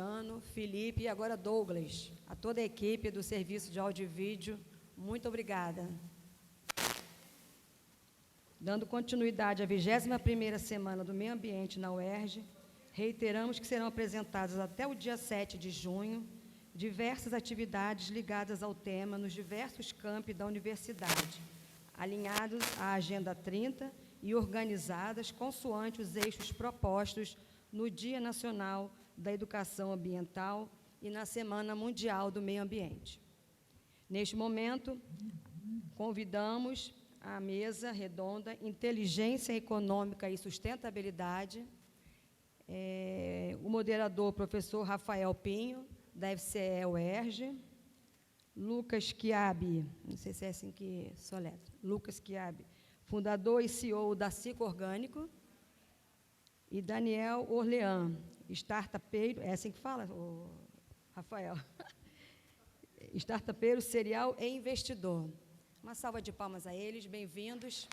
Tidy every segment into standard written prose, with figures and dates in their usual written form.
Cristiano, Felipe e agora Douglas, a toda a equipe do Serviço de Áudio e Vídeo, muito obrigada. Dando continuidade à 21ª Semana do Meio Ambiente na UERJ, reiteramos que serão apresentadas até o dia 7 de junho diversas atividades ligadas ao tema nos diversos campi da universidade, alinhados à Agenda 30 e organizadas consoante os eixos propostos no Dia Nacional da Educação Ambiental e na Semana Mundial do Meio Ambiente. Neste momento, convidamos à mesa redonda Inteligência Econômica e Sustentabilidade, o moderador, professor Rafael Pinho, da FCE UERJ, Lucas Chiabi, não sei se é assim que soletra, Lucas Chiabi, fundador e CEO da Ciclo Orgânico, e Daniel Orlean, startupeiro, é assim que fala, Rafael? Startupeiro, serial e investidor. Uma salva de palmas a eles, bem-vindos.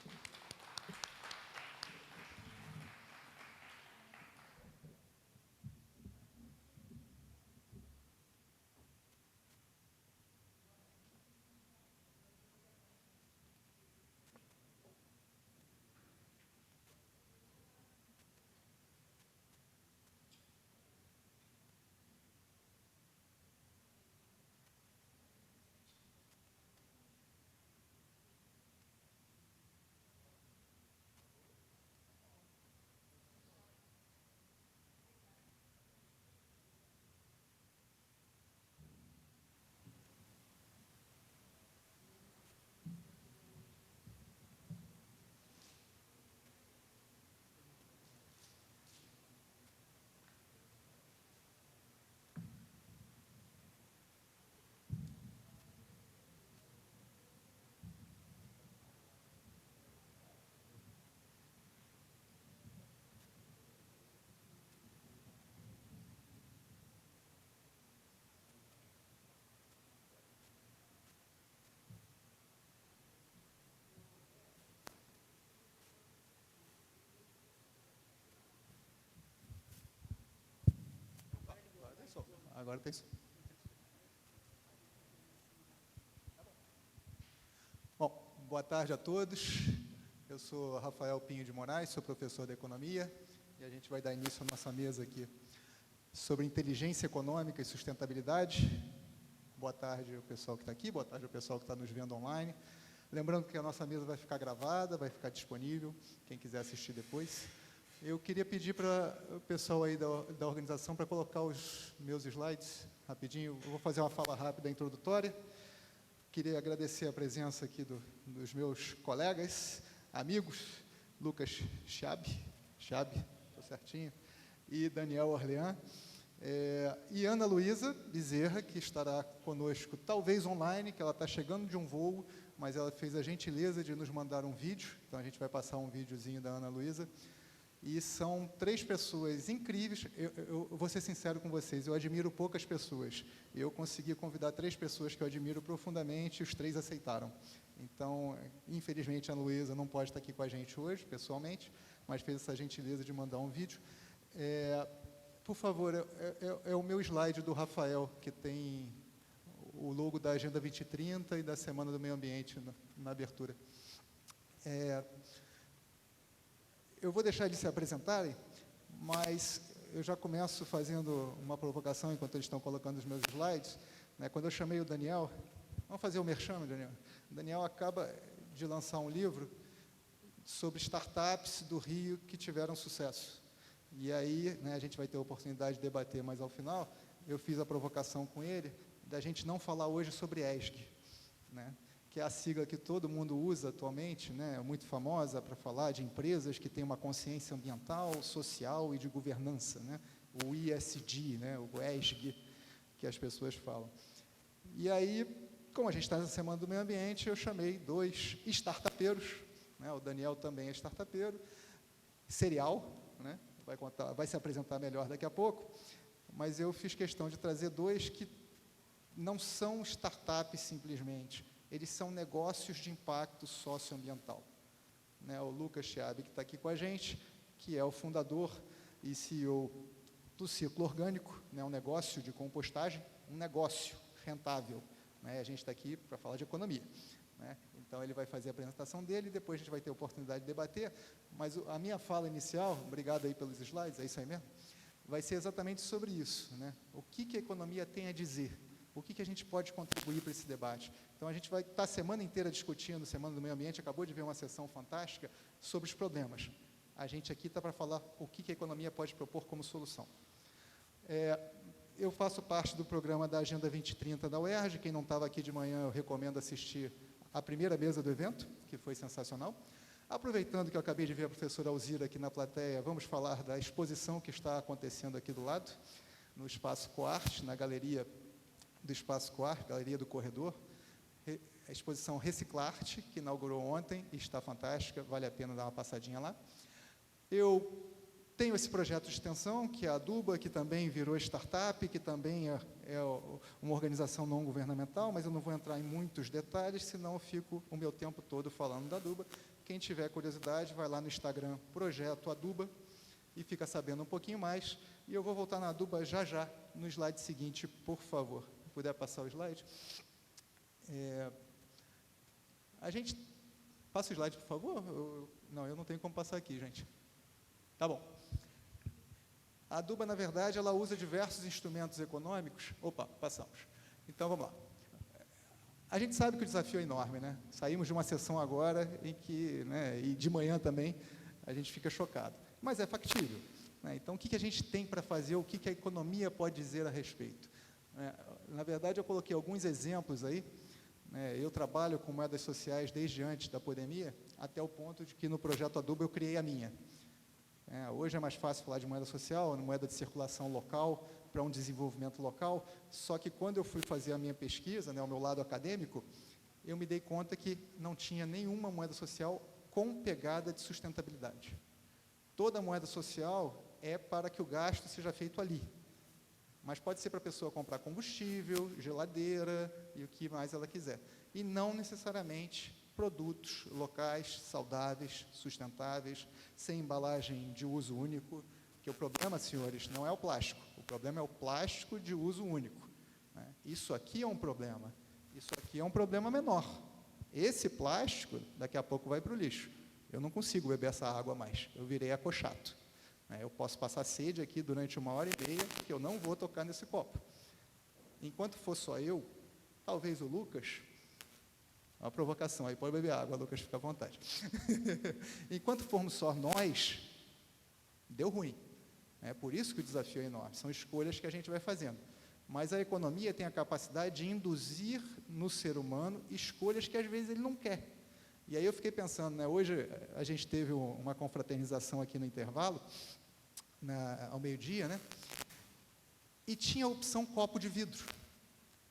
Agora tem som. Bom, boa tarde a todos. Eu sou Rafael Pinho de Moraes, sou professor de Economia, e a gente vai dar início à nossa mesa aqui sobre inteligência econômica e sustentabilidade. Boa tarde ao pessoal que está aqui, boa tarde ao pessoal que está nos vendo online. Lembrando que a nossa mesa vai ficar gravada, vai ficar disponível, quem quiser assistir depois. Eu queria pedir para o pessoal aí da organização para colocar os meus slides rapidinho. Eu vou fazer uma fala rápida introdutória. Queria agradecer a presença aqui dos meus colegas, amigos, Lucas Chiabi, estou certinho, e Daniel Orlean, e Ana Luísa Bezerra, que estará conosco, talvez online, que ela está chegando de um voo, mas ela fez a gentileza de nos mandar um vídeo, então a gente vai passar um videozinho da Ana Luísa. E são 3 pessoas incríveis. Eu vou ser sincero com vocês, eu admiro poucas pessoas. Eu consegui convidar 3 pessoas que eu admiro profundamente e os 3 aceitaram. Então, infelizmente, a Luísa não pode estar aqui com a gente hoje, pessoalmente, mas fez essa gentileza de mandar um vídeo. Por favor, é o meu slide do Rafael, que tem o logo da Agenda 2030 e da Semana do Meio Ambiente na abertura. Eu vou deixar eles se apresentarem, mas eu já começo fazendo uma provocação enquanto eles estão colocando os meus slides. Quando eu chamei o Daniel, vamos fazer o merchan, Daniel? O Daniel acaba de lançar um livro sobre startups do Rio que tiveram sucesso. E aí, a gente vai ter a oportunidade de debater mais ao final. Eu fiz a provocação com ele da gente não falar hoje sobre ESG, que é a sigla que todo mundo usa atualmente, muito famosa para falar de empresas que têm uma consciência ambiental, social e de governança, o ESG, o ESG, que as pessoas falam. E aí, como a gente está na Semana do Meio Ambiente, eu chamei 2 startupeiros, o Daniel também é startupeiro, serial, vai se apresentar melhor daqui a pouco, mas eu fiz questão de trazer 2 que não são startups simplesmente, eles são negócios de impacto socioambiental. O Lucas Chiabi, que está aqui com a gente, que é o fundador e CEO do ciclo orgânico, né, um negócio de compostagem, um negócio rentável. Né, a gente está aqui para falar de economia. Né, então, ele vai fazer a apresentação dele, depois a gente vai ter a oportunidade de debater, mas a minha fala inicial, obrigado aí pelos slides, é isso aí mesmo, vai ser exatamente sobre isso. Né, o que a economia tem a dizer? O que a gente pode contribuir para esse debate? Então, a gente vai estar a semana inteira discutindo, Semana do Meio Ambiente, acabou de ver uma sessão fantástica sobre os problemas. A gente aqui está para falar o que a economia pode propor como solução. Eu faço parte do programa da Agenda 2030 da UERJ. Quem não estava aqui de manhã, eu recomendo assistir a primeira mesa do evento, que foi sensacional. Aproveitando que eu acabei de ver a professora Alzira aqui na plateia, vamos falar da exposição que está acontecendo aqui do lado, no Espaço Coarte, na galeria do Espaço Coarte, Galeria do Corredor, a exposição Reciclarte, que inaugurou ontem e está fantástica, vale a pena dar uma passadinha lá. Eu tenho esse projeto de extensão, que é a Aduba, que também virou startup, que também é uma organização não governamental, mas eu não vou entrar em muitos detalhes, senão eu fico o meu tempo todo falando da Aduba. Quem tiver curiosidade, vai lá no Instagram, Projeto Aduba, e fica sabendo um pouquinho mais. E eu vou voltar na Aduba já, no slide seguinte, por favor. Se puder passar o slide. A gente... Passa o slide, por favor? Não, eu não tenho como passar aqui, gente. Tá bom. A Aduba, na verdade, ela usa diversos instrumentos econômicos. Opa, passamos. Então, vamos lá. A gente sabe que o desafio é enorme, né? Saímos de uma sessão agora em que, né, e de manhã também, a gente fica chocado. Mas é factível. Né? Então, o que a gente tem para fazer, o que a economia pode dizer a respeito? Na verdade, eu coloquei alguns exemplos aí. Eu trabalho com moedas sociais desde antes da pandemia, até o ponto de que no projeto Aduba eu criei a minha. Hoje é mais fácil falar de moeda social, moeda de circulação local, para um desenvolvimento local, só que quando eu fui fazer a minha pesquisa, o meu lado acadêmico, eu me dei conta que não tinha nenhuma moeda social com pegada de sustentabilidade. Toda moeda social é para que o gasto seja feito ali, mas pode ser para a pessoa comprar combustível, geladeira e o que mais ela quiser, e não necessariamente produtos locais, saudáveis, sustentáveis, sem embalagem de uso único, que o problema, senhores, não é o plástico, o problema é o plástico de uso único. Né? Isso aqui é um problema, isso aqui é um problema menor. Esse plástico, daqui a pouco vai para o lixo. Eu não consigo beber essa água mais, eu virei acochato. Eu posso passar sede aqui durante 1h30, que eu não vou tocar nesse copo. Enquanto for só eu, talvez o Lucas... Uma provocação, aí pode beber água, Lucas, fica à vontade. Enquanto formos só nós, deu ruim. É por isso que o desafio é enorme, são escolhas que a gente vai fazendo. Mas a economia tem a capacidade de induzir no ser humano escolhas que às vezes ele não quer. E aí eu fiquei pensando, hoje a gente teve uma confraternização aqui no intervalo, ao meio-dia, e tinha a opção copo de vidro.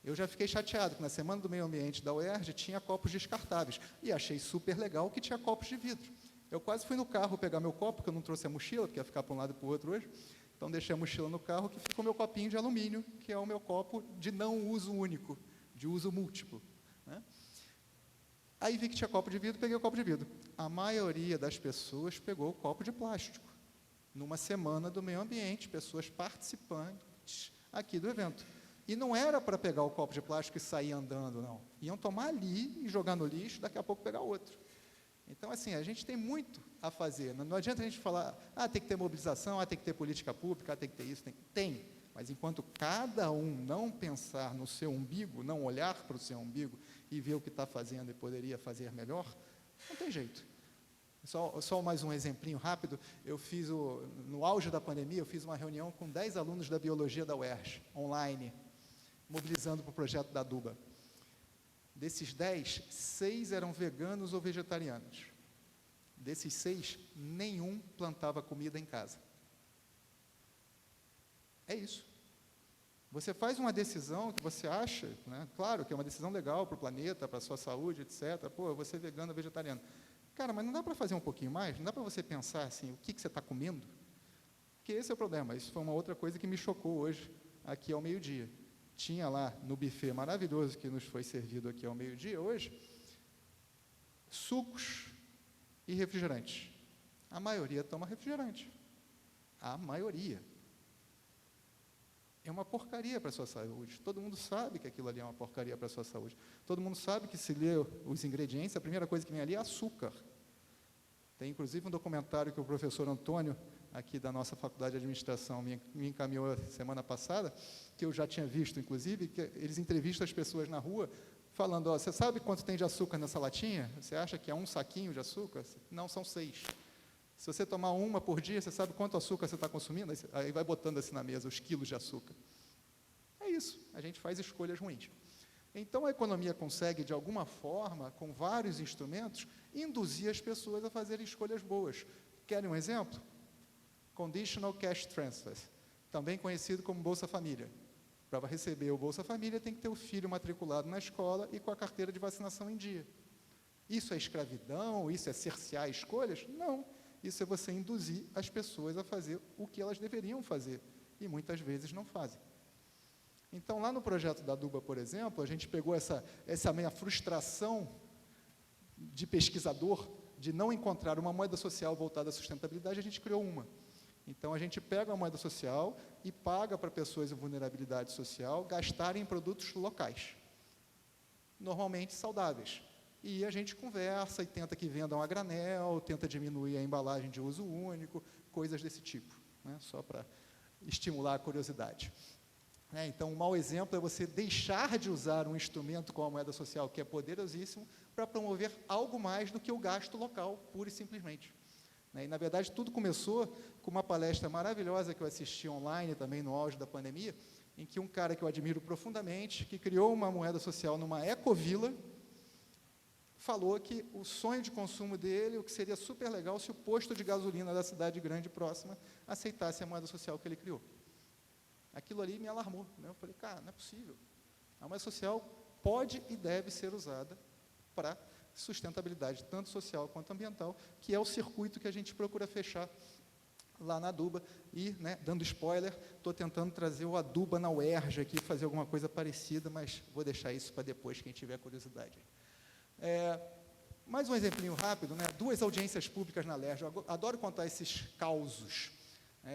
Eu já fiquei chateado, que na Semana do Meio Ambiente da UERJ tinha copos descartáveis, e achei super legal que tinha copos de vidro. Eu quase fui no carro pegar meu copo, porque eu não trouxe a mochila, porque ia ficar para um lado e para o outro hoje, então deixei a mochila no carro, que ficou meu copinho de alumínio, que é o meu copo de não uso único, de uso múltiplo. Aí vi que tinha copo de vidro, peguei o copo de vidro. A maioria das pessoas pegou o copo de plástico. Numa Semana do Meio Ambiente, pessoas participantes aqui do evento. E não era para pegar o copo de plástico e sair andando, não. Iam tomar ali e jogar no lixo, daqui a pouco pegar outro. Então, assim, a gente tem muito a fazer. Não adianta a gente falar, tem que ter mobilização, tem que ter política pública, tem que ter isso. Tem. Mas enquanto cada um não pensar no seu umbigo, não olhar para o seu umbigo e ver o que está fazendo e poderia fazer melhor, não tem jeito. Só mais um exemplinho rápido. Eu fiz, no auge da pandemia, eu fiz uma reunião com 10 alunos da Biologia da UERJ, online, mobilizando para o projeto da Aduba. Desses 10, 6 eram veganos ou vegetarianos. Desses 6, nenhum plantava comida em casa. É isso. Você faz uma decisão que você acha, claro que é uma decisão legal para o planeta, para a sua saúde, etc. Pô, eu vou ser vegano ou vegetariano. Cara, mas não dá para fazer um pouquinho mais? Não dá para você pensar assim, o que você está comendo? Porque esse é o problema. Isso foi uma outra coisa que me chocou hoje, aqui ao meio-dia. Tinha lá no buffet maravilhoso que nos foi servido aqui ao meio-dia hoje, sucos e refrigerantes. A maioria toma refrigerante. A maioria. é uma porcaria para a sua saúde. Todo mundo sabe que aquilo ali é uma porcaria para a sua saúde. Todo mundo sabe que, se lê os ingredientes, a primeira coisa que vem ali é açúcar. Tem, inclusive, um documentário que o professor Antônio, aqui da nossa Faculdade de Administração, me encaminhou semana passada, que eu já tinha visto, inclusive, que eles entrevistam as pessoas na rua, falando, ó, você sabe quanto tem de açúcar nessa latinha? Você acha que é um saquinho de açúcar? Não, são 6. Se você tomar uma por dia, você sabe quanto açúcar você está consumindo? Aí vai botando assim na mesa, os quilos de açúcar. É isso, a gente faz escolhas ruins. Então, a economia consegue, de alguma forma, com vários instrumentos, induzir as pessoas a fazerem escolhas boas. Querem um exemplo? Conditional Cash Transfers, também conhecido como Bolsa Família. Para receber o Bolsa Família, tem que ter o filho matriculado na escola e com a carteira de vacinação em dia. Isso é escravidão? Isso é cercear escolhas? Não. Isso é você induzir as pessoas a fazer o que elas deveriam fazer, e muitas vezes não fazem. Então, lá no projeto da Aduba, por exemplo, a gente pegou essa minha frustração de pesquisador, de não encontrar uma moeda social voltada à sustentabilidade, a gente criou uma. Então, a gente pega a moeda social e paga para pessoas em vulnerabilidade social gastarem em produtos locais, normalmente saudáveis. E a gente conversa e tenta que vendam a granel, tenta diminuir a embalagem de uso único, coisas desse tipo, né? Só para estimular a curiosidade. Então, um mau exemplo é você deixar de usar um instrumento como a moeda social, que é poderosíssimo, para promover algo mais do que o gasto local, pura e simplesmente. E, na verdade, tudo começou com uma palestra maravilhosa que eu assisti online, também no auge da pandemia, em que um cara que eu admiro profundamente, que criou uma moeda social numa ecovila, falou que o sonho de consumo dele, o que seria super legal se o posto de gasolina da cidade grande próxima aceitasse a moeda social que ele criou. Aquilo ali me alarmou, né? Eu falei, cara, não é possível. A moeda social pode e deve ser usada para sustentabilidade, tanto social quanto ambiental, que é o circuito que a gente procura fechar lá na Aduba. E, né, dando spoiler, estou tentando trazer o Aduba na UERJ aqui, fazer alguma coisa parecida, mas vou deixar isso para depois, quem tiver curiosidade. Mais um exemplinho rápido, né? 2 audiências públicas na LERJ. Eu adoro contar esses causos.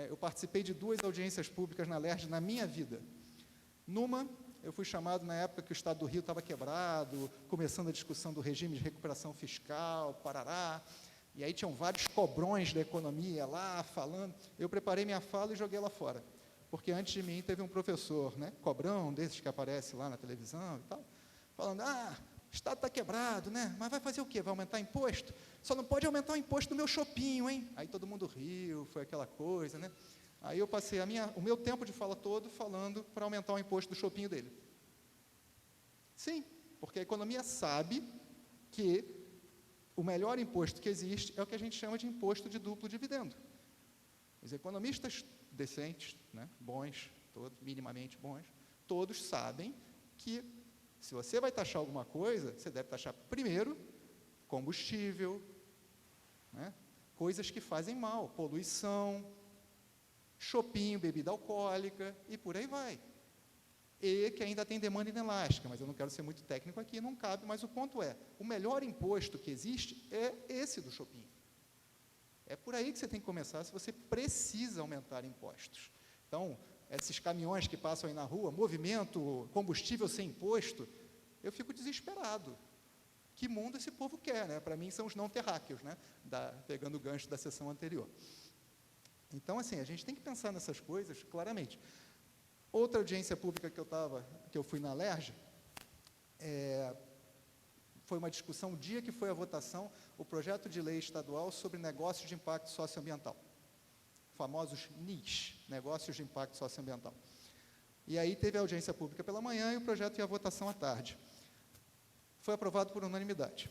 Eu participei de 2 audiências públicas na LERJ na minha vida. Numa, eu fui chamado na época que o Estado do Rio estava quebrado, começando a discussão do regime de recuperação fiscal, parará, e aí tinham vários cobrões da economia lá, falando. Eu preparei minha fala e joguei lá fora, porque antes de mim teve um professor, né, cobrão, desses que aparece lá na televisão e tal, falando, o Estado está quebrado, né? Mas vai fazer o quê? Vai aumentar imposto? Só não pode aumentar o imposto no meu shopping, hein? Aí todo mundo riu, foi aquela coisa, né? Aí eu passei o meu tempo de fala todo falando para aumentar o imposto do shopping dele. Sim, porque a economia sabe que o melhor imposto que existe é o que a gente chama de imposto de duplo dividendo. Os economistas decentes, né, bons, todos, minimamente bons, todos sabem que se você vai taxar alguma coisa, você deve taxar primeiro combustível, né, coisas que fazem mal, poluição, shopping, bebida alcoólica e por aí vai. E que ainda tem demanda inelástica, mas eu não quero ser muito técnico aqui, não cabe, mas o ponto é, o melhor imposto que existe é esse do shopping. É por aí que você tem que começar, se você precisa aumentar impostos. Então, esses caminhões que passam aí na rua, movimento, combustível sem imposto, eu fico desesperado. Que mundo esse povo quer, né? Para mim são os não terráqueos, né? Pegando o gancho da sessão anterior. Então, assim, a gente tem que pensar nessas coisas claramente. Outra audiência pública que eu fui na LERJ, foi uma discussão, o dia que foi a votação, o projeto de lei estadual sobre negócios de impacto socioambiental. Famosos NIS, negócios de impacto socioambiental. E aí teve a audiência pública pela manhã e o projeto ia à votação à tarde. Foi aprovado por unanimidade.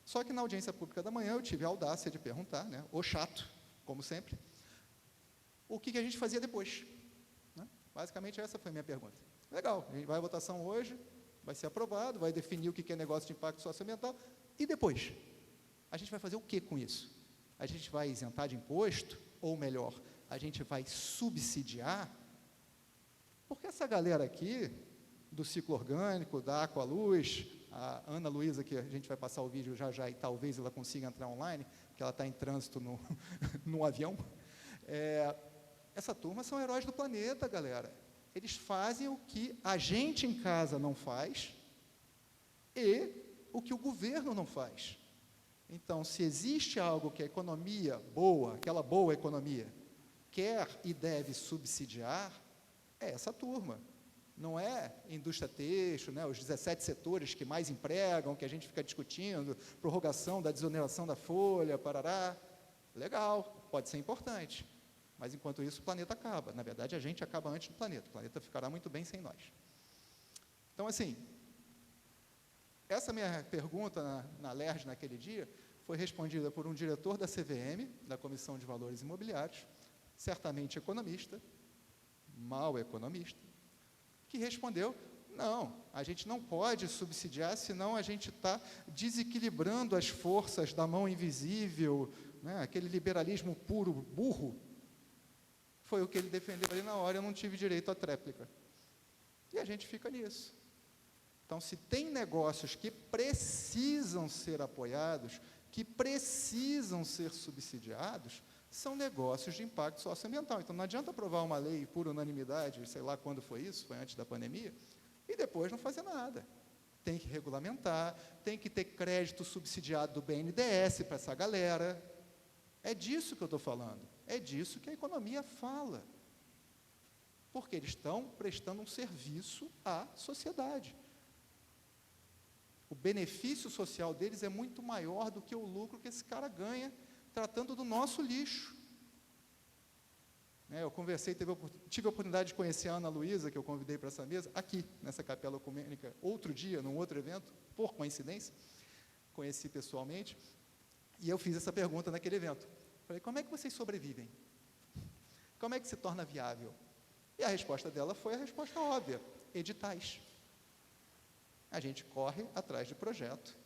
Só que na audiência pública da manhã eu tive a audácia de perguntar, né, o chato, como sempre, o que a gente fazia depois. Né? Basicamente essa foi a minha pergunta. Legal, a gente vai à votação hoje, vai ser aprovado, vai definir o que é negócio de impacto socioambiental, e depois? A gente vai fazer o que com isso? A gente vai isentar de imposto? Ou melhor, a gente vai subsidiar? Porque essa galera aqui, do ciclo orgânico, da Aqualuz, a Ana Luísa, que a gente vai passar o vídeo já já e talvez ela consiga entrar online, porque ela está em trânsito no avião, essa turma são heróis do planeta, galera. Eles fazem o que a gente em casa não faz e o que o governo não faz. Então, se existe algo que a economia boa, aquela boa economia, quer e deve subsidiar, é essa turma. Não é indústria têxtil, né, os 17 setores que mais empregam, que a gente fica discutindo, prorrogação da desoneração da folha, parará. Legal, pode ser importante. Mas, enquanto isso, o planeta acaba. Na verdade, a gente acaba antes do planeta. O planeta ficará muito bem sem nós. Então, assim, essa minha pergunta na LERJ naquele dia foi respondida por um diretor da CVM, da Comissão de Valores Imobiliários, certamente economista, mau economista, que respondeu: não, a gente não pode subsidiar, senão a gente está desequilibrando as forças da mão invisível, né, aquele liberalismo puro, burro. Foi o que ele defendeu ali na hora, eu não tive direito à tréplica. E a gente fica nisso. Então, se tem negócios que precisam ser apoiados, que precisam ser subsidiados, são negócios de impacto socioambiental. Então, não adianta aprovar uma lei por unanimidade, sei lá quando foi isso, foi antes da pandemia, e depois não fazer nada. Tem que regulamentar, tem que ter crédito subsidiado do BNDES para essa galera. É disso que eu estou falando. É disso que a economia fala. Porque eles estão prestando um serviço à sociedade. O benefício social deles é muito maior do que o lucro que esse cara ganha tratando do nosso lixo. Eu conversei, tive a oportunidade de conhecer a Ana Luísa, que eu convidei para essa mesa, aqui, nessa Capela Ecumênica, outro dia, num outro evento, por coincidência, conheci pessoalmente, e eu fiz essa pergunta naquele evento. Falei: como é que vocês sobrevivem? Como é que se torna viável? E a resposta dela foi a resposta óbvia: editais. A gente corre atrás de projeto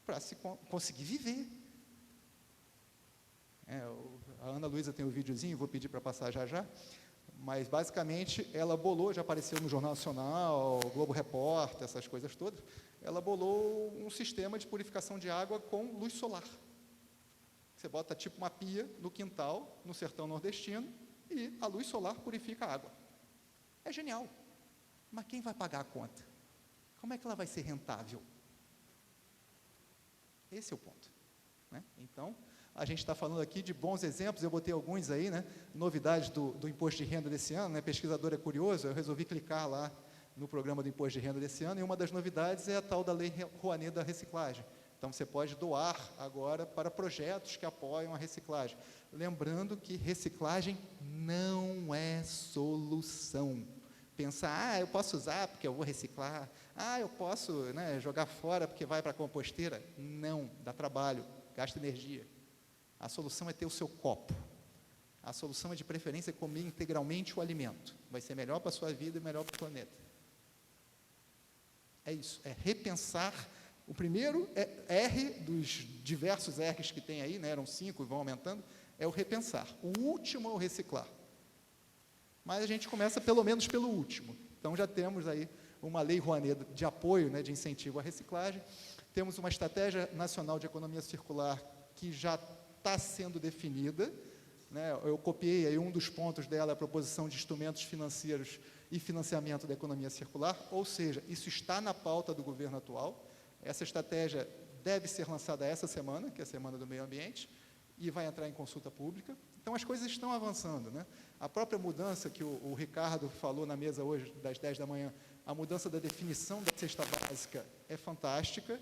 para se conseguir viver. A Ana Luísa tem o videozinho, vou pedir para passar já, mas basicamente ela bolou, já apareceu no Jornal Nacional, Globo Repórter, essas coisas todas, ela bolou um sistema de purificação de água com luz solar. Você bota tipo uma pia no quintal, no sertão nordestino, e a luz solar purifica a água. É genial. Mas quem vai pagar a conta? Como é que ela vai ser rentável? Esse é o ponto. Então, a gente está falando aqui de bons exemplos, eu botei alguns aí, novidades do imposto de renda desse ano, pesquisador é curioso, eu resolvi clicar lá no programa do imposto de renda desse ano, e uma das novidades é a tal da Lei Rouanet da reciclagem. Então, você pode doar agora para projetos que apoiam a reciclagem. Lembrando que reciclagem não é solução. Pensar: eu posso usar porque eu vou reciclar, eu posso jogar fora porque vai para a composteira. Não, dá trabalho, gasta energia. A solução é ter o seu copo. A solução é, de preferência, comer integralmente o alimento. Vai ser melhor para a sua vida e melhor para o planeta. É isso, é repensar. O primeiro R dos diversos R's que tem aí, eram 5 e vão aumentando, é o repensar. O último é o reciclar. Mas a gente começa pelo menos pelo último. Então, já temos aí uma lei Rouanet de apoio, de incentivo à reciclagem. Temos uma estratégia nacional de economia circular que já está sendo definida. Eu copiei aí um dos pontos dela, a proposição de instrumentos financeiros e financiamento da economia circular, ou seja, isso está na pauta do governo atual. Essa estratégia deve ser lançada essa semana, que é a Semana do Meio Ambiente, e vai entrar em consulta pública. Então, as coisas estão avançando. A própria mudança que o Ricardo falou na mesa hoje, das 10 da manhã, a mudança da definição da cesta básica é fantástica.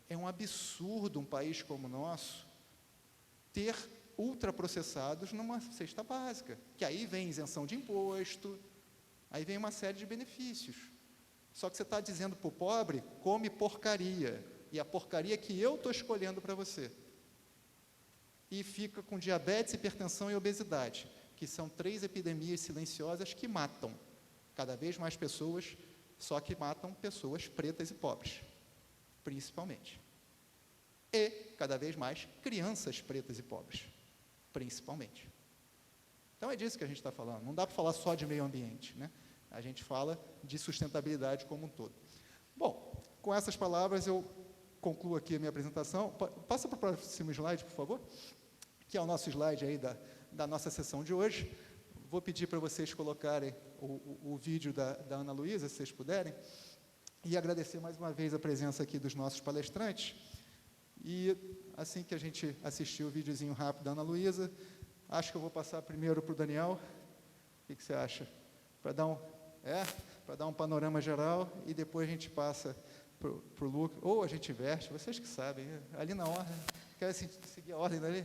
É um absurdo um país como o nosso ter ultraprocessados numa cesta básica, que aí vem isenção de imposto, aí vem uma série de benefícios. Só que você está dizendo para o pobre: come porcaria, e a porcaria que eu estou escolhendo para você. E fica com diabetes, hipertensão e obesidade, que são 3 epidemias silenciosas que matam cada vez mais pessoas, só que matam pessoas pretas e pobres, principalmente. E, cada vez mais, crianças pretas e pobres, principalmente. Então, é disso que a gente está falando. Não dá para falar só de meio ambiente, A gente fala de sustentabilidade como um todo. Bom, com essas palavras, eu concluo aqui a minha apresentação. Passa para o próximo slide, por favor, que é o nosso slide aí da nossa sessão de hoje. vou pedir para vocês colocarem o vídeo da Ana Luísa, se vocês puderem, e agradecer mais uma vez a presença aqui dos nossos palestrantes. E assim que a gente assistir o videozinho rápido da Ana Luísa, acho que eu vou passar primeiro para o Daniel. O que você acha? Para dar um panorama geral, e depois a gente passa para o Lucas, ou a gente inverte, vocês que sabem, ali na ordem. Quer seguir a ordem dali?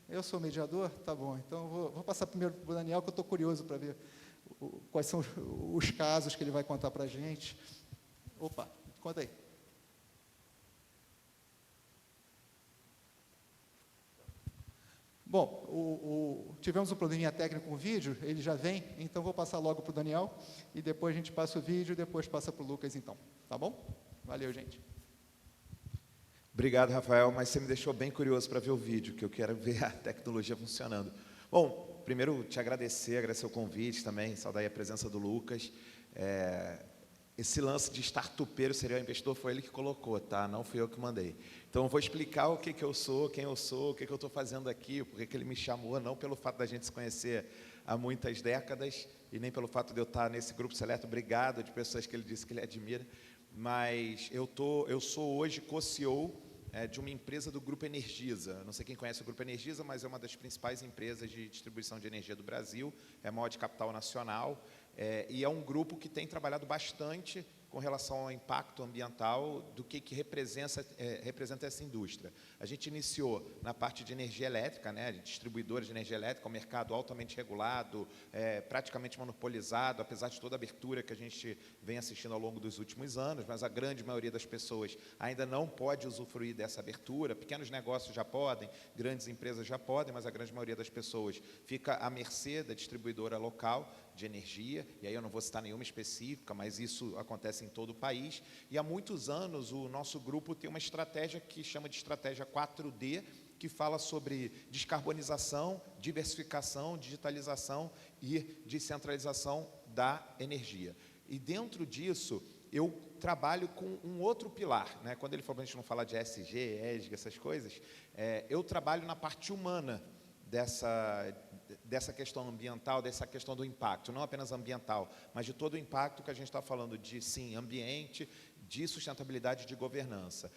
Eu sou mediador? Tá bom, então vou passar primeiro para o Daniel, que eu estou curioso para ver quais são os casos que ele vai contar para a gente. Opa, conta aí. Bom, tivemos um probleminha técnico com o vídeo, ele já vem, então vou passar logo para o Daniel, e depois a gente passa o vídeo, e depois passa para o Lucas, então. Tá bom? Valeu, gente. Obrigado, Rafael, mas você me deixou bem curioso para ver o vídeo, que eu quero ver a tecnologia funcionando. Bom, primeiro te agradecer o convite também, saudar aí a presença do Lucas. Esse lance de startupeiro, serial investidor, foi ele que colocou, tá? Não fui eu que mandei. Então, eu vou explicar o que eu sou, quem eu sou, o que eu estou fazendo aqui, por que ele me chamou, não pelo fato da gente se conhecer há muitas décadas, e nem pelo fato de eu estar nesse grupo seleto, obrigado, de pessoas que ele disse que ele admira, mas eu sou hoje co-CEO de uma empresa do Grupo Energisa. Não sei quem conhece o Grupo Energisa, mas é uma das principais empresas de distribuição de energia do Brasil, é a maior de capital nacional, e é um grupo que tem trabalhado bastante com relação ao impacto ambiental do que representa essa indústria. A gente iniciou na parte de energia elétrica, né, de distribuidora de energia elétrica, um mercado altamente regulado, praticamente monopolizado, apesar de toda a abertura que a gente vem assistindo ao longo dos últimos anos, mas a grande maioria das pessoas ainda não pode usufruir dessa abertura. Pequenos negócios já podem, grandes empresas já podem, mas a grande maioria das pessoas fica à mercê da distribuidora local de energia, e aí eu não vou citar nenhuma específica, mas isso acontece em todo o país, e há muitos anos o nosso grupo tem uma estratégia que chama de estratégia 4D, que fala sobre descarbonização, diversificação, digitalização e descentralização da energia. E dentro disso, eu trabalho com um outro pilar, né? Quando ele falou para a gente não falar de ESG, ESG, essas coisas, eu trabalho na parte humana dessa questão ambiental, dessa questão do impacto, não apenas ambiental, mas de todo o impacto que a gente está falando de, sim, ambiente, de sustentabilidade e de governança.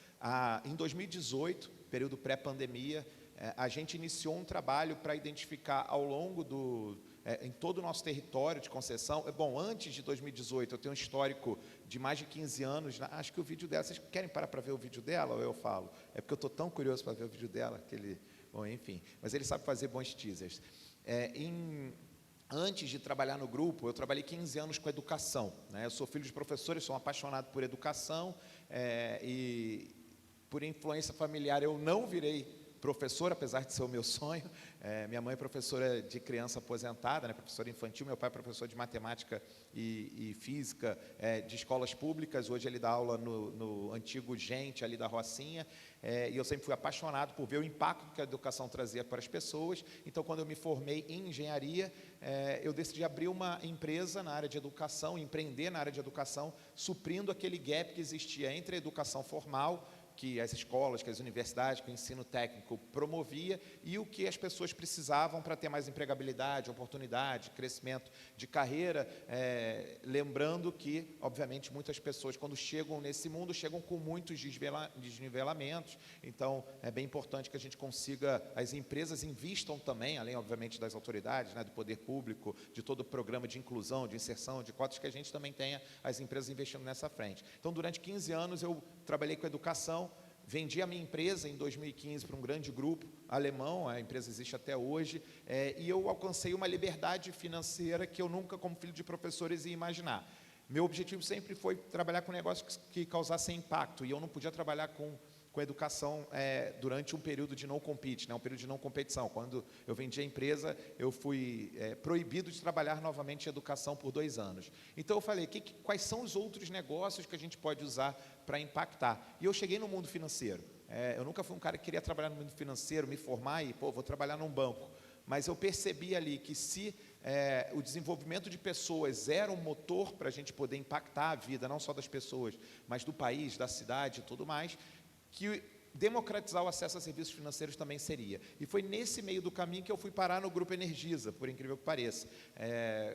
Em 2018, período pré-pandemia, a gente iniciou um trabalho para identificar ao longo em todo o nosso território de concessão. Bom, antes de 2018, eu tenho um histórico de mais de 15 anos, acho que o vídeo dela, vocês querem parar para ver o vídeo dela ou eu falo? É porque eu estou tão curioso para ver o vídeo dela, que ele... Bom, enfim, mas ele sabe fazer bons teasers. Antes de trabalhar no grupo, eu trabalhei 15 anos com educação, né? Eu sou filho de professores, sou um apaixonado por educação, e por influência familiar eu não virei professor, apesar de ser o meu sonho. Minha mãe é professora de criança aposentada, né, professora infantil, meu pai é professor de matemática e física de escolas públicas. Hoje ele dá aula no antigo Gente, ali da Rocinha, e eu sempre fui apaixonado por ver o impacto que a educação trazia para as pessoas. Então, quando eu me formei em engenharia, eu decidi abrir uma empresa na área de educação, empreender na área de educação, suprindo aquele gap que existia entre a educação formal, que as escolas, que as universidades, que o ensino técnico promovia, e o que as pessoas precisavam para ter mais empregabilidade, oportunidade, crescimento de carreira, lembrando que, obviamente, muitas pessoas, quando chegam nesse mundo, chegam com muitos desnivelamentos. Então, é bem importante que a gente consiga, as empresas invistam também, além, obviamente, das autoridades, né, do poder público, de todo o programa de inclusão, de inserção, de cotas, que a gente também tenha as empresas investindo nessa frente. Então, durante 15 anos, eu trabalhei com educação. Vendi a minha empresa em 2015 para um grande grupo alemão, a empresa existe até hoje, e eu alcancei uma liberdade financeira que eu nunca, como filho de professores, ia imaginar. Meu objetivo sempre foi trabalhar com negócios que causassem impacto, e eu não podia trabalhar com educação durante um período de não compete, né, um período de não competição. Quando eu vendi a empresa, eu fui proibido de trabalhar novamente em educação por 2 anos. Então eu falei, quais são os outros negócios que a gente pode usar para impactar? E eu cheguei no mundo financeiro. Eu nunca fui um cara que queria trabalhar no mundo financeiro, me formar e, vou trabalhar num banco. Mas eu percebi ali que se o desenvolvimento de pessoas era um motor para a gente poder impactar a vida, não só das pessoas, mas do país, da cidade e tudo mais, que democratizar o acesso a serviços financeiros também seria. E foi nesse meio do caminho que eu fui parar no Grupo Energisa, por incrível que pareça.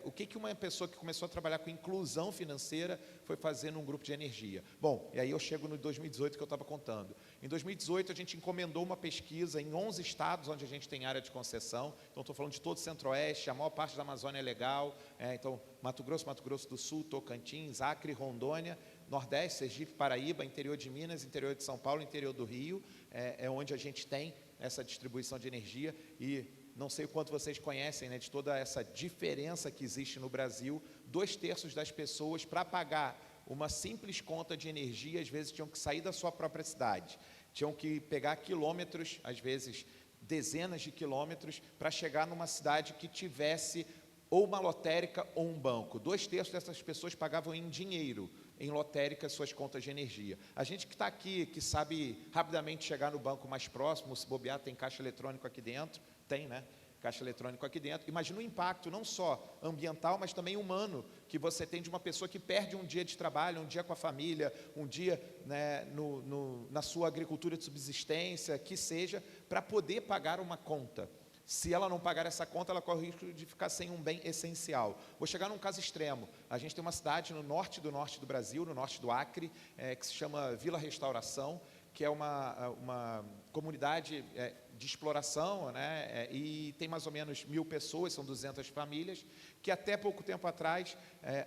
O que uma pessoa que começou a trabalhar com inclusão financeira foi fazer num grupo de energia? Bom, e aí eu chego no 2018 que eu estava contando. Em 2018, a gente encomendou uma pesquisa em 11 estados onde a gente tem área de concessão. Então, estou falando de todo o Centro-Oeste, a maior parte da Amazônia é legal. Então, Mato Grosso do Sul, Tocantins, Acre, Rondônia, Nordeste, Sergipe, Paraíba, interior de Minas, interior de São Paulo, interior do Rio, é onde a gente tem essa distribuição de energia. E não sei o quanto vocês conhecem, né, de toda essa diferença que existe no Brasil. 2/3 das pessoas, para pagar uma simples conta de energia, às vezes tinham que sair da sua própria cidade, tinham que pegar quilômetros, às vezes dezenas de quilômetros, para chegar numa cidade que tivesse ou uma lotérica ou um banco. 2/3 dessas pessoas pagavam em dinheiro, em lotérica, suas contas de energia. A gente que está aqui, que sabe rapidamente chegar no banco mais próximo, se bobear, tem caixa eletrônico aqui dentro, tem, né? Caixa eletrônico aqui dentro. Imagina o impacto, não só ambiental, mas também humano, que você tem de uma pessoa que perde um dia de trabalho, um dia com a família, um dia, né, na sua agricultura de subsistência, que seja, para poder pagar uma conta. Se ela não pagar essa conta, ela corre o risco de ficar sem um bem essencial. Vou chegar num caso extremo. A gente tem uma cidade no norte do Brasil, no norte do Acre, que se chama Vila Restauração, que é uma comunidade de exploração, né, e tem mais ou menos 1.000 pessoas, são 200 famílias, que até pouco tempo atrás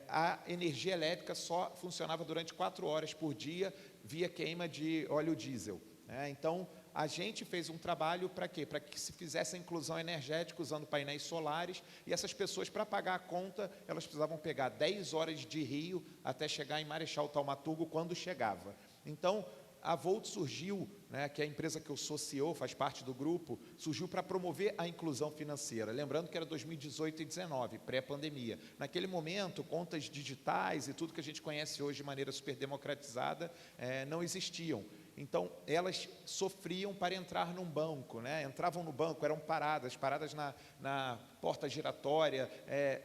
a energia elétrica só funcionava durante 4 horas por dia via queima de óleo diesel. Então, a gente fez um trabalho para quê? Para que se fizesse a inclusão energética usando painéis solares, e essas pessoas, para pagar a conta, elas precisavam pegar 10 horas de Rio até chegar em Marechal Thaumaturgo, quando chegava. Então, a Volt surgiu, né, que é a empresa que eu sou CEO, faz parte do grupo, surgiu para promover a inclusão financeira. Lembrando que era 2018 e 2019, pré-pandemia. Naquele momento, contas digitais e tudo que a gente conhece hoje de maneira super democratizada não existiam. Então, elas sofriam para entrar num banco, né? Entravam no banco, eram paradas na porta giratória,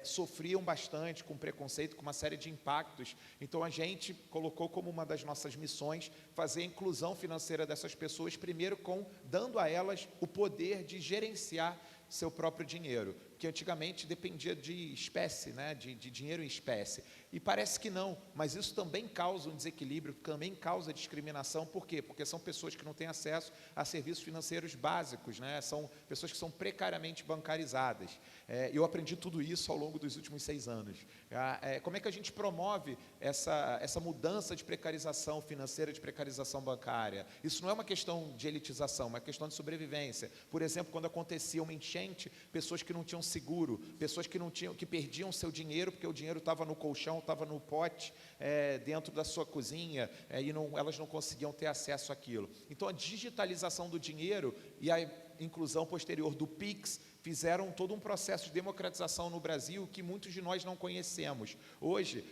sofriam bastante com preconceito, com uma série de impactos. Então, a gente colocou como uma das nossas missões fazer a inclusão financeira dessas pessoas, primeiro dando a elas o poder de gerenciar seu próprio dinheiro, que antigamente dependia de espécie, né, de dinheiro em espécie. E parece que não, mas isso também causa um desequilíbrio, também causa discriminação. Por quê? Porque são pessoas que não têm acesso a serviços financeiros básicos, né? São pessoas que são precariamente bancarizadas. Eu aprendi tudo isso ao longo dos últimos 6 anos. Como é que a gente promove essa mudança de precarização financeira, de precarização bancária? Isso não é uma questão de elitização, é uma questão de sobrevivência. Por exemplo, quando acontecia uma enchente, pessoas que não tinham seguro, pessoas que perdiam seu dinheiro, porque o dinheiro estava no colchão, estava no pote, dentro da sua cozinha, e elas não conseguiam ter acesso àquilo. Então, a digitalização do dinheiro e a inclusão posterior do PIX fizeram todo um processo de democratização no Brasil que muitos de nós não conhecemos. Hoje,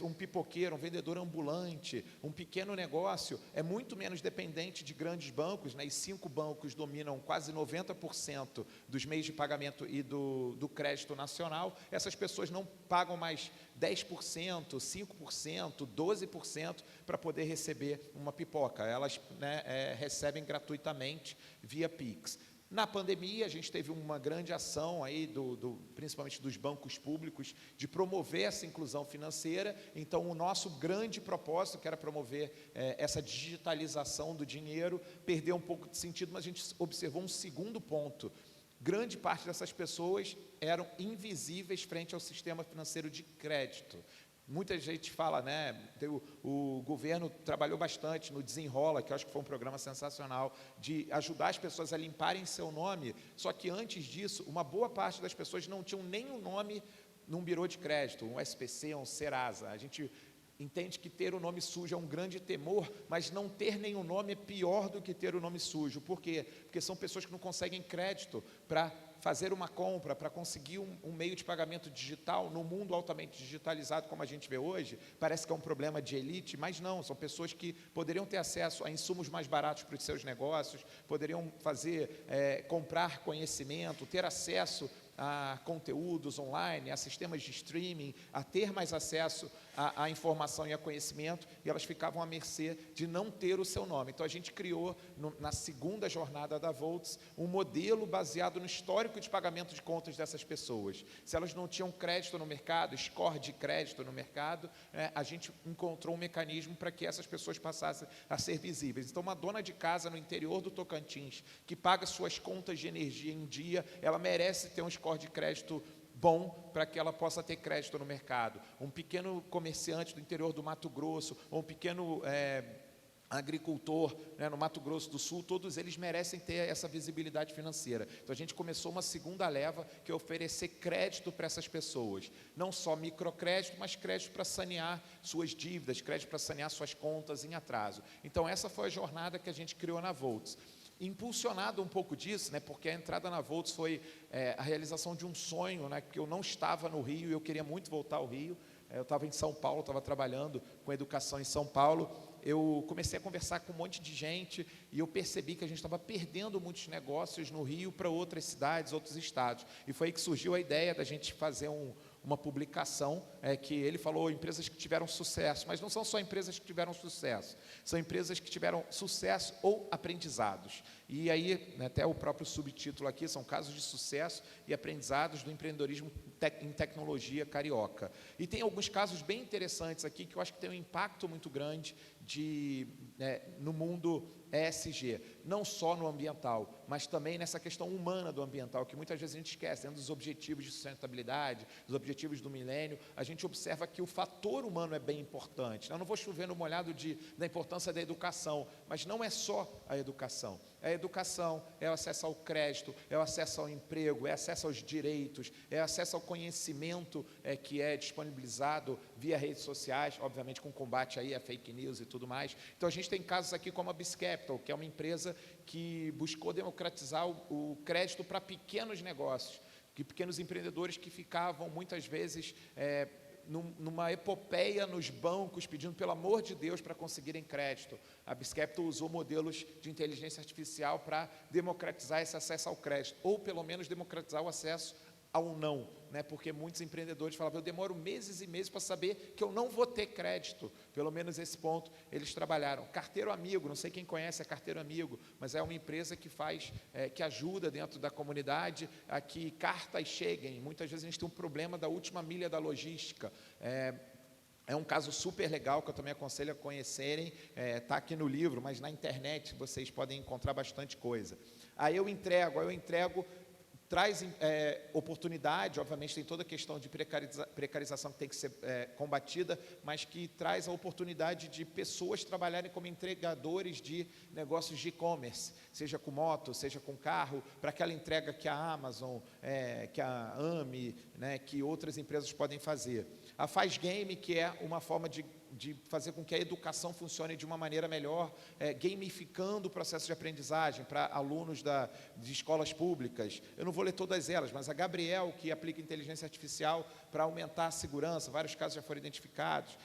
um pipoqueiro, um vendedor ambulante, um pequeno negócio é muito menos dependente de grandes bancos, né? E 5 bancos dominam quase 90% dos meios de pagamento e do crédito nacional. Essas pessoas não pagam mais 10%, 5%, 12% para poder receber uma pipoca. Elas, né, recebem gratuitamente via PIX. Na pandemia, a gente teve uma grande ação aí, principalmente dos bancos públicos, de promover essa inclusão financeira. Então, o nosso grande propósito, que era promover essa digitalização do dinheiro, perdeu um pouco de sentido, mas a gente observou um segundo ponto. Grande parte dessas pessoas eram invisíveis frente ao sistema financeiro de crédito. Muita gente fala, né, o governo trabalhou bastante no Desenrola, que eu acho que foi um programa sensacional, de ajudar as pessoas a limparem seu nome, só que antes disso, uma boa parte das pessoas não tinham nem um nome num birô de crédito, um SPC, um Serasa. A gente entende que ter o nome sujo é um grande temor, mas não ter nenhum nome é pior do que ter o nome sujo. Por quê? Porque são pessoas que não conseguem crédito para fazer uma compra, para conseguir um meio de pagamento digital no mundo altamente digitalizado como a gente vê hoje. Parece que é um problema de elite, mas não, são pessoas que poderiam ter acesso a insumos mais baratos para os seus negócios, poderiam comprar conhecimento, ter acesso a conteúdos online, a sistemas de streaming, a ter mais acesso a informação e a conhecimento, e elas ficavam à mercê de não ter o seu nome. Então, a gente criou, na segunda jornada da Volts, um modelo baseado no histórico de pagamento de contas dessas pessoas. Se elas não tinham crédito no mercado, score de crédito no mercado, a gente encontrou um mecanismo para que essas pessoas passassem a ser visíveis. Então, uma dona de casa no interior do Tocantins, que paga suas contas de energia em dia, ela merece ter um score de crédito bom para que ela possa ter crédito no mercado. Um pequeno comerciante do interior do Mato Grosso, ou um pequeno agricultor, no Mato Grosso do Sul, todos eles merecem ter essa visibilidade financeira. Então, a gente começou uma segunda leva, que é oferecer crédito para essas pessoas. Não só microcrédito, mas crédito para sanear suas dívidas, crédito para sanear suas contas em atraso. Então, essa foi a jornada que a gente criou na Volts. Impulsionado um pouco disso, porque a entrada na Volts foi a realização de um sonho, porque eu não estava no Rio e eu queria muito voltar ao Rio. Eu estava em São Paulo, estava trabalhando com educação em São Paulo. Eu comecei a conversar com um monte de gente e eu percebi que a gente estava perdendo muitos negócios no Rio para outras cidades, outros estados. E foi aí que surgiu a ideia da gente fazer uma publicação, que ele falou, empresas que tiveram sucesso, mas não são só empresas que tiveram sucesso, são empresas que tiveram sucesso ou aprendizados. E aí, até o próprio subtítulo aqui, são casos de sucesso e aprendizados do empreendedorismo em tecnologia carioca. E tem alguns casos bem interessantes aqui, que eu acho que tem um impacto muito grande no mundo ESG, não só no ambiental, mas também nessa questão humana do ambiental, que muitas vezes a gente esquece. Dentro dos objetivos de sustentabilidade, dos objetivos do milênio, a gente observa que o fator humano é bem importante. Eu não vou chover no molhado da importância da educação, mas não é só a educação. A educação é o acesso ao crédito, é o acesso ao emprego, é acesso aos direitos, é acesso ao conhecimento que é disponibilizado via redes sociais, obviamente com combate aí a fake news e tudo mais. Então, a gente tem casos aqui como a BizCapital, que é uma empresa que buscou democratizar o crédito para pequenos negócios, pequenos empreendedores que ficavam, muitas vezes, numa epopeia nos bancos, pedindo, pelo amor de Deus, para conseguirem crédito. A BizCapital usou modelos de inteligência artificial para democratizar esse acesso ao crédito, ou pelo menos democratizar o acesso ao não, porque muitos empreendedores falavam, eu demoro meses e meses para saber que eu não vou ter crédito. Pelo menos esse ponto eles trabalharam. Carteiro Amigo, não sei quem conhece a Carteiro Amigo, mas é uma empresa que que ajuda dentro da comunidade a que cartas cheguem. Muitas vezes a gente tem um problema da última milha da logística. É um caso super legal que eu também aconselho a conhecerem, está aqui no livro, mas na internet vocês podem encontrar bastante coisa. Aí eu entrego, traz oportunidade, obviamente tem toda a questão de precarização que tem que ser combatida, mas que traz a oportunidade de pessoas trabalharem como entregadores de negócios de e-commerce, seja com moto, seja com carro, para aquela entrega que a Amazon, que a AME, que outras empresas podem fazer. A Faz Game, que é uma forma de fazer com que a educação funcione de uma maneira melhor, gamificando o processo de aprendizagem para alunos de escolas públicas. Eu não vou ler todas elas, mas a Gabriel, que aplica inteligência artificial para aumentar a segurança, vários casos já foram identificados.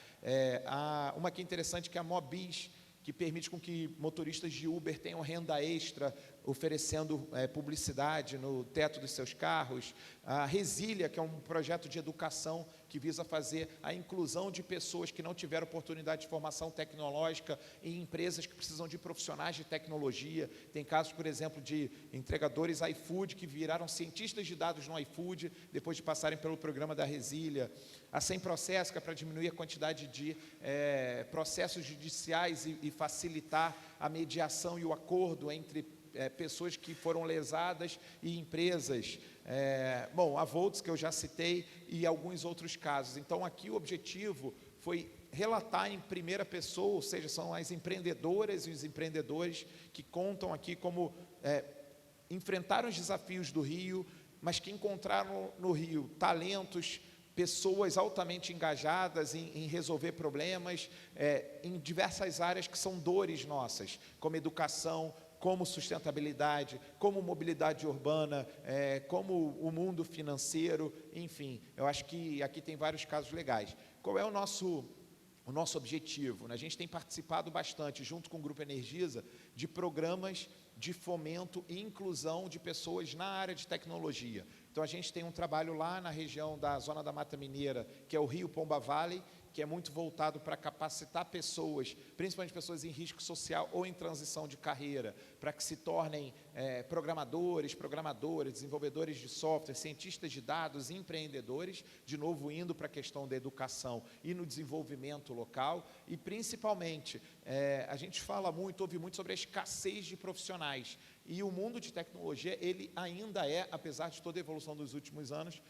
Uma que é interessante, que é a Mobis, que permite com que motoristas de Uber tenham renda extra, oferecendo publicidade no teto dos seus carros. A Resília, que é um projeto de educação que visa fazer a inclusão de pessoas que não tiveram oportunidade de formação tecnológica em empresas que precisam de profissionais de tecnologia. Tem casos, por exemplo, de entregadores iFood que viraram cientistas de dados no iFood, depois de passarem pelo programa da Resília. A Sem Processo, que é para diminuir a quantidade de processos judiciais e facilitar a mediação e o acordo entre pessoas que foram lesadas e empresas. A Volts, que eu já citei, e alguns outros casos. Então, aqui o objetivo foi relatar em primeira pessoa, ou seja, são as empreendedoras e os empreendedores que contam aqui como enfrentaram os desafios do Rio, mas que encontraram no Rio talentos, pessoas altamente engajadas em resolver problemas em diversas áreas que são dores nossas, como educação, como sustentabilidade, como mobilidade urbana, como o mundo financeiro, enfim. Eu acho que aqui tem vários casos legais. Qual é o nosso objetivo? A gente tem participado bastante, junto com o Grupo Energisa, de programas de fomento e inclusão de pessoas na área de tecnologia. Então, a gente tem um trabalho lá na região da Zona da Mata Mineira, que é o Rio Pomba Valley, que é muito voltado para capacitar pessoas, principalmente pessoas em risco social ou em transição de carreira, para que se tornem programadores, desenvolvedores de software, cientistas de dados, empreendedores, de novo indo para a questão da educação e no desenvolvimento local, e principalmente, a gente ouve muito sobre a escassez de profissionais, e o mundo de tecnologia, ele ainda apesar de toda a evolução dos últimos anos,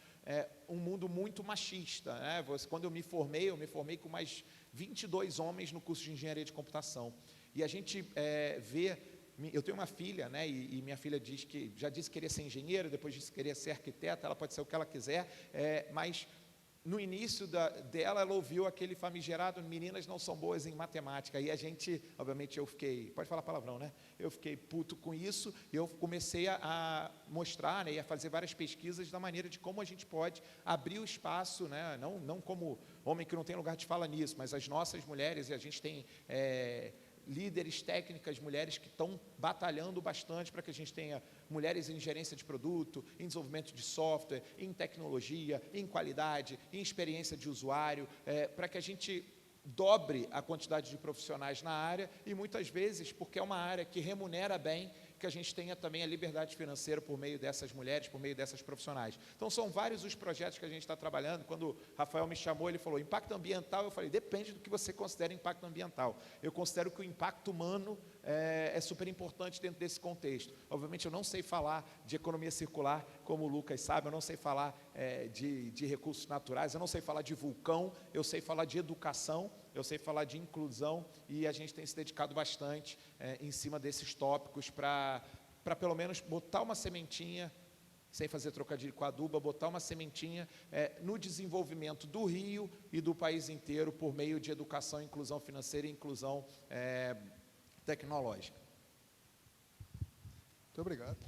um mundo muito machista, né? Quando eu me formei com mais 22 homens no curso de engenharia de computação. E a gente vê, eu tenho uma filha, né? E minha filha já disse que queria ser engenheira, depois disse que queria ser arquiteta, ela pode ser o que ela quiser, mas no início dela, ela ouviu aquele famigerado, meninas não são boas em matemática, e a gente, obviamente eu fiquei, pode falar palavrão, né? Eu fiquei puto com isso, e eu comecei a mostrar, né, e a fazer várias pesquisas da maneira de como a gente pode abrir o espaço, né? Não como homem que não tem lugar de fala nisso, mas as nossas mulheres, e a gente tem líderes técnicas, mulheres que estão batalhando bastante para que a gente tenha mulheres em gerência de produto, em desenvolvimento de software, em tecnologia, em qualidade, em experiência de usuário, para que a gente dobre a quantidade de profissionais na área e muitas vezes, porque é uma área que remunera bem, que a gente tenha também a liberdade financeira por meio dessas mulheres, por meio dessas profissionais. Então, são vários os projetos que a gente está trabalhando. Quando o Rafael me chamou, ele falou, impacto ambiental, eu falei, depende do que você considera impacto ambiental. Eu considero que o impacto humano é super importante dentro desse contexto. Obviamente, eu não sei falar de economia circular, como o Lucas sabe, eu não sei falar de recursos naturais, eu não sei falar de vulcão, eu sei falar de educação, eu sei falar de inclusão, e a gente tem se dedicado bastante em cima desses tópicos para pelo menos botar uma sementinha, sem fazer trocadilho com a aduba, botar uma sementinha no desenvolvimento do Rio e do país inteiro por meio de educação, inclusão financeira e inclusão tecnológica. Muito obrigado.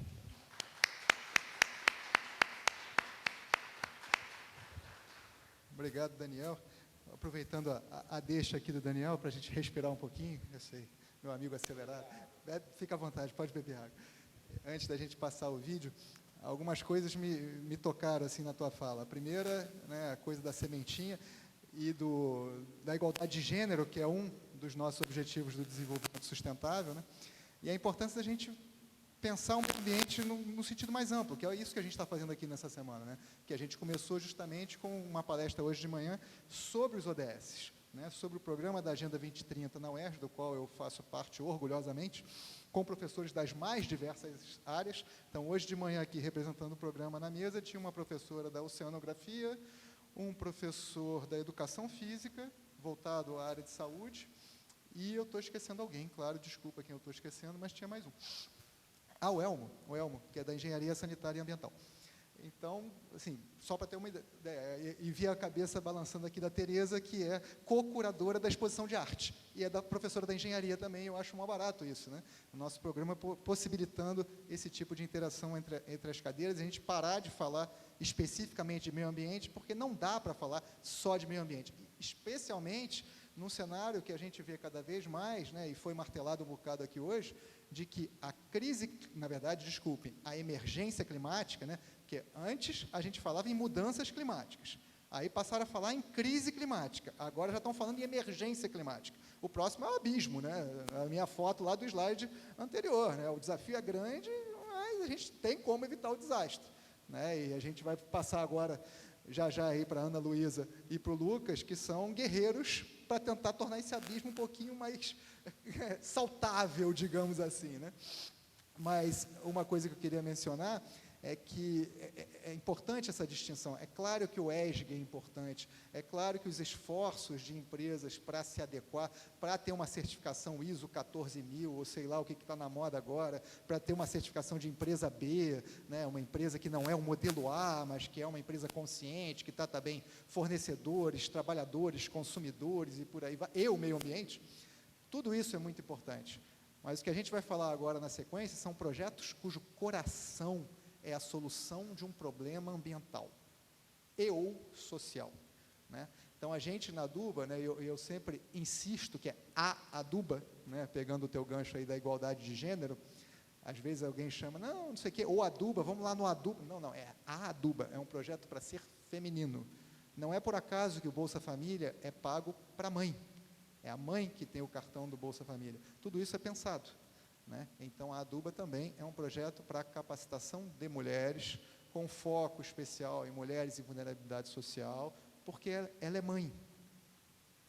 Obrigado, Daniel. Aproveitando a deixa aqui do Daniel, para a gente respirar um pouquinho, eu sei, meu amigo acelerado, fica à vontade, pode beber água. Antes da gente passar o vídeo, algumas coisas me tocaram assim na tua fala. A primeira, né, a coisa da sementinha e da igualdade de gênero, que é um dos nossos objetivos do desenvolvimento sustentável, né? E a importância da gente pensar um ambiente no sentido mais amplo, que é isso que a gente está fazendo aqui nessa semana, né? Que a gente começou justamente com uma palestra hoje de manhã sobre os ODS, né? Sobre o programa da Agenda 2030 na UERJ, do qual eu faço parte orgulhosamente, com professores das mais diversas áreas. Então, hoje de manhã aqui, representando o programa na mesa, tinha uma professora da oceanografia, um professor da educação física, voltado à área de saúde, e eu estou esquecendo alguém, claro, desculpa quem eu estou esquecendo, mas tinha mais um. O Elmo, que é da Engenharia Sanitária e Ambiental. Então, assim, só para ter uma ideia, e vi a cabeça balançando aqui da Tereza, que é co-curadora da exposição de arte, e é da professora da engenharia também, eu acho mó barato isso, né? O nosso programa possibilitando esse tipo de interação entre as cadeiras, e a gente parar de falar especificamente de meio ambiente, porque não dá para falar só de meio ambiente, especialmente num cenário que a gente vê cada vez mais, né, e foi martelado um bocado aqui hoje, de que a crise, na verdade, desculpem, a emergência climática, né, porque antes a gente falava em mudanças climáticas, aí passaram a falar em crise climática, agora já estão falando em emergência climática. O próximo é o abismo, né, a minha foto lá do slide anterior, né, o desafio é grande, mas a gente tem como evitar o desastre, né, e a gente vai passar agora, já aí para a Ana Luísa e para o Lucas, que são guerreiros para tentar tornar esse abismo um pouquinho mais sautável, digamos assim, né? Mas uma coisa que eu queria mencionar é que é importante essa distinção. É claro que o ESG é importante, é claro que os esforços de empresas para se adequar, para ter uma certificação ISO 14000, ou sei lá o que está na moda agora, para ter uma certificação de empresa B, né, uma empresa que não é um modelo A, mas que é uma empresa consciente, que trata bem fornecedores, trabalhadores, consumidores e por aí vai, e o meio ambiente, tudo isso é muito importante. Mas o que a gente vai falar agora na sequência são projetos cujo coração é a solução de um problema ambiental e ou social, né? Então, a gente na Aduba, né, eu sempre insisto que é a Aduba, né, pegando o teu gancho aí da igualdade de gênero, às vezes alguém chama, não sei o quê, ou Aduba, vamos lá no Aduba. Não, é a Aduba, é um projeto para ser feminino, Não é por acaso que o Bolsa Família é pago para a mãe. É a mãe que tem o cartão do Bolsa Família. Tudo isso é pensado, né? Então, a Aduba também é um projeto para capacitação de mulheres, com foco especial em mulheres em vulnerabilidade social, porque ela é mãe.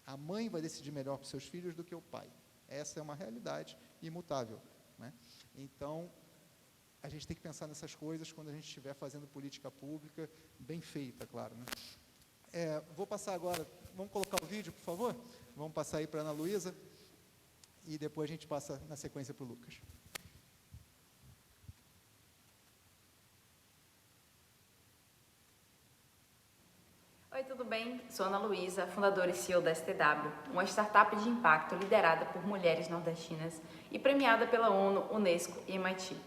A mãe vai decidir melhor para os seus filhos do que o pai. Essa é uma realidade imutável, né? Então, a gente tem que pensar nessas coisas quando a gente estiver fazendo política pública bem feita, claro, né? Vou passar agora, vamos colocar o vídeo, por favor? Vamos passar aí para a Ana Luísa, e depois a gente passa na sequência para o Lucas. Oi, tudo bem? Sou Ana Luísa, fundadora e CEO da STW, uma startup de impacto liderada por mulheres nordestinas e premiada pela ONU, Unesco e MIT.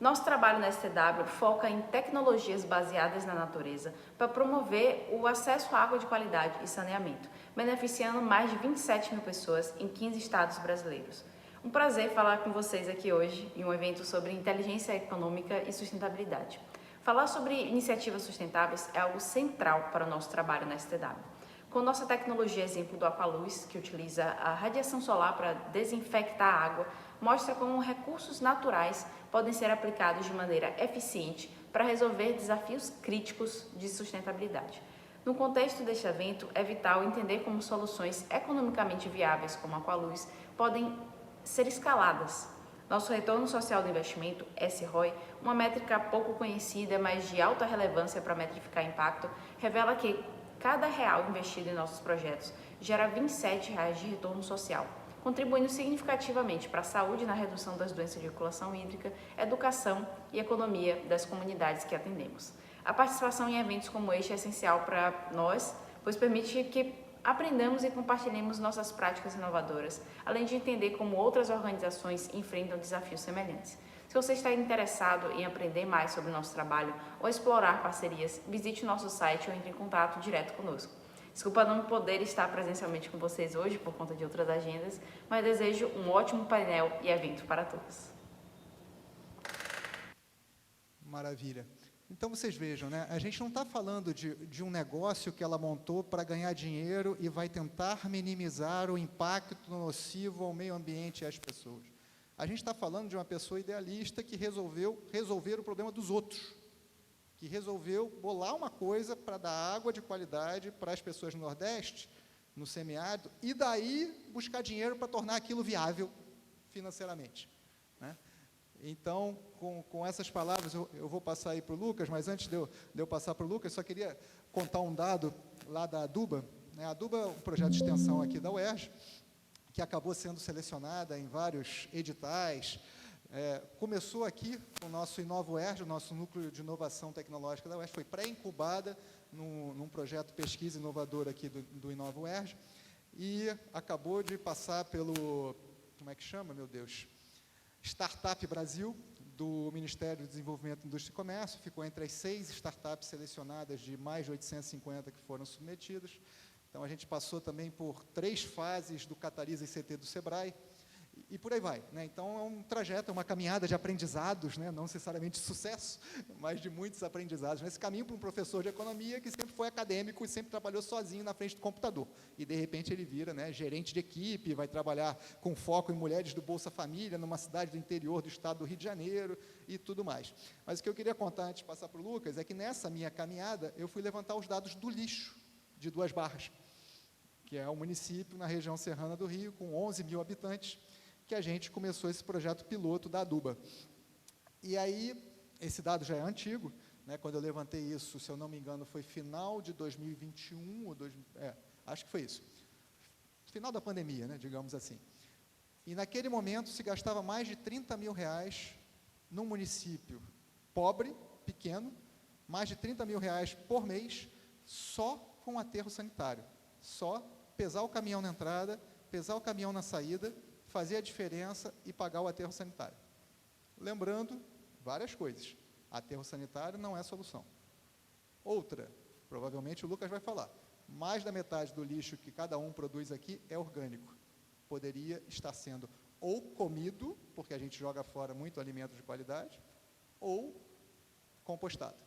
Nosso trabalho na STW foca em tecnologias baseadas na natureza para promover o acesso à água de qualidade e saneamento, beneficiando mais de 27 mil pessoas em 15 estados brasileiros. Um prazer falar com vocês aqui hoje em um evento sobre inteligência econômica e sustentabilidade. Falar sobre iniciativas sustentáveis é algo central para o nosso trabalho na STW. Com nossa tecnologia exemplo do Aqualuz, que utiliza a radiação solar para desinfectar a água, mostra como recursos naturais podem ser aplicados de maneira eficiente para resolver desafios críticos de sustentabilidade. No contexto deste evento, é vital entender como soluções economicamente viáveis, como a Aqualuz, podem ser escaladas. Nosso retorno social do investimento, SROI, uma métrica pouco conhecida, mas de alta relevância para metrificar impacto, revela que cada real investido em nossos projetos gera R$ 27 de retorno social, contribuindo significativamente para a saúde na redução das doenças de circulação hídrica, educação e economia das comunidades que atendemos. A participação em eventos como este é essencial para nós, pois permite que aprendamos e compartilhemos nossas práticas inovadoras, além de entender como outras organizações enfrentam desafios semelhantes. Se você está interessado em aprender mais sobre o nosso trabalho ou explorar parcerias, visite o nosso site ou entre em contato direto conosco. Desculpa não poder estar presencialmente com vocês hoje por conta de outras agendas, mas desejo um ótimo painel e evento para todos. Maravilha. Então, vocês vejam, né? A gente não está falando de um negócio que ela montou para ganhar dinheiro e vai tentar minimizar o impacto nocivo ao meio ambiente e às pessoas. A gente está falando de uma pessoa idealista que resolveu resolver o problema dos outros, que resolveu bolar uma coisa para dar água de qualidade para as pessoas do Nordeste, no semiárido, e daí buscar dinheiro para tornar aquilo viável financeiramente, né? Então, com essas palavras, eu vou passar aí para o Lucas, mas antes de eu passar para o Lucas, só queria contar um dado lá da Aduba, né? A Aduba é um projeto de extensão aqui da UERJ, que acabou sendo selecionada em vários editais. Começou aqui com o nosso InovaUERJ, o nosso núcleo de inovação tecnológica da UERJ, foi pré-incubada num projeto pesquisa inovador aqui do InovaUERJ, e acabou de passar pelo, como é que chama, meu Deus? Startup Brasil, do Ministério do Desenvolvimento, Indústria e Comércio, ficou entre as 6 startups selecionadas de mais de 850 que foram submetidas. Então, a gente passou também por 3 fases do Cataliza ICT do SEBRAE, e por aí vai, né? Então, é um trajeto, é uma caminhada de aprendizados, né? Não necessariamente de sucesso, mas de muitos aprendizados. Nesse caminho, para um professor de economia que sempre foi acadêmico e sempre trabalhou sozinho na frente do computador. E, de repente, ele vira, né, gerente de equipe, vai trabalhar com foco em mulheres do Bolsa Família, numa cidade do interior do estado do Rio de Janeiro e tudo mais. Mas o que eu queria contar antes de passar para o Lucas é que, nessa minha caminhada, eu fui levantar os dados do lixo de Duas Barras, que é um município na região serrana do Rio, com 11 mil habitantes, que a gente começou esse projeto piloto da Aduba. E aí, esse dado já é antigo, né? Quando eu levantei isso, se eu não me engano, foi final de 2021, acho que foi isso. Final da pandemia, né, digamos assim. E naquele momento se gastava mais de 30 mil reais num município pobre, pequeno, mais de 30 mil reais por mês, só com aterro sanitário. Só pesar o caminhão na entrada, pesar o caminhão na saída, fazer a diferença e pagar o aterro sanitário. Lembrando várias coisas. Aterro sanitário não é solução. Outra, provavelmente o Lucas vai falar, mais da metade do lixo que cada um produz aqui é orgânico. Poderia estar sendo ou comido, porque a gente joga fora muito alimento de qualidade, ou compostado.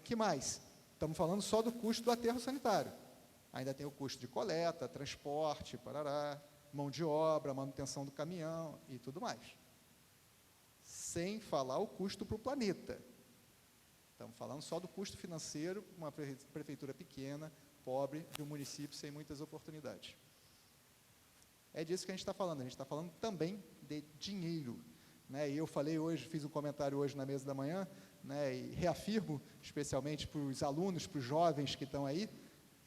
Que mais? Estamos falando só do custo do aterro sanitário. Ainda tem o custo de coleta, transporte, parará, mão de obra, manutenção do caminhão e tudo mais. Sem falar o custo para o planeta. Estamos falando só do custo financeiro, uma prefeitura pequena, pobre, de um município sem muitas oportunidades. É disso que a gente está falando. A gente está falando também de dinheiro. Né? E eu falei hoje, fiz um comentário hoje na mesa da manhã, né, e reafirmo, especialmente para os alunos, para os jovens que estão aí,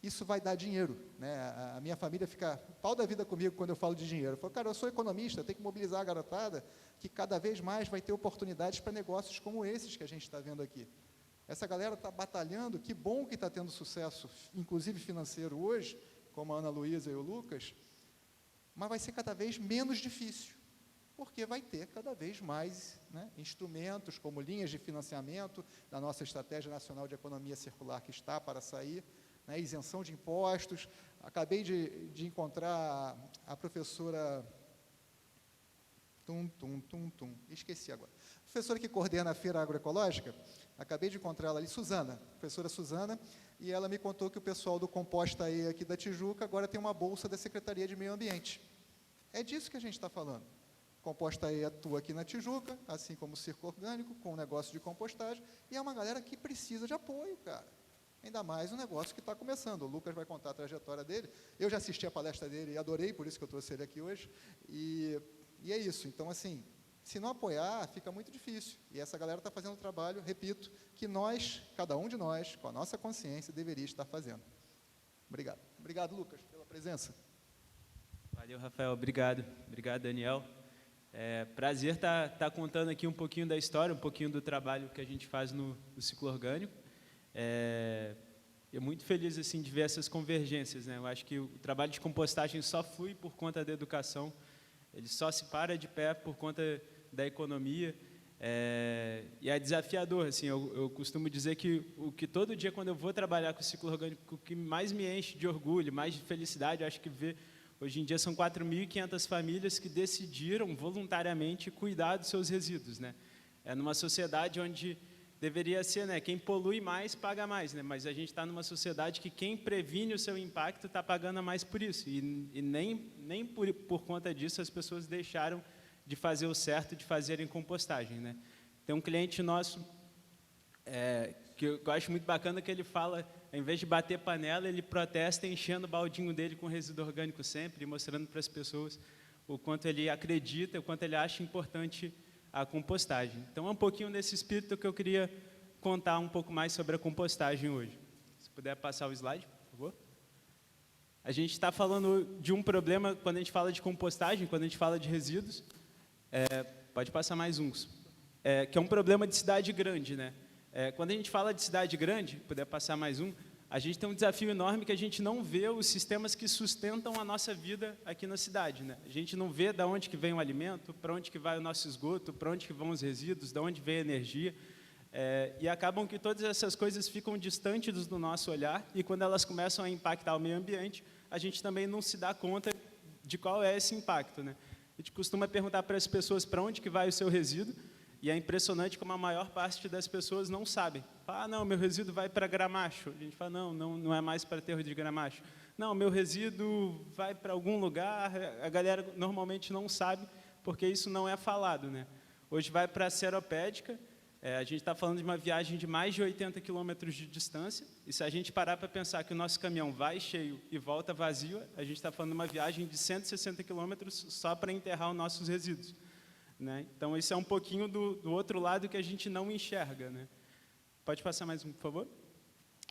isso vai dar dinheiro. Né? A minha família fica pau da vida comigo quando eu falo de dinheiro. Eu falo, cara, eu sou economista, eu tenho que mobilizar a garotada, que cada vez mais vai ter oportunidades para negócios como esses que a gente está vendo aqui. Essa galera está batalhando, que bom que está tendo sucesso, inclusive financeiro hoje, como a Ana Luísa e o Lucas, mas vai ser cada vez menos difícil, porque vai ter cada vez mais, né, instrumentos como linhas de financiamento da nossa Estratégia Nacional de Economia Circular, que está para sair, né, isenção de impostos. Acabei de encontrar a professora... Esqueci agora. A professora que coordena a Feira Agroecológica, acabei de encontrar ela ali, Suzana, professora Suzana, e ela me contou que o pessoal do Composta E aqui da Tijuca agora tem uma bolsa da Secretaria de Meio Ambiente. É disso que a gente está falando. Composta E atua aqui na Tijuca, assim como o Circo Orgânico, com o negócio de compostagem, e é uma galera que precisa de apoio, cara. Ainda mais um negócio que está começando. O Lucas vai contar a trajetória dele. Eu já assisti a palestra dele e adorei, por isso que eu trouxe ele aqui hoje. E é isso. Então, assim, se não apoiar, fica muito difícil. E essa galera está fazendo um trabalho, repito, que nós, cada um de nós, com a nossa consciência, deveria estar fazendo. Obrigado. Obrigado, Lucas, pela presença. Valeu, Rafael. Obrigado. Obrigado, Daniel. Prazer estar contando aqui um pouquinho da história, um pouquinho do trabalho que a gente faz no ciclo orgânico. Eu muito feliz assim, de ver essas convergências. Né? Eu acho que o trabalho de compostagem só flui por conta da educação, ele só se para de pé por conta da economia, e é desafiador. Assim, eu costumo dizer que o que todo dia, quando eu vou trabalhar com o ciclo orgânico, o que mais me enche de orgulho, mais de felicidade, eu acho que hoje em dia são 4.500 famílias que decidiram voluntariamente cuidar dos seus resíduos. Né? Numa sociedade onde deveria ser, né, quem polui mais, paga mais. Né? Mas a gente está numa sociedade que quem previne o seu impacto está pagando mais por isso. E nem por conta disso as pessoas deixaram de fazer o certo, de fazerem compostagem. Né? Tem um cliente nosso que eu acho muito bacana, que ele fala, ao invés de bater panela, ele protesta enchendo o baldinho dele com resíduo orgânico sempre, mostrando para as pessoas o quanto ele acredita, o quanto ele acha importante a compostagem. Então, é um pouquinho nesse espírito que eu queria contar um pouco mais sobre a compostagem hoje. Se puder passar o slide, por favor. A gente está falando de um problema, quando a gente fala de compostagem, quando a gente fala de resíduos, pode passar mais uns, que é um problema de cidade grande. Né? Quando a gente fala de cidade grande, puder passar mais um, a gente tem um desafio enorme que a gente não vê os sistemas que sustentam a nossa vida aqui na cidade. Né? A gente não vê de onde que vem o alimento, para onde que vai o nosso esgoto, para onde que vão os resíduos, de onde vem a energia. E acabam que todas essas coisas ficam distantes do nosso olhar, e quando elas começam a impactar o meio ambiente, a gente também não se dá conta de qual é esse impacto. Né? A gente costuma perguntar para as pessoas para onde que vai o seu resíduo, e é impressionante como a maior parte das pessoas não sabem. Fala, não, meu resíduo vai para Gramacho. A gente fala, não é mais para aterro de Gramacho. Não, meu resíduo vai para algum lugar. A galera normalmente não sabe, porque isso não é falado. Né? Hoje vai para a Seropédica. A gente está falando de uma viagem de mais de 80 quilômetros de distância. E se a gente parar para pensar que o nosso caminhão vai cheio e volta vazio, a gente está falando de uma viagem de 160 quilômetros só para enterrar os nossos resíduos. Né? Então, isso é um pouquinho do outro lado que a gente não enxerga. Né? Pode passar mais um, por favor?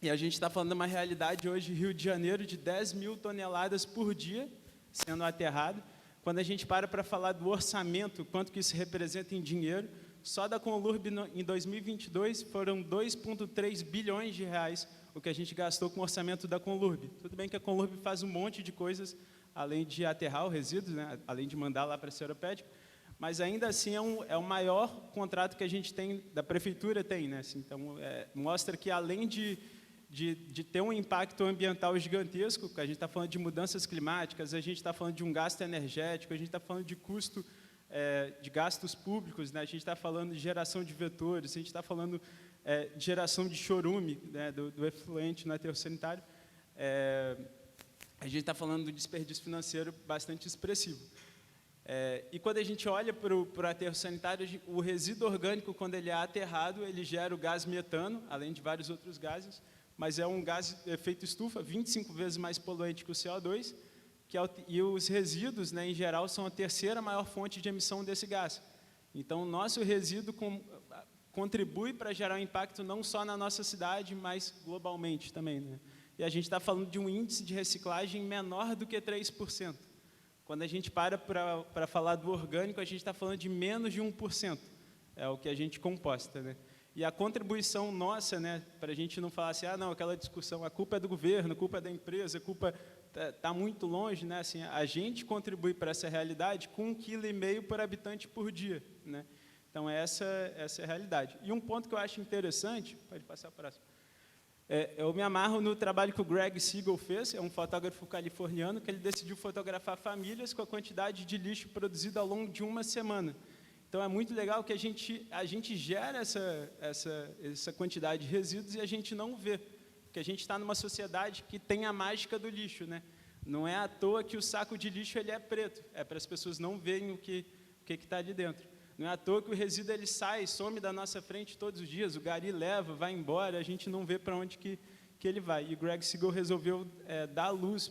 E a gente está falando de uma realidade hoje, Rio de Janeiro, de 10 mil toneladas por dia sendo aterrado. Quando a gente para falar do orçamento, quanto que isso representa em dinheiro, só da Conlurb, em 2022, foram 2,3 bilhões de reais o que a gente gastou com o orçamento da Conlurb. Tudo bem que a Conlurb faz um monte de coisas, além de aterrar o resíduo, né? Além de mandar lá para a Seropédica, mas ainda assim é o maior contrato que a gente tem, da prefeitura tem. Né? Assim, então, mostra que além de ter um impacto ambiental gigantesco, que a gente está falando de mudanças climáticas, a gente está falando de um gasto energético, a gente está falando de custo de gastos públicos, né? A gente está falando de geração de vetores, a gente está falando de geração de chorume, né, do efluente no aterro sanitário, a gente está falando de desperdício financeiro bastante expressivo. E quando a gente olha para o aterro sanitário, o resíduo orgânico, quando ele é aterrado, ele gera o gás metano, além de vários outros gases, mas é um gás efeito estufa, 25 vezes mais poluente que o CO2, e os resíduos, né, em geral, são a terceira maior fonte de emissão desse gás. Então, o nosso resíduo contribui para gerar um impacto não só na nossa cidade, mas globalmente também, né? E a gente está falando de um índice de reciclagem menor do que 3%. Quando a gente para falar do orgânico, a gente está falando de menos de 1%, é o que a gente composta, né? E a contribuição nossa, né, para a gente não falar assim, não, aquela discussão, a culpa é do governo, a culpa é da empresa, a culpa está muito longe, né? Assim, a gente contribui para essa realidade com 1,5 kg por habitante por dia, né? Então, essa é a realidade. E um ponto que eu acho interessante, pode passar para o próximo, eu me amarro no trabalho que o Greg Siegel fez, é um fotógrafo californiano, que ele decidiu fotografar famílias com a quantidade de lixo produzido ao longo de uma semana. Então, é muito legal que a gente gera essa quantidade de resíduos e a gente não vê, porque a gente está numa sociedade que tem a mágica do lixo, né? Não é à toa que o saco de lixo ele é preto, é para as pessoas não verem o que está ali dentro. Não é à toa que o resíduo ele sai, some da nossa frente todos os dias, o gari leva, vai embora, a gente não vê para onde que ele vai. E o Greg Siegel resolveu dar luz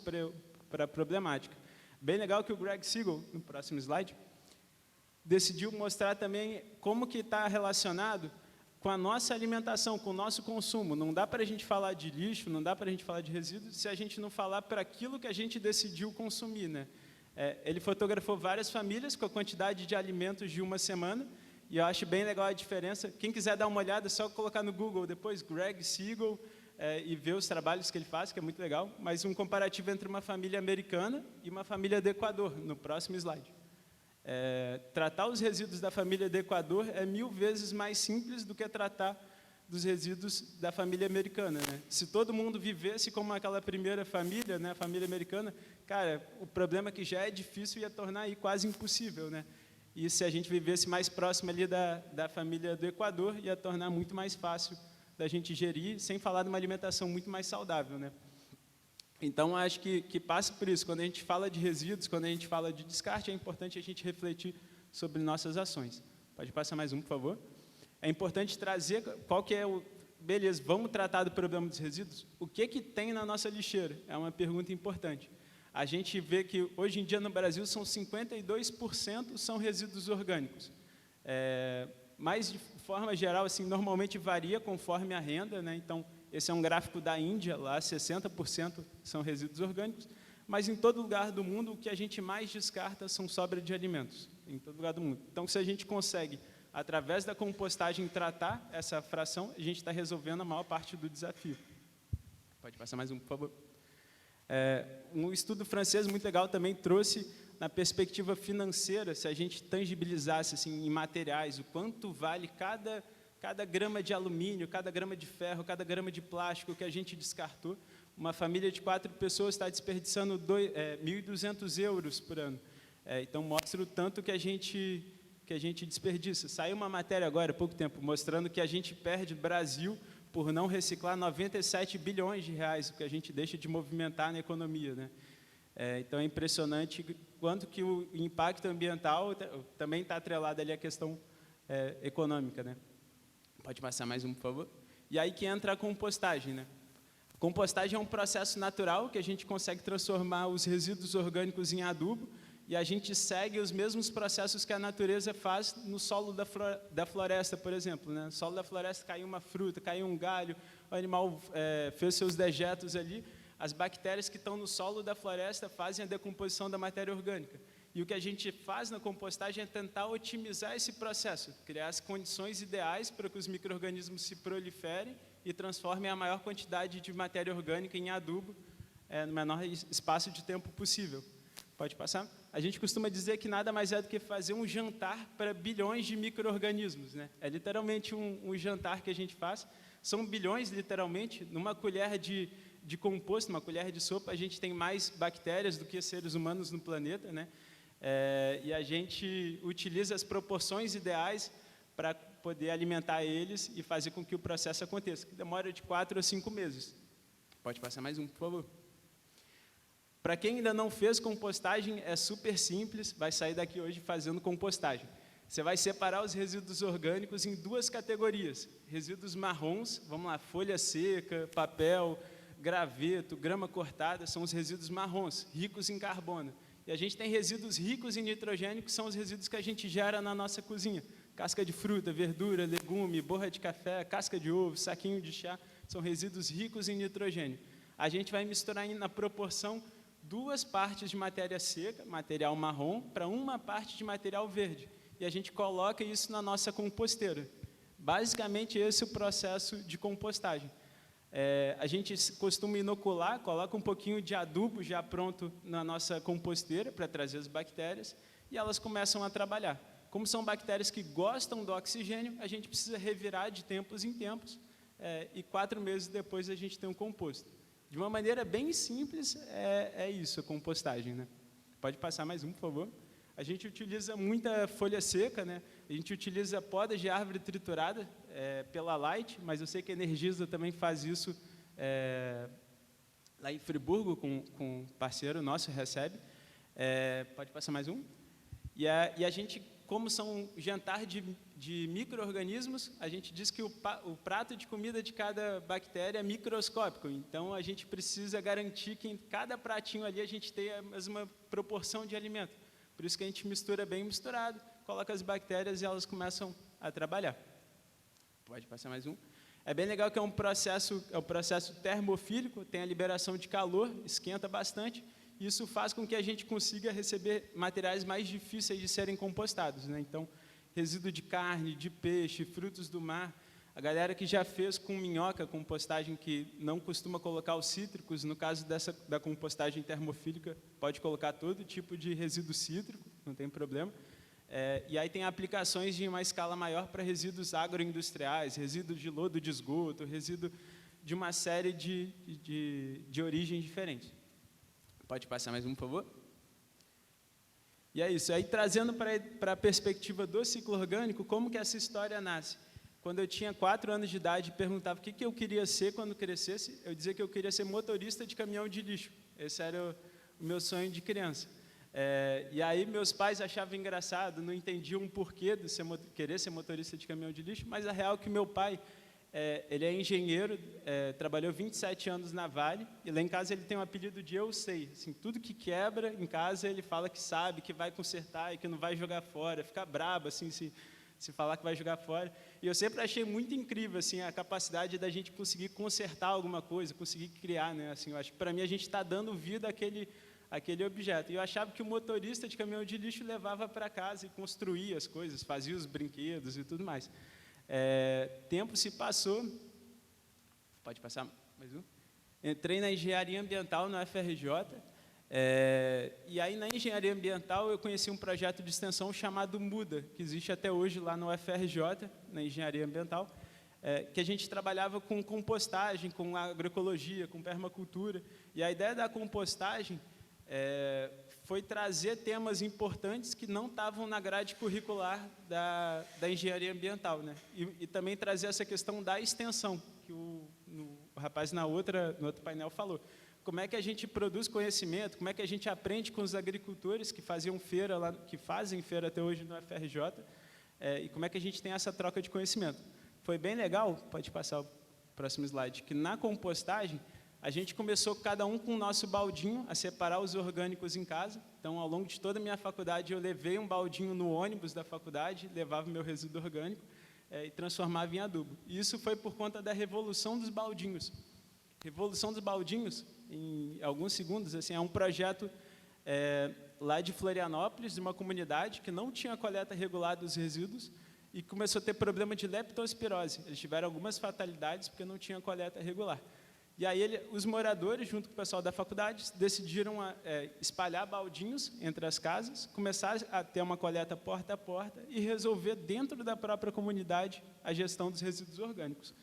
para a problemática. Bem legal que o Greg Siegel, no próximo slide, decidiu mostrar também como que está relacionado com a nossa alimentação, com o nosso consumo. Não dá para a gente falar de lixo, não dá para a gente falar de resíduos, se a gente não falar para aquilo que a gente decidiu consumir, né? Ele fotografou várias famílias com a quantidade de alimentos de uma semana, e eu acho bem legal a diferença. Quem quiser dar uma olhada, é só colocar no Google depois, Greg Siegel, e ver os trabalhos que ele faz, que é muito legal, mas um comparativo entre uma família americana e uma família do Equador, no próximo slide. Tratar os resíduos da família do Equador é 1000 vezes mais simples do que tratar dos resíduos da família americana, né? Se todo mundo vivesse como aquela primeira família, né, a família americana, cara, o problema que já é difícil ia tornar aí quase impossível, né? E se a gente vivesse mais próximo ali da família do Equador, ia tornar muito mais fácil da gente gerir, sem falar de uma alimentação muito mais saudável, né? Então, acho que passa por isso. Quando a gente fala de resíduos, quando a gente fala de descarte, é importante a gente refletir sobre nossas ações. Pode passar mais um, por favor? É importante trazer qual que é o... Beleza, vamos tratar do problema dos resíduos? O que tem na nossa lixeira? É uma pergunta importante. A gente vê que, hoje em dia, no Brasil, são 52% são resíduos orgânicos. Mas, de forma geral, assim, normalmente varia conforme a renda, né? Então, esse é um gráfico da Índia, lá 60% são resíduos orgânicos, mas em todo lugar do mundo, o que a gente mais descarta são sobra de alimentos, em todo lugar do mundo. Então, se a gente consegue, através da compostagem, tratar essa fração, a gente está resolvendo a maior parte do desafio. Pode passar mais um, por favor. Um estudo francês muito legal também trouxe, na perspectiva financeira, se a gente tangibilizasse assim, em materiais, o quanto vale cada grama de alumínio, cada grama de ferro, cada grama de plástico que a gente descartou. Uma família de 4 pessoas está desperdiçando 1.200 euros por ano. Então, mostra o tanto que a gente desperdiça. Saiu uma matéria agora, há pouco tempo, mostrando que a gente perde, Brasil, por não reciclar 97 bilhões de reais, o que a gente deixa de movimentar na economia, né? Então, é impressionante quanto que o impacto ambiental também está atrelado ali à questão econômica, né? Pode passar mais um, por favor? E aí que entra a compostagem, né? Compostagem é um processo natural que a gente consegue transformar os resíduos orgânicos em adubo, e a gente segue os mesmos processos que a natureza faz no solo da floresta, por exemplo, né? No solo da floresta caiu uma fruta, caiu um galho, o animal fez seus dejetos ali, as bactérias que estão no solo da floresta fazem a decomposição da matéria orgânica. E o que a gente faz na compostagem é tentar otimizar esse processo, criar as condições ideais para que os micro-organismos se proliferem e transformem a maior quantidade de matéria orgânica em adubo no menor espaço de tempo possível. Pode passar? A gente costuma dizer que nada mais é do que fazer um jantar para bilhões de micro-organismos, né? É literalmente um jantar que a gente faz. São bilhões, literalmente. Numa colher de composto, uma colher de sopa, a gente tem mais bactérias do que seres humanos no planeta, né? E a gente utiliza as proporções ideais para poder alimentar eles e fazer com que o processo aconteça, que demora de 4 a 5 meses. Pode passar mais um, por favor. Para quem ainda não fez compostagem, é super simples, vai sair daqui hoje fazendo compostagem. Você vai separar os resíduos orgânicos em 2 categorias. Resíduos marrons, vamos lá, folha seca, papel, graveto, grama cortada, são os resíduos marrons, ricos em carbono. E a gente tem resíduos ricos em nitrogênio, que são os resíduos que a gente gera na nossa cozinha. Casca de fruta, verdura, legume, borra de café, casca de ovo, saquinho de chá, são resíduos ricos em nitrogênio. A gente vai misturar na proporção 2 partes de matéria seca, material marrom, para 1 parte de material verde. E a gente coloca isso na nossa composteira. Basicamente, esse é o processo de compostagem. A gente costuma inocular, coloca um pouquinho de adubo já pronto na nossa composteira para trazer as bactérias e elas começam a trabalhar. Como são bactérias que gostam do oxigênio, a gente precisa revirar de tempos em tempos e 4 meses depois a gente tem um composto. De uma maneira bem simples, é isso, a compostagem, né? Pode passar mais um, por favor. A gente utiliza muita folha seca, né? A gente utiliza podas de árvore triturada pela Light, mas eu sei que a Energisa também faz isso lá em Friburgo, com um parceiro nosso, recebe. Pode passar mais um? E a gente, como são jantar de micro-organismos, a gente diz que o prato de comida de cada bactéria é microscópico. Então, a gente precisa garantir que em cada pratinho ali a gente tenha a mesma proporção de alimento. Por isso que a gente mistura bem misturado, coloca as bactérias e elas começam a trabalhar. Pode passar mais um. É bem legal que é um processo termofílico, tem a liberação de calor, esquenta bastante, e isso faz com que a gente consiga receber materiais mais difíceis de serem compostados, né? Então, resíduo de carne, de peixe, frutos do mar. A galera que já fez com minhoca, compostagem que não costuma colocar os cítricos, no caso da compostagem termofílica, pode colocar todo tipo de resíduo cítrico, não tem problema. E aí tem aplicações de uma escala maior para resíduos agroindustriais, resíduo de lodo de esgoto, resíduo de uma série de origens diferentes. Pode passar mais um, por favor? E é isso. Aí, trazendo para a perspectiva do ciclo orgânico, como que essa história nasce? Quando eu tinha 4 anos de idade, perguntava o que eu queria ser quando crescesse, eu dizia que eu queria ser motorista de caminhão de lixo. Esse era o meu sonho de criança. E aí meus pais achavam engraçado, não entendiam o porquê de querer ser motorista de caminhão de lixo, mas a real é que meu pai, ele é engenheiro, trabalhou 27 anos na Vale, e lá em casa ele tem o apelido de Eu Sei. Assim, tudo que quebra em casa ele fala que sabe, que vai consertar e que não vai jogar fora, fica brabo assim, se falar que vai jogar fora. E eu sempre achei muito incrível assim, a capacidade da gente conseguir consertar alguma coisa, conseguir criar, né? Assim, eu acho que para mim a gente está dando vida àquele objeto. E eu achava que o motorista de caminhão de lixo levava para casa e construía as coisas, fazia os brinquedos e tudo mais. Tempo se passou, pode passar mais um? Entrei na engenharia ambiental no FRJ, e aí na engenharia ambiental eu conheci um projeto de extensão chamado MUDA, que existe até hoje lá no FRJ, na engenharia ambiental, que a gente trabalhava com compostagem, com agroecologia, com permacultura, e a ideia da compostagem foi trazer temas importantes que não estavam na grade curricular da engenharia ambiental, né? E também trazer essa questão da extensão, que o rapaz no outro painel falou. Como é que a gente produz conhecimento, como é que a gente aprende com os agricultores que faziam feira lá, que fazem feira até hoje no FRJ, e como é que a gente tem essa troca de conhecimento. Foi bem legal, pode passar o próximo slide, que na compostagem a gente começou cada um com o nosso baldinho a separar os orgânicos em casa. Então, ao longo de toda a minha faculdade, eu levei um baldinho no ônibus da faculdade, levava o meu resíduo orgânico e transformava em adubo. E isso foi por conta da revolução dos baldinhos. Revolução dos baldinhos, em alguns segundos, assim, é um projeto lá de Florianópolis, de uma comunidade que não tinha coleta regular dos resíduos e começou a ter problema de leptospirose. Eles tiveram algumas fatalidades porque não tinha coleta regular. E aí os moradores, junto com o pessoal da faculdade, decidiram espalhar baldinhos entre as casas, começar a ter uma coleta porta a porta e resolver dentro da própria comunidade a gestão dos resíduos orgânicos.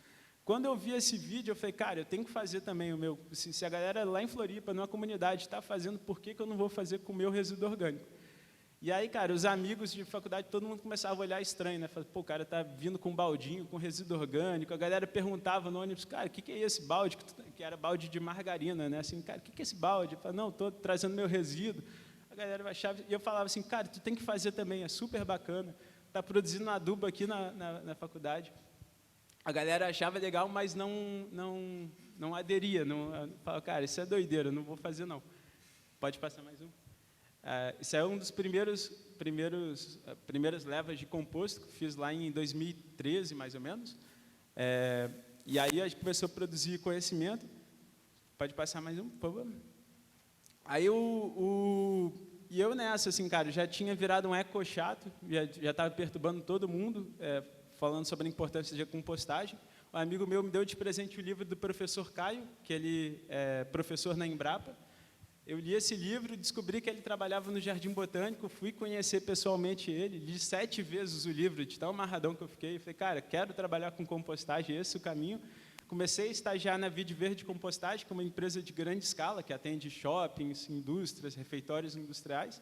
Quando eu vi esse vídeo, eu falei, cara, eu tenho que fazer também o meu. Se a galera lá em Floripa, numa comunidade, está fazendo, por que eu não vou fazer com o meu resíduo orgânico? E aí, cara, os amigos de faculdade, todo mundo começava a olhar estranho, né? Falava, pô, o cara tá vindo com um baldinho, com resíduo orgânico. A galera perguntava no ônibus, cara, o que é esse balde? Que era balde de margarina, né? Assim, cara, o que é esse balde? Eu falava, não, estou trazendo meu resíduo. A galera achava, e eu falava assim, cara, tu tem que fazer também, é super bacana. Tá produzindo adubo aqui na faculdade. A galera achava legal, mas não aderia. Falava, cara, isso é doideira, não vou fazer, não. Pode passar mais um? Isso é um dos primeiras levas de composto que fiz lá em 2013, mais ou menos. E aí a gente começou a produzir conhecimento. Pode passar mais um, por favor? Aí e eu nessa, assim, cara, já tinha virado um eco chato, já estava perturbando todo mundo, falando sobre a importância de compostagem. Um amigo meu me deu de presente o livro do professor Caio, que ele é professor na Embrapa. Eu li esse livro, descobri que ele trabalhava no Jardim Botânico, fui conhecer pessoalmente ele, li 7 vezes o livro, de tão amarradão que eu fiquei. Falei, cara, quero trabalhar com compostagem, esse é o caminho. Comecei a estagiar na Vide Verde Compostagem, que é uma empresa de grande escala, que atende shoppings, indústrias, refeitórios industriais.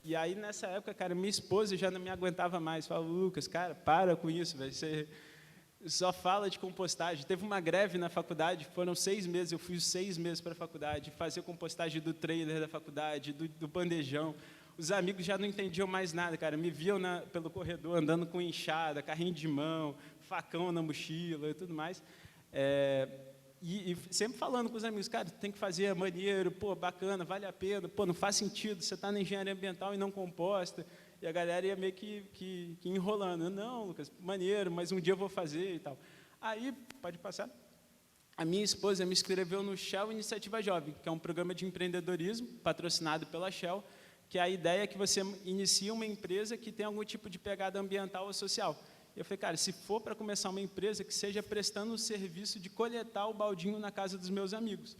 E aí, nessa época, cara, minha esposa já não me aguentava mais. Falava, Lucas, cara, para com isso, velho. Você só fala de compostagem. Teve uma greve na faculdade, foram 6 meses, eu fui 6 meses para a faculdade, fazer compostagem do trailer da faculdade, do bandejão. Os amigos já não entendiam mais nada, cara, me viam pelo corredor, andando com enxada, carrinho de mão, facão na mochila e tudo mais. E sempre falando com os amigos, cara, tem que fazer, é maneiro, pô, bacana, vale a pena, pô, não faz sentido, você está na engenharia ambiental e não composta. E a galera ia meio que enrolando. Não, Lucas, maneiro, mas um dia eu vou fazer e tal. Aí, pode passar. A minha esposa me inscreveu no Shell Iniciativa Jovem, que é um programa de empreendedorismo patrocinado pela Shell, que a ideia é que você inicia uma empresa que tem algum tipo de pegada ambiental ou social. Eu falei, cara, se for para começar uma empresa, que seja prestando o serviço de coletar o baldinho na casa dos meus amigos.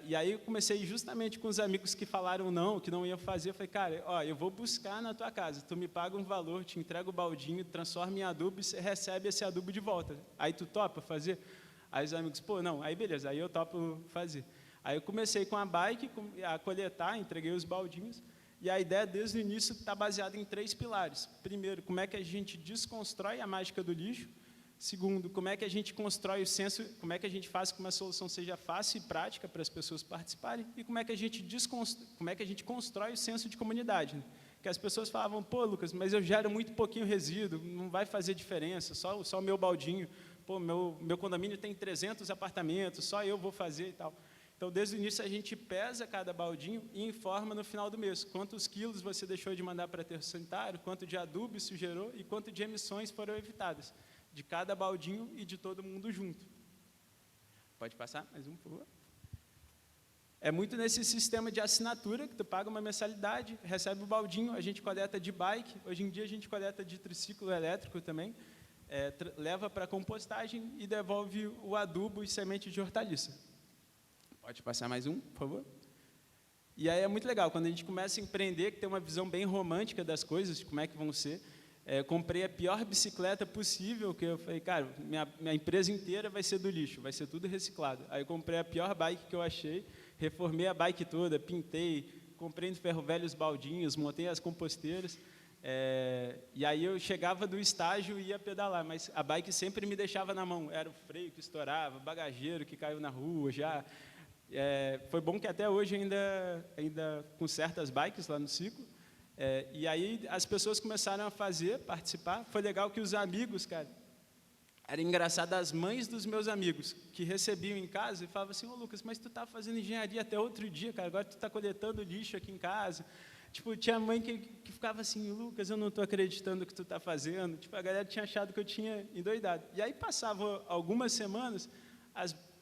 E aí eu comecei justamente com os amigos que falaram não, que não iam fazer. Eu falei, cara, ó, eu vou buscar na tua casa, tu me paga um valor, te entrego o baldinho, transforma em adubo e você recebe esse adubo de volta. Aí tu topa fazer? Aí os amigos, pô, não, aí beleza, aí eu topo fazer. Aí eu comecei com a bike, a coletar, entreguei os baldinhos, e a ideia desde o início está baseada em 3 pilares. Primeiro, como é que a gente desconstrói a mágica do lixo. Segundo, como é que a gente constrói o senso, como é que a gente faz com que uma solução seja fácil e prática para as pessoas participarem, e como é que a gente constrói o senso de comunidade. Né? Que as pessoas falavam, pô, Lucas, mas eu gero muito pouquinho resíduo, não vai fazer diferença, só o meu baldinho, pô, meu condomínio tem 300 apartamentos, só eu vou fazer e tal. Então, desde o início, a gente pesa cada baldinho e informa no final do mês quantos quilos você deixou de mandar para aterro sanitário, quanto de adubo isso gerou e quanto de emissões foram evitadas, de cada baldinho e de todo mundo junto. Pode passar? Mais um, por favor. É muito nesse sistema de assinatura, que tu paga uma mensalidade, recebe o baldinho, a gente coleta de bike, hoje em dia a gente coleta de triciclo elétrico também, leva para compostagem e devolve o adubo e semente de hortaliça. Pode passar mais um, por favor? E aí é muito legal, quando a gente começa a empreender, que tem uma visão bem romântica das coisas, de como é que vão ser. Comprei a pior bicicleta possível, que eu falei, cara, minha empresa inteira vai ser do lixo, vai ser tudo reciclado. Aí eu comprei a pior bike que eu achei, reformei a bike toda, pintei, comprei no ferro velho os baldinhos, montei as composteiras, e aí eu chegava do estágio e ia pedalar, mas a bike sempre me deixava na mão, era o freio que estourava, bagageiro que caiu na rua, já... foi bom que até hoje ainda conserto as bikes lá no ciclo. E aí as pessoas começaram a participar. Foi legal que os amigos, cara, era engraçado, as mães dos meus amigos que recebiam em casa e falavam assim, ô Lucas, mas tu tá fazendo engenharia até outro dia, cara, agora tu tá coletando lixo aqui em casa. Tipo, tinha mãe que ficava assim, Lucas, eu não estou acreditando que tu tá fazendo. Tipo, a galera tinha achado que eu tinha endoidado. E aí passavam algumas semanas,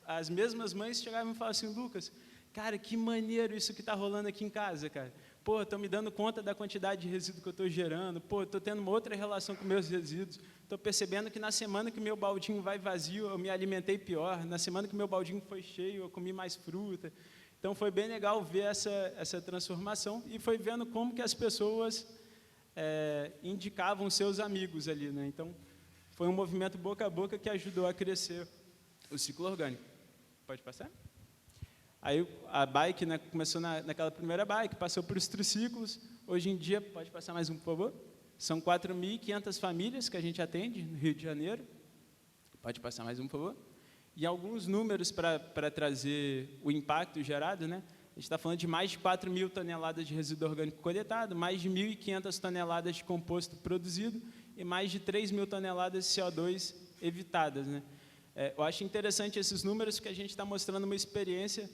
as mesmas mães chegavam e falavam assim, Lucas, cara, que maneiro isso que está rolando aqui em casa, cara. Pô, estou me dando conta da quantidade de resíduo que eu estou gerando. Pô, estou tendo uma outra relação com meus resíduos. Estou percebendo que na semana que meu baldinho vai vazio, eu me alimentei pior. Na semana que meu baldinho foi cheio, eu comi mais fruta. Então, foi bem legal ver essa transformação e foi vendo como que as pessoas indicavam seus amigos ali, né? Então, foi um movimento boca a boca que ajudou a crescer o ciclo orgânico. Pode passar? Aí a bike, né, começou naquela primeira bike, passou para os triciclos. Hoje em dia, pode passar mais um, por favor? São 4.500 famílias que a gente atende no Rio de Janeiro. Pode passar mais um, por favor? E alguns números para trazer o impacto gerado, né? A gente está falando de mais de 4.000 toneladas de resíduo orgânico coletado, mais de 1.500 toneladas de composto produzido e mais de 3.000 toneladas de CO2 evitadas, né? Eu acho interessante esses números, porque a gente está mostrando uma experiência.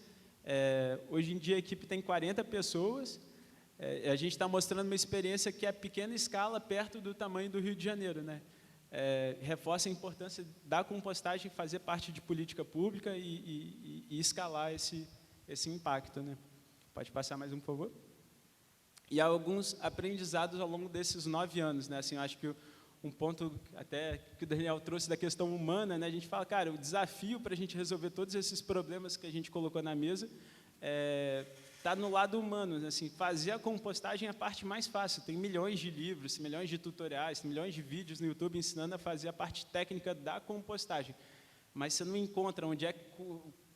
Hoje em dia a equipe tem 40 pessoas, a gente está mostrando uma experiência que é a pequena escala perto do tamanho do Rio de Janeiro, né? Reforça a importância da compostagem fazer parte de política pública e escalar esse impacto, né? Pode passar mais um, por favor? E há alguns aprendizados ao longo desses 9 anos, né? Assim, eu acho que um ponto até que o Daniel trouxe da questão humana, né? A gente fala, cara, o desafio para a gente resolver todos esses problemas que a gente colocou na mesa está no lado humano, né? Assim, fazer a compostagem é a parte mais fácil. Tem milhões de livros, milhões de tutoriais, milhões de vídeos no YouTube ensinando a fazer a parte técnica da compostagem. Mas você não encontra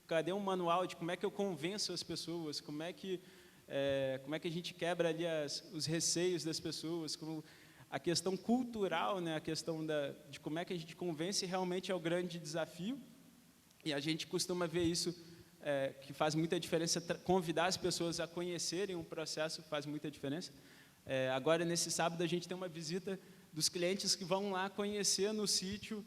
cadê um manual de como é que eu convenço as pessoas, como é que a gente quebra ali os receios das pessoas, a questão cultural, né, a questão de como é que a gente convence realmente é o grande desafio. E a gente costuma ver isso, que faz muita diferença, convidar as pessoas a conhecerem um processo faz muita diferença. Agora, nesse sábado, a gente tem uma visita dos clientes que vão lá conhecer no sítio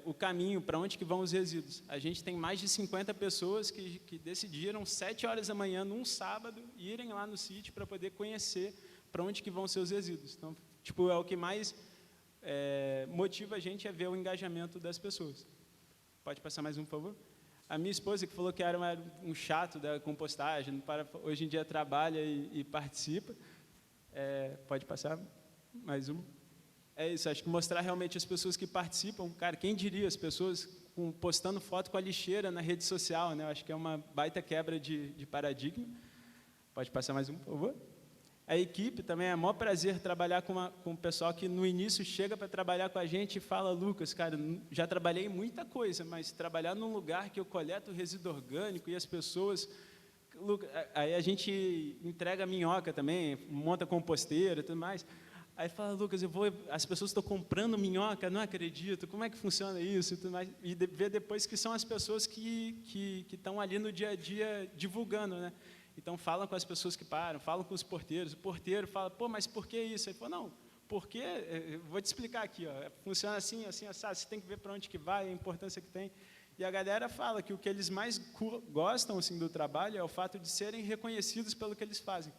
o caminho, para onde que vão os resíduos. A gente tem mais de 50 pessoas que decidiram, 7 horas da manhã, num sábado, irem lá no sítio para poder conhecer para onde que vão seus resíduos. Então, tipo, é o que mais motiva a gente a ver o engajamento das pessoas. Pode passar mais um, por favor? A minha esposa, que falou que era um chato da compostagem, hoje em dia trabalha e participa. Pode passar mais um? É isso, acho que mostrar realmente as pessoas que participam. Cara, quem diria as pessoas postando foto com a lixeira na rede social, né? Eu acho que é uma baita quebra de paradigma. Pode passar mais um, por favor? A equipe também, é o maior prazer trabalhar com o pessoal que no início chega para trabalhar com a gente e fala, Lucas, cara, já trabalhei em muita coisa, mas trabalhar num lugar que eu coleto resíduo orgânico e as pessoas... Aí a gente entrega a minhoca também, monta composteira e tudo mais. Aí fala, Lucas, as pessoas estão comprando minhoca, não acredito, como é que funciona isso e tudo mais. E ver depois que são as pessoas que estão ali no dia a dia divulgando, né? Então, falam com as pessoas que param, falam com os porteiros. O porteiro fala, pô, mas por que isso? Ele fala, não, porque, vou te explicar aqui, ó, funciona assim, assim, assado, você tem que ver para onde que vai, a importância que tem. E a galera fala que o que eles mais gostam assim, do trabalho é o fato de serem reconhecidos pelo que eles fazem.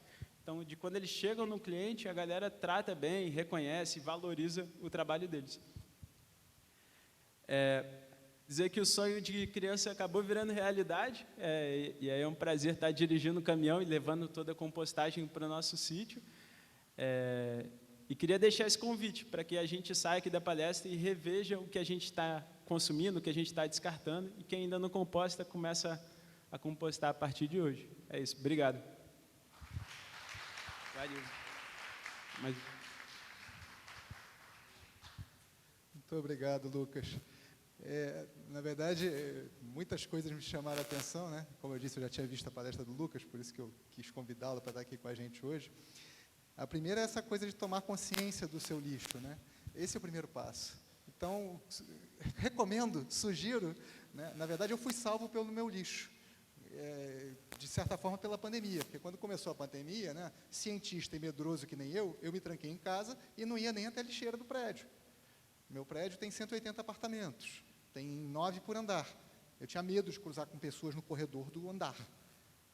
Então, de quando eles chegam no cliente, a galera trata bem, reconhece, valoriza o trabalho deles. Dizer que o sonho de criança acabou virando realidade, e aí é um prazer estar dirigindo o caminhão e levando toda a compostagem para o nosso sítio. E queria deixar esse convite para que a gente saia aqui da palestra e reveja o que a gente está consumindo, o que a gente está descartando, e quem ainda não composta, começa a compostar a partir de hoje. É isso, obrigado. Valeu. Muito obrigado, Lucas. Na verdade, muitas coisas me chamaram a atenção, né? Como eu disse, eu já tinha visto a palestra do Lucas, por isso que eu quis convidá-lo para estar aqui com a gente hoje. A primeira é essa coisa de tomar consciência do seu lixo, né? Esse é o primeiro passo. Então, recomendo, sugiro, né? Na verdade, eu fui salvo pelo meu lixo, de certa forma pela pandemia, porque quando começou a pandemia, né, cientista e medroso que nem eu me tranquei em casa e não ia nem até a lixeira do prédio. Meu prédio tem 180 apartamentos, tem 9 por andar. Eu tinha medo de cruzar com pessoas no corredor do andar.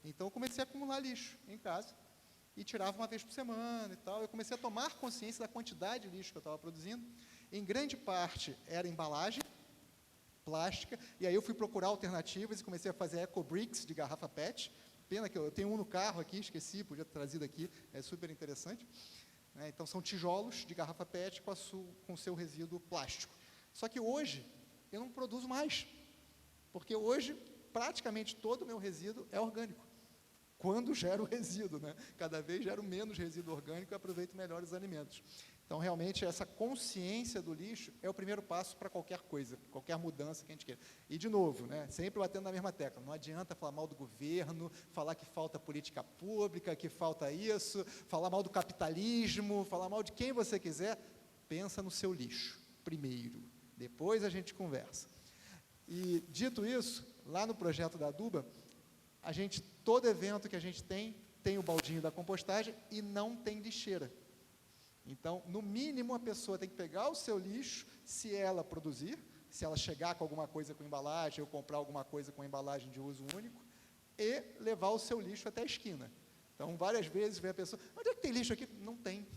Então, eu comecei a acumular lixo em casa e tirava uma vez por semana e tal. Eu comecei a tomar consciência da quantidade de lixo que eu estava produzindo. Em grande parte, era embalagem plástica, e aí eu fui procurar alternativas e comecei a fazer eco-bricks de garrafa PET. Pena que eu tenho um no carro aqui, esqueci, podia ter trazido aqui, é super interessante. Então, são tijolos de garrafa PET com seu resíduo plástico. Só que hoje, eu não produzo mais, porque hoje, praticamente todo o meu resíduo é orgânico. Quando gero resíduo, né? Cada vez gero menos resíduo orgânico e aproveito melhor os alimentos. Então, Então, realmente, essa consciência do lixo é o primeiro passo para qualquer coisa, qualquer mudança que a gente queira. E, de novo, né, sempre batendo na mesma tecla, não adianta falar mal do governo, falar que falta política pública, que falta isso, falar mal do capitalismo, falar mal de quem você quiser, pensa no seu lixo primeiro, depois a gente conversa. E, dito isso, lá no projeto da Aduba, todo evento que a gente tem o baldinho da compostagem e não tem lixeira. Então, no mínimo, a pessoa tem que pegar o seu lixo, se ela produzir, se ela chegar com alguma coisa com embalagem, ou comprar alguma coisa com embalagem de uso único, e levar o seu lixo até a esquina. Então, várias vezes vem a pessoa, onde é que tem lixo aqui? Não tem.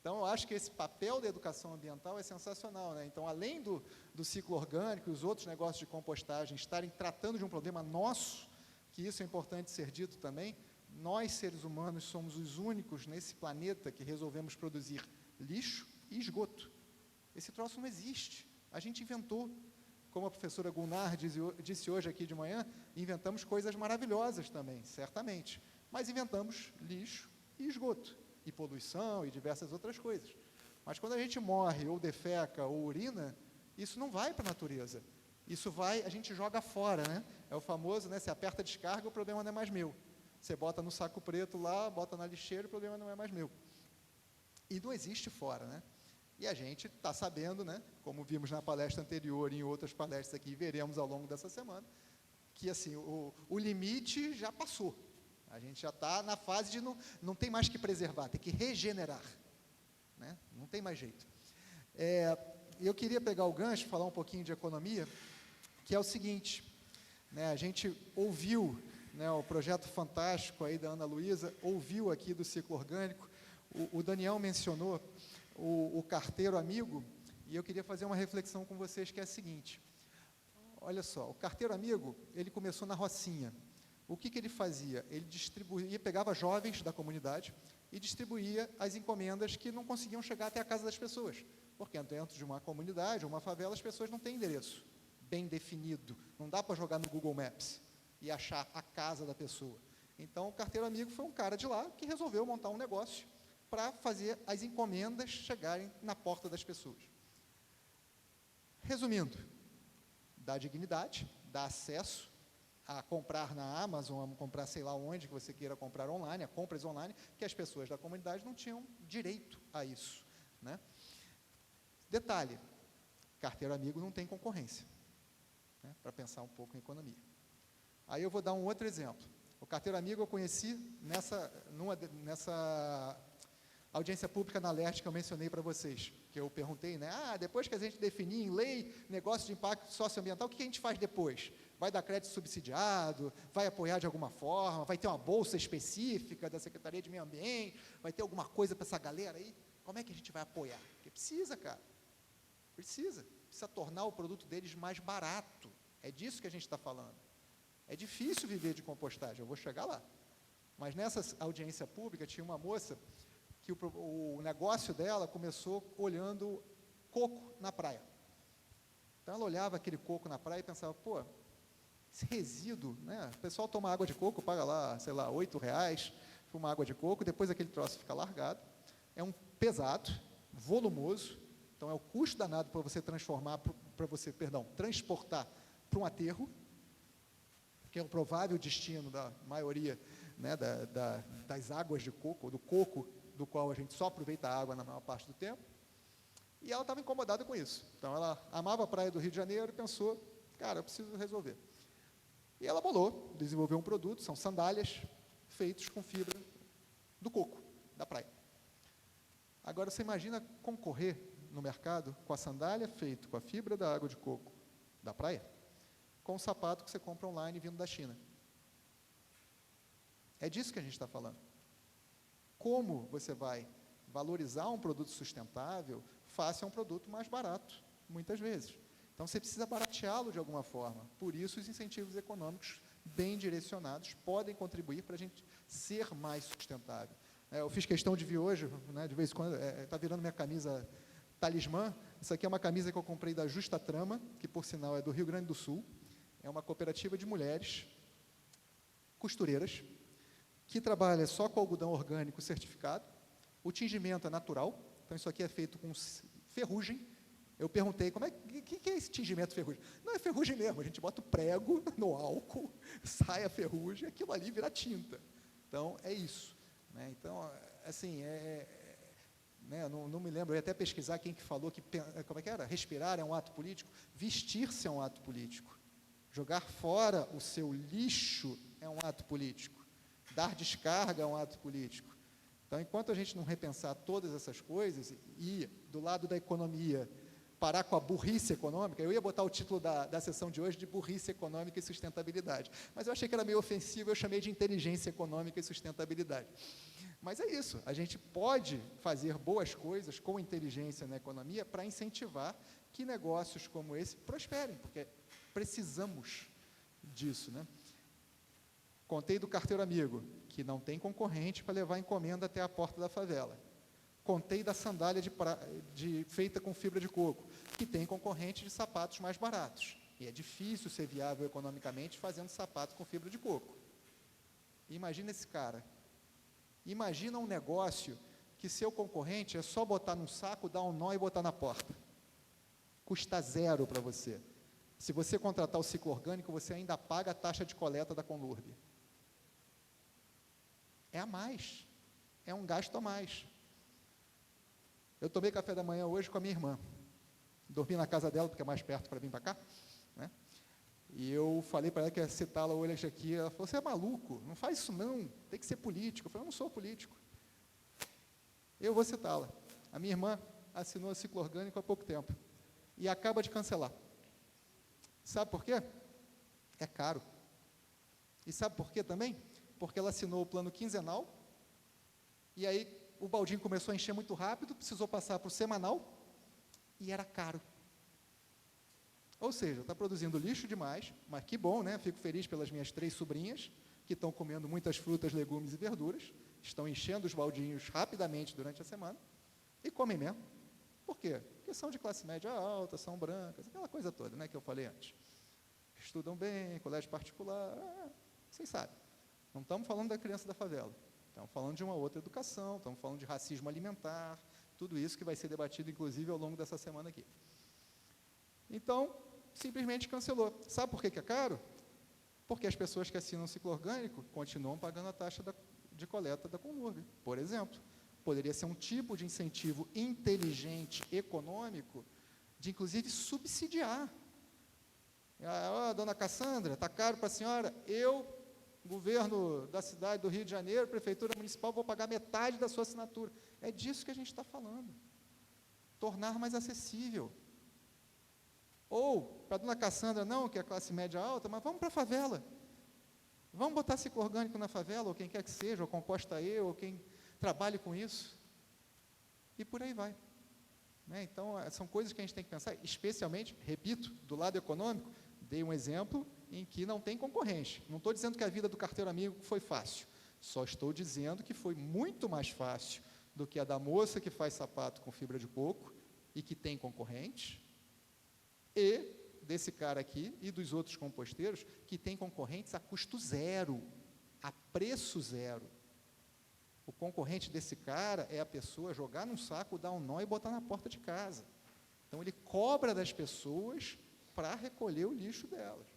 Então, eu acho que esse papel da educação ambiental é sensacional, né? Então, além do ciclo orgânico e os outros negócios de compostagem estarem tratando de um problema nosso, que isso é importante ser dito também, nós, seres humanos, somos os únicos nesse planeta que resolvemos produzir lixo e esgoto. Esse troço não existe. A gente inventou. Como a professora Gunnar disse hoje aqui de manhã, inventamos coisas maravilhosas também, certamente. Mas inventamos lixo e esgoto, e poluição e diversas outras coisas. Mas quando a gente morre, ou defeca, ou urina, isso não vai para a natureza. Isso a gente joga fora, né? É o famoso, né? Você aperta a descarga, o problema não é mais meu. Você bota no saco preto lá, bota na lixeira, o problema não é mais meu. E não existe fora, né? E a gente está sabendo, né, como vimos na palestra anterior e em outras palestras aqui, veremos ao longo dessa semana, que assim, o limite já passou. A gente já está na fase de não tem mais que preservar, tem que regenerar. Né? Não tem mais jeito. Eu queria pegar o gancho, falar um pouquinho de economia, que é o seguinte, né, a gente ouviu, né, o projeto fantástico aí da Ana Luísa, ouviu aqui do ciclo orgânico, o Daniel mencionou o carteiro amigo, e eu queria fazer uma reflexão com vocês, que é a seguinte, olha só, o carteiro amigo, ele começou na Rocinha. O que ele fazia? Ele pegava jovens da comunidade e distribuía as encomendas que não conseguiam chegar até a casa das pessoas, porque dentro de uma comunidade, uma favela, as pessoas não têm endereço bem definido, não dá para jogar no Google Maps e achar a casa da pessoa. Então, o carteiro amigo foi um cara de lá que resolveu montar um negócio para fazer as encomendas chegarem na porta das pessoas. Resumindo, dá dignidade, dá acesso a comprar na Amazon, a comprar sei lá onde que você queira comprar online, a compras online, que as pessoas da comunidade não tinham direito a isso. Né? Detalhe, carteiro amigo não tem concorrência, né, para pensar um pouco em economia. Aí eu vou dar um outro exemplo. O carteiro amigo eu conheci nessa audiência pública na LERJ que eu mencionei para vocês, que eu perguntei, né, depois que a gente definir em lei negócio de impacto socioambiental, o que a gente faz depois? Vai dar crédito subsidiado? Vai apoiar de alguma forma? Vai ter uma bolsa específica da Secretaria de Meio Ambiente? Vai ter alguma coisa para essa galera aí? Como é que a gente vai apoiar? Porque precisa, cara. Precisa tornar o produto deles mais barato. É disso que a gente está falando. É difícil viver de compostagem, eu vou chegar lá. Mas nessa audiência pública tinha uma moça que o negócio dela começou olhando coco na praia. Então ela olhava aquele coco na praia e pensava, pô, esse resíduo, né? O pessoal toma água de coco, paga lá, sei lá, R$8 por uma água de coco, depois aquele troço fica largado, é um pesado, volumoso, então é o custo danado para você transportar para um aterro, que é o provável destino da maioria, né, das águas de coco, do coco, do qual a gente só aproveita a água na maior parte do tempo, e ela estava incomodada com isso. Então, ela amava a praia do Rio de Janeiro e pensou, cara, eu preciso resolver. E ela desenvolveu um produto, são sandálias feitas com fibra do coco, da praia. Agora, você imagina concorrer no mercado com a sandália feita com a fibra da água de coco da praia, com o sapato que você compra online vindo da China. É disso que a gente está falando. Como você vai valorizar um produto sustentável, faça um produto mais barato, muitas vezes. Então, você precisa barateá-lo de alguma forma. Por isso, os incentivos econômicos bem direcionados podem contribuir para a gente ser mais sustentável. Eu fiz questão de vir hoje, né, de vez em quando, está virando minha camisa talismã. Isso aqui é uma camisa que eu comprei da Justa Trama, que, por sinal, é do Rio Grande do Sul. É uma cooperativa de mulheres costureiras, que trabalha só com algodão orgânico certificado. O tingimento é natural, Então, isso aqui é feito com ferrugem. Eu perguntei, que é esse tingimento ferrugem? Não, é ferrugem mesmo, a gente bota o prego no álcool, sai a ferrugem, aquilo ali vira tinta. Então, é isso. Né? Então, assim, né, não me lembro, eu ia até pesquisar quem que falou que, como é que era? Respirar é um ato político, vestir-se é um ato político, jogar fora o seu lixo é um ato político, dar descarga é um ato político. Então, enquanto a gente não repensar todas essas coisas e, do lado da economia, parar com a burrice econômica, eu ia botar o título da sessão de hoje de burrice econômica e sustentabilidade, mas eu achei que era meio ofensivo, eu chamei de inteligência econômica e sustentabilidade. Mas é isso, a gente pode fazer boas coisas com inteligência na economia para incentivar que negócios como esse prosperem, porque precisamos disso, né? Contei do carteiro amigo, que não tem concorrente para levar encomenda até a porta da favela. Contei da sandália feita com fibra de coco, que tem concorrente de sapatos mais baratos. E é difícil ser viável economicamente fazendo sapato com fibra de coco. Imagina esse cara. Imagina um negócio que seu concorrente é só botar num saco, dar um nó e botar na porta. Custa zero para você. Se você contratar o ciclo orgânico, você ainda paga a taxa de coleta da Conlurb. É a mais. É um gasto a mais. Eu tomei café da manhã hoje com a minha irmã. Dormi na casa dela, porque é mais perto para vir para cá. Né? E eu falei para ela que ia citá-la hoje aqui. Ela falou, você é maluco, não faz isso não, tem que ser político. Eu falei, eu não sou político. Eu vou citá-la. A minha irmã assinou o ciclo orgânico há pouco tempo. E acaba de cancelar. Sabe por quê? É caro. E sabe por quê também? Porque ela assinou o plano quinzenal, e aí o baldinho começou a encher muito rápido, precisou passar para o semanal, e era caro. Ou seja, está produzindo lixo demais, mas que bom, né? Fico feliz pelas minhas 3 sobrinhas, que estão comendo muitas frutas, legumes e verduras, estão enchendo os baldinhos rapidamente durante a semana, e comem mesmo. Por quê? Porque são de classe média alta, são brancas, aquela coisa toda, né, que eu falei antes. Estudam bem, colégio particular, vocês sabem. Não estamos falando da criança da favela, estamos falando de uma outra educação, estamos falando de racismo alimentar, tudo isso que vai ser debatido, inclusive, ao longo dessa semana aqui. Então, simplesmente cancelou. Sabe por que é caro? Porque as pessoas que assinam o ciclo orgânico continuam pagando a taxa de coleta da Conlurb, por exemplo. Poderia ser um tipo de incentivo inteligente, econômico, de, inclusive, subsidiar. Dona Cassandra, está caro para a senhora? Eu, governo da cidade do Rio de Janeiro, prefeitura municipal, vou pagar metade da sua assinatura. É disso que a gente está falando. Tornar mais acessível. Ou, para a dona Cassandra, não, que é a classe média alta, mas vamos para a favela. Vamos botar ciclo orgânico na favela, ou quem quer que seja, ou Composta E, ou quem trabalhe com isso. E por aí vai. Né? Então, são coisas que a gente tem que pensar, especialmente, repito, do lado econômico, dei um exemplo em que não tem concorrente. Não estou dizendo que a vida do carteiro amigo foi fácil, só estou dizendo que foi muito mais fácil do que a da moça que faz sapato com fibra de coco e que tem concorrente, e desse cara aqui e dos outros composteiros que têm concorrentes a custo zero, a preço zero. O concorrente desse cara é a pessoa jogar num saco, dar um nó e botar na porta de casa. Então, ele cobra das pessoas para recolher o lixo delas.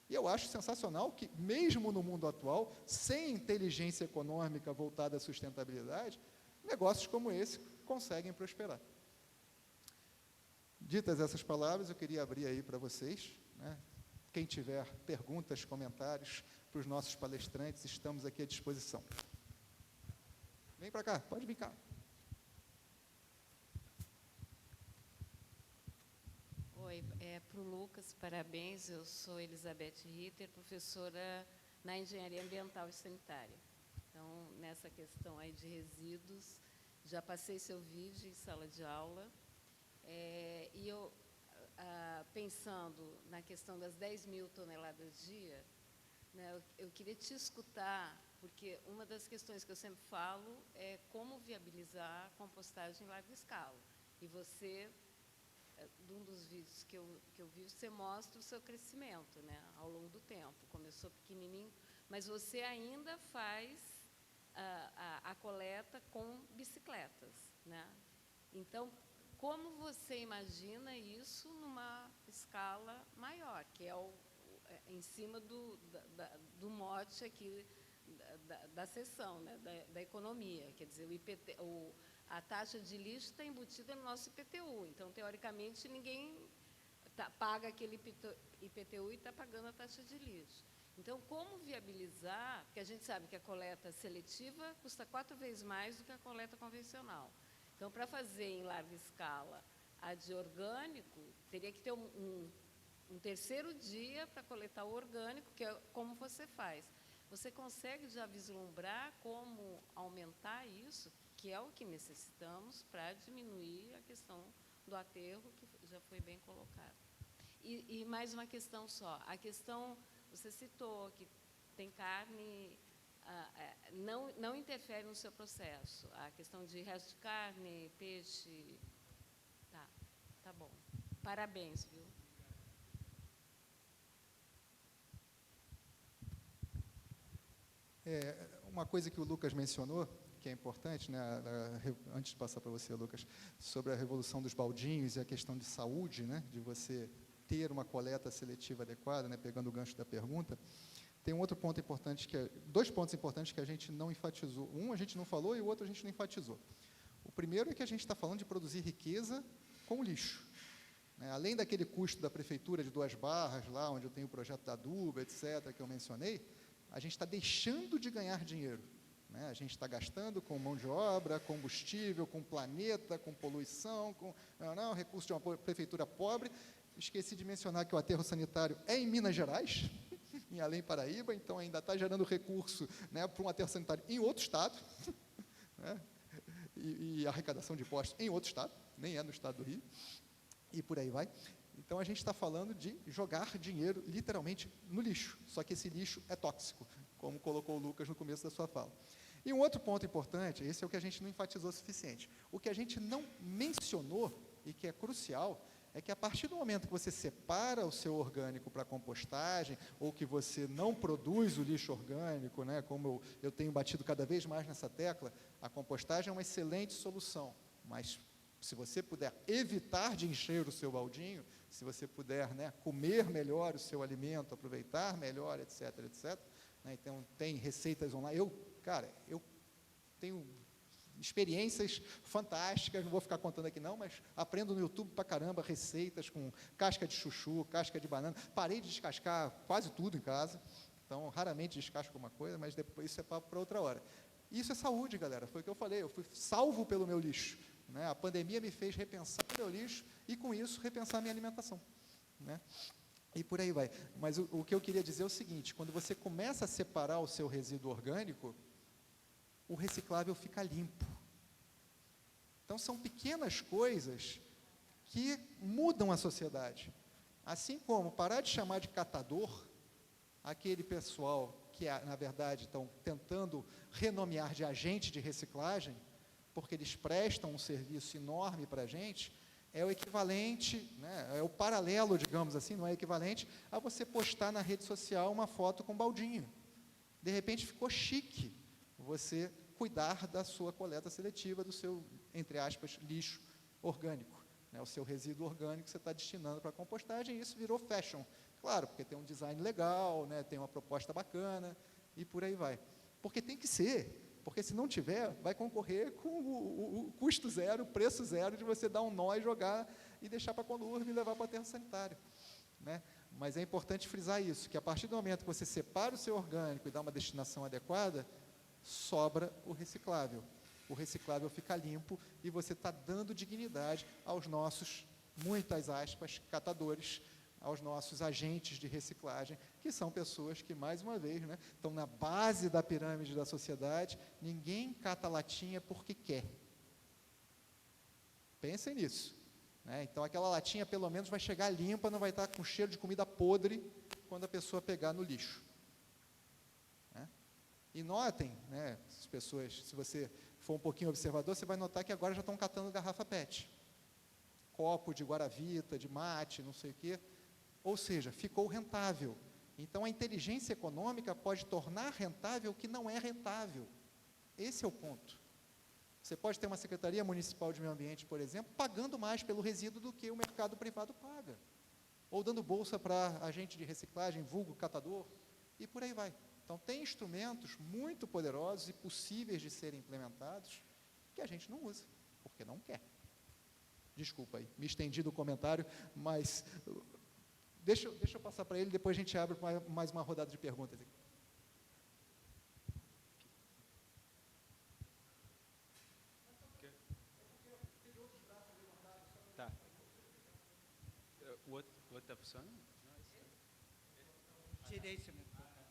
E eu acho sensacional que, mesmo no mundo atual, sem inteligência econômica voltada à sustentabilidade, negócios como esse conseguem prosperar. Ditas essas palavras, eu queria abrir aí para vocês, né? Quem tiver perguntas, comentários para os nossos palestrantes, estamos aqui à disposição. Vem para cá, pode vir cá. Oi, para o Lucas, parabéns. Eu sou Elizabeth Ritter, professora na Engenharia Ambiental e Sanitária. Então, nessa questão aí de resíduos, já passei seu vídeo em sala de aula. E eu, pensando na questão das 10.000 toneladas dia, né, eu queria te escutar, porque uma das questões que eu sempre falo é como viabilizar a compostagem em larga escala. E você, num dos vídeos que eu vi, você mostra o seu crescimento, né, ao longo do tempo. Começou pequenininho, mas você ainda faz a coleta com bicicletas, né? Então, como você imagina isso numa escala maior, que é em cima do mote aqui da sessão, né, da economia, quer dizer, a taxa de lixo está embutida no nosso IPTU, então, teoricamente, ninguém paga aquele IPTU e está pagando a taxa de lixo. Então, como viabilizar, porque a gente sabe que a coleta seletiva custa 4 vezes mais do que a coleta convencional. Então, para fazer em larga escala a de orgânico, teria que ter um terceiro dia para coletar o orgânico, que é como você faz. Você consegue já vislumbrar como aumentar isso, que é o que necessitamos para diminuir a questão do aterro, que já foi bem colocado. E mais uma questão só. A questão, você citou que tem carne, não interfere no seu processo. A questão de resto de carne, peixe, tá bom. Parabéns, viu? Uma coisa que o Lucas mencionou, que é importante, né, antes de passar para você, Lucas, sobre a revolução dos baldinhos e a questão de saúde, né, de você ter uma coleta seletiva adequada, né, pegando o gancho da pergunta, tem um outro ponto importante, dois pontos importantes que a gente não enfatizou. Um a gente não falou e o outro a gente não enfatizou. O primeiro é que a gente está falando de produzir riqueza com lixo. Né, além daquele custo da prefeitura de 2 barras, lá onde eu tenho o projeto da aduba, etc., que eu mencionei, a gente está deixando de ganhar dinheiro. Né? A gente está gastando com mão de obra, combustível, com planeta, com poluição, com recurso de uma prefeitura pobre. Esqueci de mencionar que o aterro sanitário é em Minas Gerais, em Além Paraíba, então ainda está gerando recurso, né, para um aterro sanitário em outro estado, né, e arrecadação de impostos em outro estado, nem é no estado do Rio, e por aí vai. Então, a gente está falando de jogar dinheiro, literalmente, no lixo, só que esse lixo é tóxico, como colocou o Lucas no começo da sua fala. E um outro ponto importante, esse é o que a gente não enfatizou o suficiente, o que a gente não mencionou, e que é crucial, é que a partir do momento que você separa o seu orgânico para compostagem, ou que você não produz o lixo orgânico, né, como eu tenho batido cada vez mais nessa tecla, a compostagem é uma excelente solução, mas se você puder evitar de encher o seu baldinho, se você puder, né, comer melhor o seu alimento, aproveitar melhor, etc., etc., né, então tem receitas online. Eu tenho experiências fantásticas, não vou ficar contando aqui não, mas aprendo no YouTube pra caramba receitas com casca de chuchu, casca de banana. Parei de descascar quase tudo em casa, então raramente descasco alguma coisa, mas depois isso é papo para outra hora. Isso é saúde, galera, foi o que eu falei, eu fui salvo pelo meu lixo. Né? A pandemia me fez repensar o meu lixo e, com isso, repensar a minha alimentação. Né? E por aí vai. Mas o que eu queria dizer é o seguinte, quando você começa a separar o seu resíduo orgânico, o reciclável fica limpo. Então, são pequenas coisas que mudam a sociedade. Assim como parar de chamar de catador aquele pessoal que, na verdade, estão tentando renomear de agente de reciclagem, porque eles prestam um serviço enorme para a gente, é o equivalente, né, é o paralelo, digamos assim, não é equivalente a você postar na rede social uma foto com baldinho. De repente ficou chique você cuidar da sua coleta seletiva, do seu, entre aspas, lixo orgânico. Né, o seu resíduo orgânico que você está destinando para a compostagem, e isso virou fashion. Claro, porque tem um design legal, né, tem uma proposta bacana, e por aí vai. Porque tem que ser. Porque se não tiver, vai concorrer com o custo zero, o preço zero de você dar um nó e jogar e deixar para a Conurb e levar para o aterro sanitário. Né? Mas é importante frisar isso, que a partir do momento que você separa o seu orgânico e dá uma destinação adequada, sobra o reciclável. O reciclável fica limpo e você está dando dignidade aos nossos, muitas aspas, catadores, aos nossos agentes de reciclagem, que são pessoas que, mais uma vez, né, estão na base da pirâmide da sociedade. Ninguém cata latinha porque quer. Pensem nisso. Né? Então, aquela latinha, pelo menos, vai chegar limpa, não vai estar com cheiro de comida podre quando a pessoa pegar no lixo. Né? E notem, né, as pessoas, se você for um pouquinho observador, você vai notar que agora já estão catando garrafa PET. Copo de guaravita, de mate, não sei o quê. Ou seja, ficou rentável. Então, a inteligência econômica pode tornar rentável o que não é rentável. Esse é o ponto. Você pode ter uma Secretaria Municipal de Meio Ambiente, por exemplo, pagando mais pelo resíduo do que o mercado privado paga. Ou dando bolsa para agente de reciclagem, vulgo catador, e por aí vai. Então, tem instrumentos muito poderosos e possíveis de serem implementados que a gente não usa, porque não quer. Desculpa aí, me estendi do comentário, mas deixa eu passar para ele, depois a gente abre mais uma rodada de perguntas aqui. Tá. O outro está funcionando? Tirei esse microfone.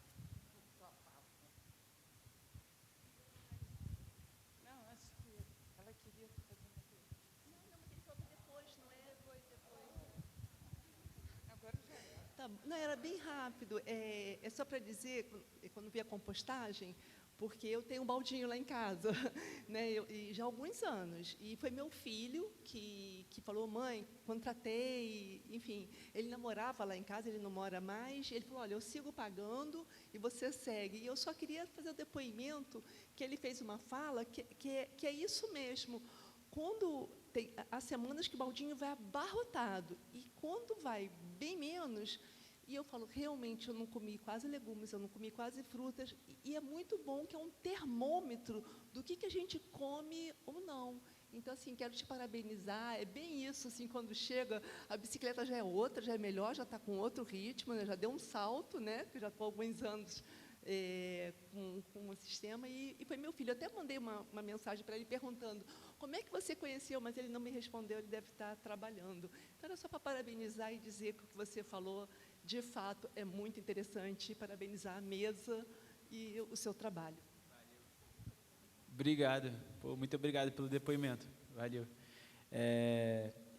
Não, acho que ela queria fazer uma pergunta. Não, mas ele falou que depois, não é? Foi depois. Agora já é. Tá, não, era bem rápido. É só para dizer, quando vi a compostagem, porque eu tenho um baldinho lá em casa, né, e já há alguns anos. E foi meu filho que falou, mãe, contratei, enfim, ele namorava lá em casa, ele não mora mais, ele falou, olha, eu sigo pagando e você segue. E eu só queria fazer o depoimento que ele fez uma fala que é isso mesmo. Quando há semanas que o baldinho vai abarrotado, e quando vai bem menos, e eu falo, realmente, eu não comi quase legumes, eu não comi quase frutas, e é muito bom que é um termômetro do que a gente come ou não. Então, assim, quero te parabenizar, é bem isso, assim, quando chega, a bicicleta já é outra, já é melhor, já está com outro ritmo, né, já deu um salto, né, que já estou há alguns anos com o sistema, e foi meu filho. Eu até mandei uma mensagem para ele perguntando como é que você conheceu, mas ele não me respondeu, ele deve estar trabalhando. Então, era só para parabenizar e dizer que o que você falou, de fato, é muito interessante, parabenizar a mesa e o seu trabalho. Obrigado. Pô, muito obrigado pelo depoimento. Valeu.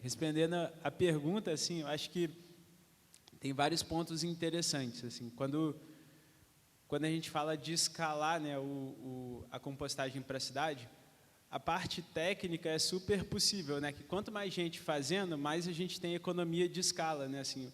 Respondendo a pergunta, assim, eu acho que tem vários pontos interessantes. Assim, quando a gente fala de escalar, né, a compostagem para a cidade, a parte técnica é super possível, né? Que quanto mais gente fazendo, mais a gente tem economia de escala, né? Assim,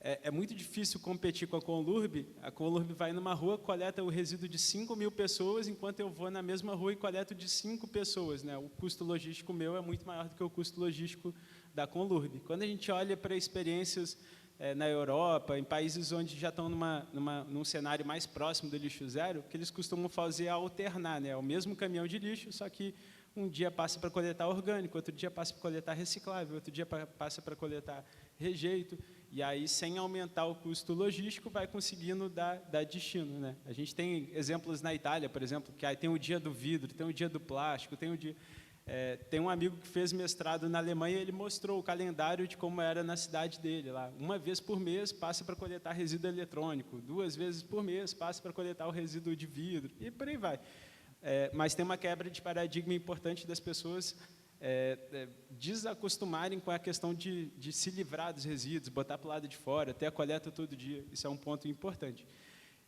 é muito difícil competir com a Conlurb. A Conlurb vai numa rua, coleta o resíduo de 5.000 pessoas, enquanto eu vou na mesma rua e coleto de 5 pessoas, né? O custo logístico meu é muito maior do que o custo logístico da Conlurb. Quando a gente olha para experiências na Europa, em países onde já estão num cenário mais próximo do lixo zero, o que eles costumam fazer é alternar, né? O mesmo caminhão de lixo, só que um dia passa para coletar orgânico, outro dia passa para coletar reciclável, outro dia passa para coletar rejeito, e aí, sem aumentar o custo logístico, vai conseguindo dar destino, né? A gente tem exemplos na Itália, por exemplo, que aí tem o dia do vidro, tem o dia do plástico, tem o dia... tem um amigo que fez mestrado na Alemanha, ele mostrou o calendário de como era na cidade dele lá. Uma vez por mês passa para coletar resíduo eletrônico, 2 vezes por mês passa para coletar o resíduo de vidro, e por aí vai. Mas tem uma quebra de paradigma importante das pessoas desacostumarem com a questão de se livrar dos resíduos, botar para o lado de fora, ter a coleta todo dia. Isso é um ponto importante.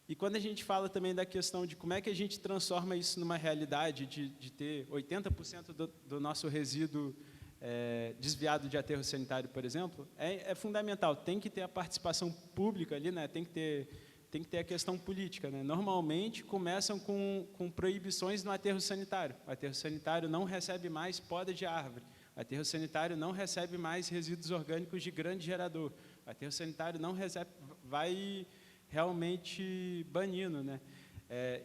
E quando a gente fala também da questão de como é que a gente transforma isso numa realidade, de ter 80% do nosso resíduo desviado de aterro sanitário, por exemplo, é fundamental. Tem que ter a participação pública ali, né? Tem que ter a questão política, né? Normalmente começam com proibições no aterro sanitário. O aterro sanitário não recebe mais poda de árvore. O aterro sanitário não recebe mais resíduos orgânicos de grande gerador. O aterro sanitário não recebe, vai realmente banindo, né?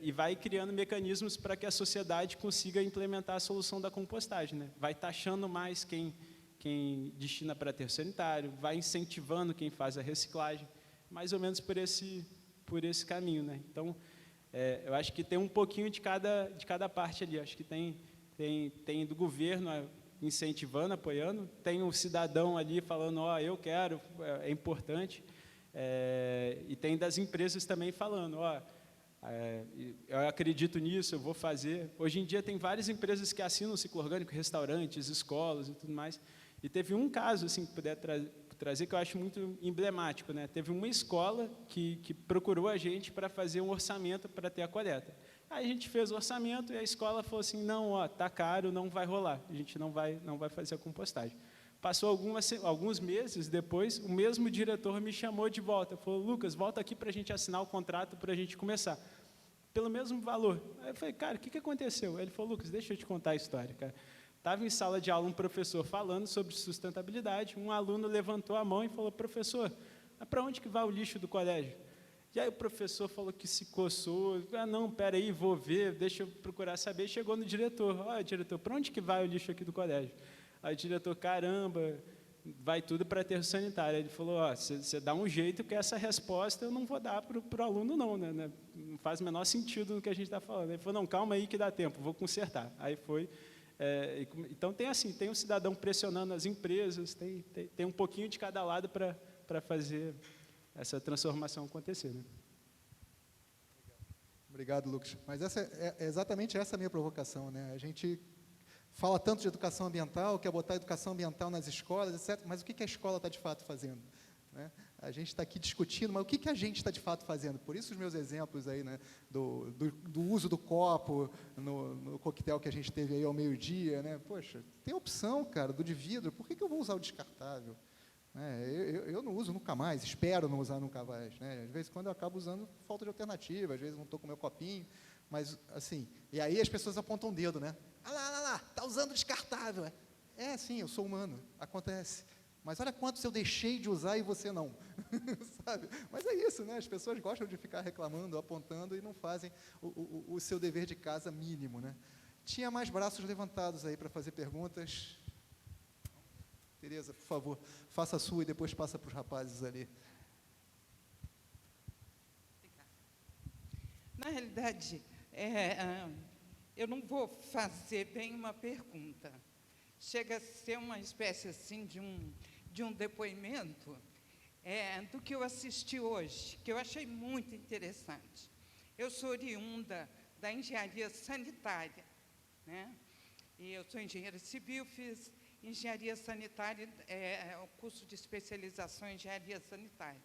E vai criando mecanismos para que a sociedade consiga implementar a solução da compostagem, né? Vai taxando mais quem destina para aterro sanitário, vai incentivando quem faz a reciclagem, mais ou menos por esse caminho, né? Então, eu acho que tem um pouquinho de cada parte ali. Acho que tem do governo incentivando, apoiando, tem o cidadão ali falando, eu quero, é importante, e tem das empresas também falando, eu acredito nisso, eu vou fazer. Hoje em dia tem várias empresas que assinam o ciclo orgânico, restaurantes, escolas e tudo mais. E teve um caso, assim, que puder trazer, que eu acho muito emblemático, né? Teve uma escola que procurou a gente para fazer um orçamento para ter a coleta. Aí a gente fez o orçamento e a escola falou assim, não, tá caro, não vai rolar, a gente não vai fazer a compostagem. Passou alguns meses depois, o mesmo diretor me chamou de volta, falou, Lucas, volta aqui para a gente assinar o contrato para a gente começar. pelo mesmo valor. Aí eu falei, cara, o que aconteceu? Ele falou, Lucas, deixa eu te contar a história, cara. Estava em sala de aula um professor falando sobre sustentabilidade, um aluno levantou a mão e falou, professor, para onde que vai o lixo do colégio? E aí o professor falou que se coçou, não, espera aí, vou ver, deixa eu procurar saber. Chegou no diretor, olha, diretor, para onde que vai o lixo aqui do colégio? Aí o diretor, caramba, vai tudo para aterro sanitário. Ele falou, você dá um jeito que essa resposta eu não vou dar para o aluno não, né? Não faz o menor sentido no que a gente está falando. Ele falou, não, calma aí que dá tempo, vou consertar. Aí foi. Então, tem um cidadão pressionando as empresas, tem um pouquinho de cada lado para fazer essa transformação acontecer. Né? Obrigado, Lucas. Mas é exatamente essa a minha provocação, né? A gente fala tanto de educação ambiental, quer botar educação ambiental nas escolas, etc., mas o que a escola está de fato fazendo? Né? A gente está aqui discutindo, mas o que a gente está de fato fazendo? Por isso os meus exemplos aí, né, do uso do copo no coquetel que a gente teve aí ao meio-dia, né? Poxa, tem opção, cara, do de vidro, por que eu vou usar o descartável? Eu não uso nunca mais, espero não usar nunca mais. Né? Às vezes, quando eu acabo usando, falta de alternativa, às vezes não estou com o meu copinho, mas, assim, e aí as pessoas apontam o dedo, né? Ah lá, está usando descartável. Sim, eu sou humano, acontece. Mas olha quantos eu deixei de usar e você não. Sabe? Mas é isso, né? As pessoas gostam de ficar reclamando, apontando e não fazem o seu dever de casa mínimo, né? Tinha mais braços levantados aí para fazer perguntas. Tereza, por favor, faça a sua e depois passa para os rapazes ali. Na realidade, eu não vou fazer bem uma pergunta. Chega a ser uma espécie assim de um depoimento do que eu assisti hoje, que eu achei muito interessante. Eu sou oriunda da engenharia sanitária, né? E eu sou engenheira civil, fiz engenharia sanitária, o curso de especialização em engenharia sanitária.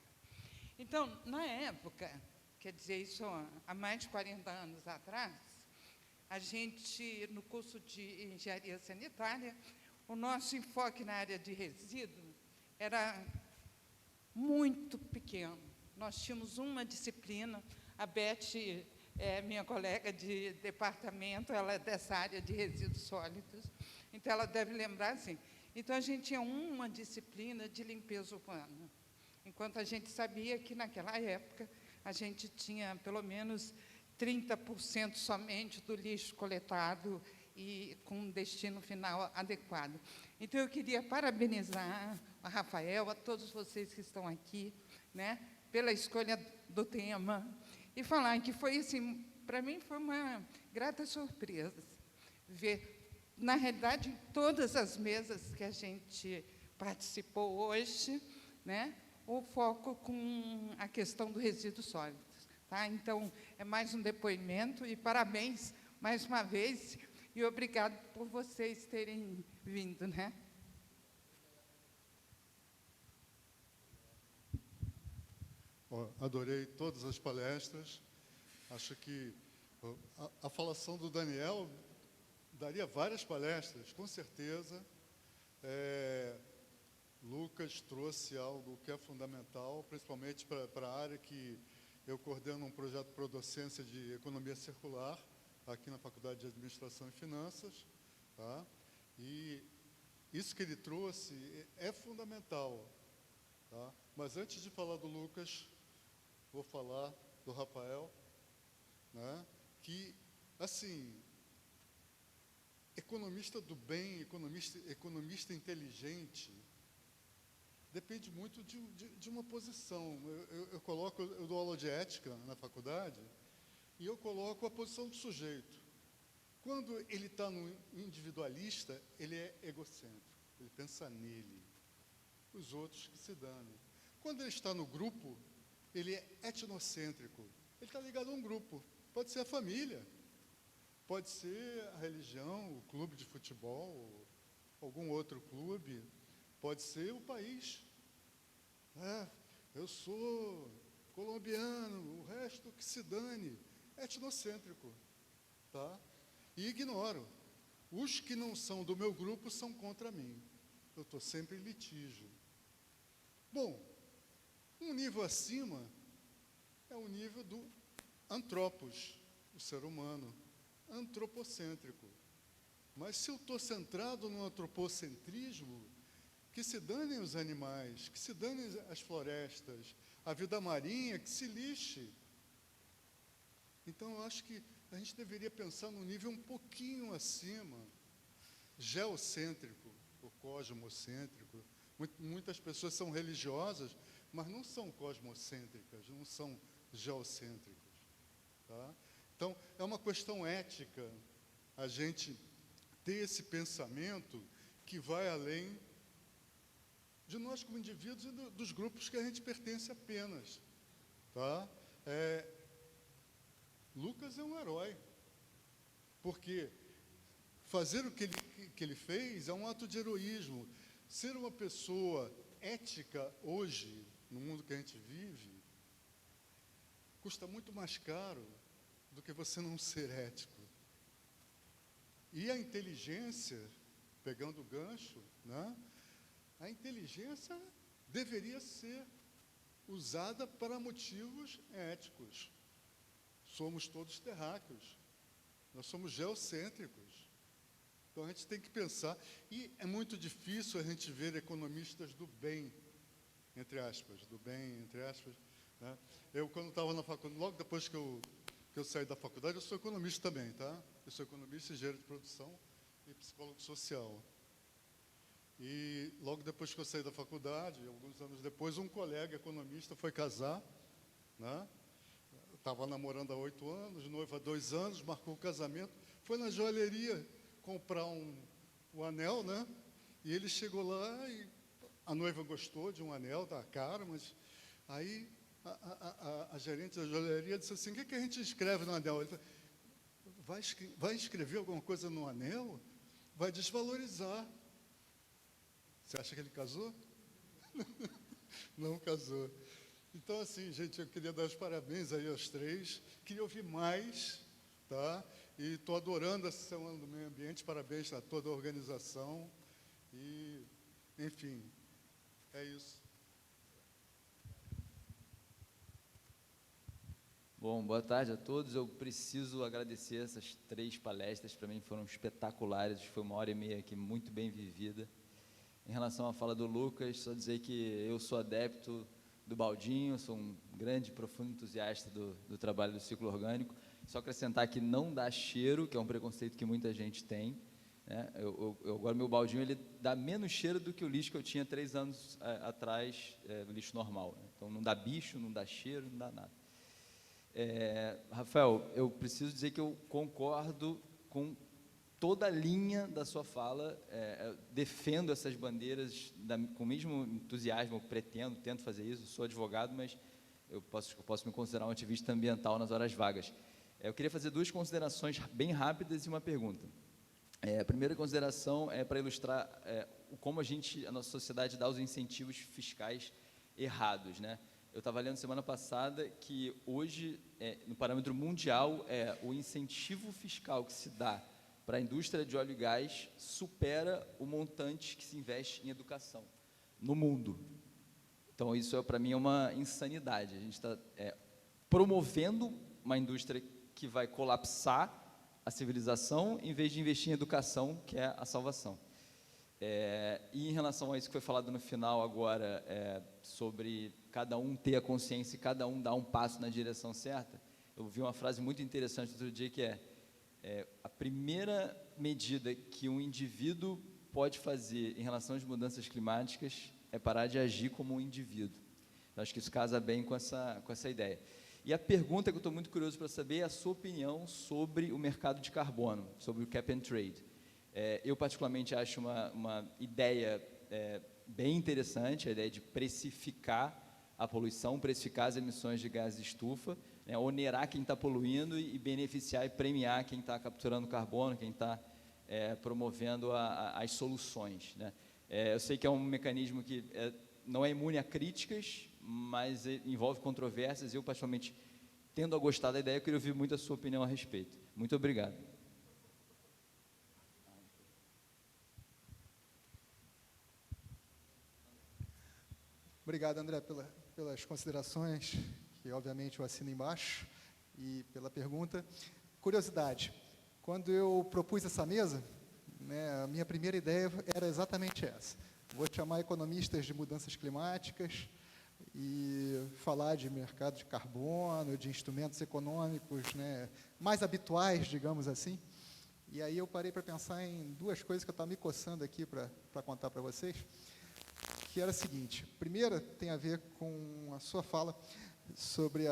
Então, na época, quer dizer, isso há mais de 40 anos atrás, a gente, no curso de engenharia sanitária, o nosso enfoque na área de resíduo era muito pequeno. Nós tínhamos uma disciplina, a Beth minha colega de departamento, ela é dessa área de resíduos sólidos, então ela deve lembrar assim. Então, a gente tinha uma disciplina de limpeza urbana, enquanto a gente sabia que, naquela época, a gente tinha pelo menos 30% somente do lixo coletado e com um destino final adequado. Então, eu queria parabenizar a Rafael, a todos vocês que estão aqui, né, pela escolha do tema, e falar que foi, assim, para mim, foi uma grata surpresa ver, na realidade, em todas as mesas que a gente participou hoje, né, o foco com a questão do resíduo sólido. Tá? Então, é mais um depoimento e parabéns mais uma vez e obrigado por vocês terem vindo, né? Adorei todas as palestras. Acho que a falação do Daniel daria várias palestras, com certeza. Lucas trouxe algo que é fundamental, principalmente para a área que eu coordeno um projeto para docência de economia circular, aqui na Faculdade de Administração e Finanças. Tá? E isso que ele trouxe é fundamental. Tá? Mas antes de falar do Lucas, vou falar do Rafael, né? Que, assim, economista do bem, economista inteligente, depende muito de uma posição. Eu dou aula de ética na faculdade e eu coloco a posição do sujeito. Quando ele está no individualista, ele é egocêntrico, ele pensa nele, os outros que se danem. Quando ele está no grupo, ele é etnocêntrico, ele está ligado a um grupo, pode ser a família, pode ser a religião, o clube de futebol, algum outro clube, pode ser o país. Eu sou colombiano, o resto que se dane, etnocêntrico, tá? E ignoro. Os que não são do meu grupo são contra mim. Eu estou sempre em litígio. Bom, um nível acima é o nível do antropos, o ser humano, antropocêntrico. Mas se eu estou centrado no antropocentrismo, que se danem os animais, que se danem as florestas, a vida marinha, que se lixe. Então, eu acho que a gente deveria pensar num nível um pouquinho acima, geocêntrico, ou cosmocêntrico. Muitas pessoas são religiosas, mas não são cosmocêntricas, não são geocêntricas. Tá? Então, é uma questão ética a gente ter esse pensamento que vai além de nós como indivíduos e dos grupos que a gente pertence apenas. Tá? Lucas é um herói, porque fazer o que ele fez é um ato de heroísmo. Ser uma pessoa ética hoje, no mundo que a gente vive, custa muito mais caro do que você não ser ético. E a inteligência, pegando o gancho, né, a inteligência deveria ser usada para motivos éticos. Somos todos terráqueos, nós somos geocêntricos. Então, a gente tem que pensar, e é muito difícil a gente ver economistas do bem, entre aspas, né? Eu, quando estava na faculdade, logo depois que eu saí da faculdade, eu sou economista também, tá? Eu sou economista, engenheiro de produção e psicólogo social. E logo depois que eu saí da faculdade, alguns anos depois, um colega economista foi casar, né? Estava namorando há 8 anos, noiva há 2 anos, marcou o casamento, foi na joalheria comprar um anel, né? E ele chegou lá e a noiva gostou de um anel, da cara, mas aí a gerente da joalheria disse assim: o que a gente escreve no anel? Ele falou: vai escrever alguma coisa no anel? Vai desvalorizar. Você acha que ele casou? Não casou. Então, assim, gente, eu queria dar os parabéns aí aos 3, queria ouvir mais, tá? E estou adorando essa Semana do Meio Ambiente, parabéns a toda a organização. E, enfim, é isso. Bom, boa tarde a todos. Eu preciso agradecer essas 3 palestras, para mim foram espetaculares, foi 1h30 aqui muito bem vivida. Em relação à fala do Lucas, só dizer que eu sou adepto do baldinho, sou um grande, profundo entusiasta do trabalho do ciclo orgânico. Só acrescentar que não dá cheiro, que é um preconceito que muita gente tem, né? Agora, meu baldinho, ele dá menos cheiro do que o lixo que eu tinha 3 anos atrás, o lixo normal, né? Então, não dá bicho, não dá cheiro, não dá nada. Rafael, eu preciso dizer que eu concordo com toda a linha da sua fala, defendo essas bandeiras com o mesmo entusiasmo, eu tento fazer isso, sou advogado, mas eu posso me considerar um ativista ambiental nas horas vagas. Eu queria fazer 2 considerações bem rápidas e uma pergunta. A primeira consideração é para ilustrar como a nossa sociedade dá os incentivos fiscais errados, né? Eu estava lendo semana passada que hoje, no parâmetro mundial, o incentivo fiscal que se dá para a indústria de óleo e gás supera o montante que se investe em educação no mundo. Então, isso para mim é uma insanidade. A gente está promovendo uma indústria que vai colapsar a civilização em vez de investir em educação, que é a salvação. E em relação a isso que foi falado no final agora, sobre cada um ter a consciência e cada um dar um passo na direção certa, eu vi uma frase muito interessante outro dia que a primeira medida que um indivíduo pode fazer em relação às mudanças climáticas é parar de agir como um indivíduo. Eu acho que isso casa bem com essa ideia. E a pergunta que eu estou muito curioso para saber é a sua opinião sobre o mercado de carbono, sobre o cap and trade. Eu, particularmente, acho uma ideia bem interessante, a ideia de precificar a poluição, precificar as emissões de gases de estufa, né, onerar quem está poluindo e beneficiar e premiar quem está capturando carbono, quem está promovendo as soluções, né. Eu sei que é um mecanismo que não é imune a críticas, mas envolve controvérsias, e eu, particularmente, tendo a gostar da ideia, eu queria ouvir muito a sua opinião a respeito. Muito obrigado. Obrigado, André, pelas considerações, que obviamente eu assino embaixo, e pela pergunta. curiosidade, quando eu propus essa mesa, né, a minha primeira ideia era exatamente essa. Vou chamar economistas de mudanças climáticas e falar de mercado de carbono, de instrumentos econômicos, né, mais habituais, digamos assim. E aí eu parei para pensar em duas coisas que eu estava me coçando aqui para contar para vocês, que era a seguinte. Primeira tem a ver com a sua fala sobre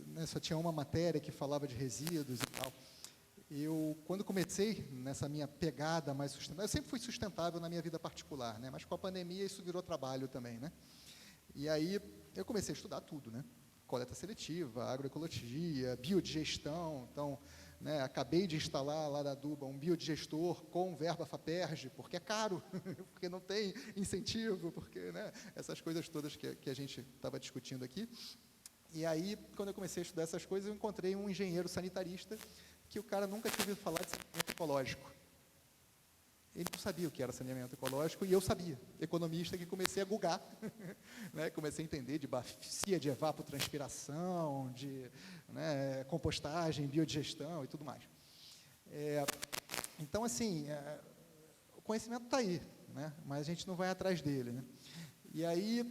né, só tinha uma matéria que falava de resíduos e tal. Eu, quando comecei nessa minha pegada mais sustentável, eu sempre fui sustentável na minha vida particular, né, mas com a pandemia isso virou trabalho também, né? E aí eu comecei a estudar tudo, né? Coleta seletiva, agroecologia, biodigestão. Então, né, acabei de instalar lá da Aduba um biodigestor com verba FAPERJ, porque é caro, porque não tem incentivo, porque, né, essas coisas todas que a gente estava discutindo aqui. E aí, quando eu comecei a estudar essas coisas, eu encontrei um engenheiro sanitarista que o cara nunca tinha ouvido falar de saneamento ecológico. Ele não sabia o que era saneamento ecológico, e eu sabia, economista, que comecei a googar, né, comecei a entender de bacia de evapotranspiração, de, né, compostagem, biodigestão e tudo mais. Então, assim, o conhecimento está aí, né, mas a gente não vai atrás dele, né? E aí,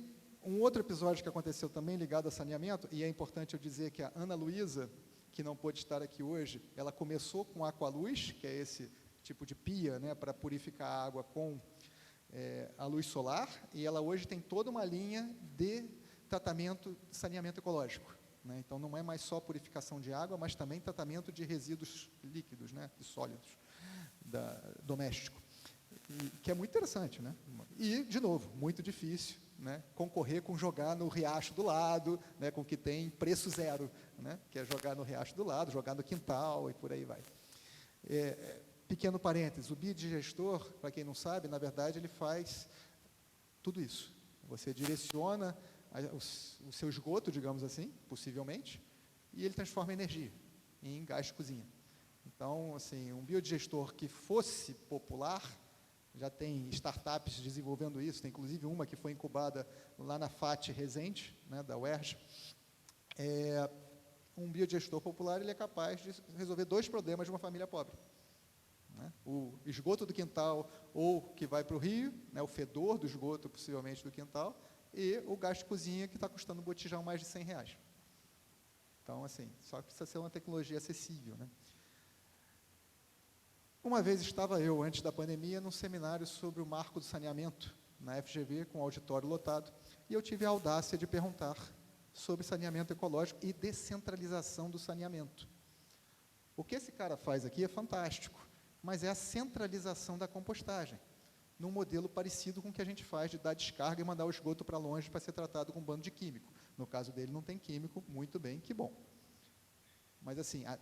um outro episódio que aconteceu também ligado a saneamento, e é importante eu dizer que a Ana Luísa, que não pôde estar aqui hoje, ela começou com a Aqualuz, que é esse tipo de pia, né, para purificar a água com a luz solar, e ela hoje tem toda uma linha de tratamento, de saneamento ecológico, né? Então, não é mais só purificação de água, mas também tratamento de resíduos líquidos, né, e sólidos, doméstico, que é muito interessante, né? E, de novo, muito difícil, né, concorrer com jogar no riacho do lado, né, com que tem preço zero, né, que é jogar no riacho do lado, jogar no quintal e por aí vai. Pequeno parênteses, o biodigestor, para quem não sabe, na verdade, ele faz tudo isso. Você direciona o seu esgoto, digamos assim, possivelmente, e ele transforma energia em gás de cozinha. Então, assim, um biodigestor que fosse popular, já tem startups desenvolvendo isso, tem inclusive uma que foi incubada lá na FAT Resende, né, da UERJ. Um biodigestor popular, ele é capaz de resolver 2 problemas de uma família pobre. Né? O esgoto do quintal, ou que vai para o rio, né, o fedor do esgoto, possivelmente, do quintal, e o gás de cozinha, que está custando um botijão mais de R$100. Então, assim, só que precisa ser uma tecnologia acessível, né? Uma vez estava eu, antes da pandemia, num seminário sobre o marco do saneamento, na FGV, com o auditório lotado, e eu tive a audácia de perguntar sobre saneamento ecológico e descentralização do saneamento. O que esse cara faz aqui é fantástico, mas é a centralização da compostagem, num modelo parecido com o que a gente faz de dar descarga e mandar o esgoto para longe para ser tratado com um bando de químico. No caso dele não tem químico, muito bem, que bom. Mas, assim, a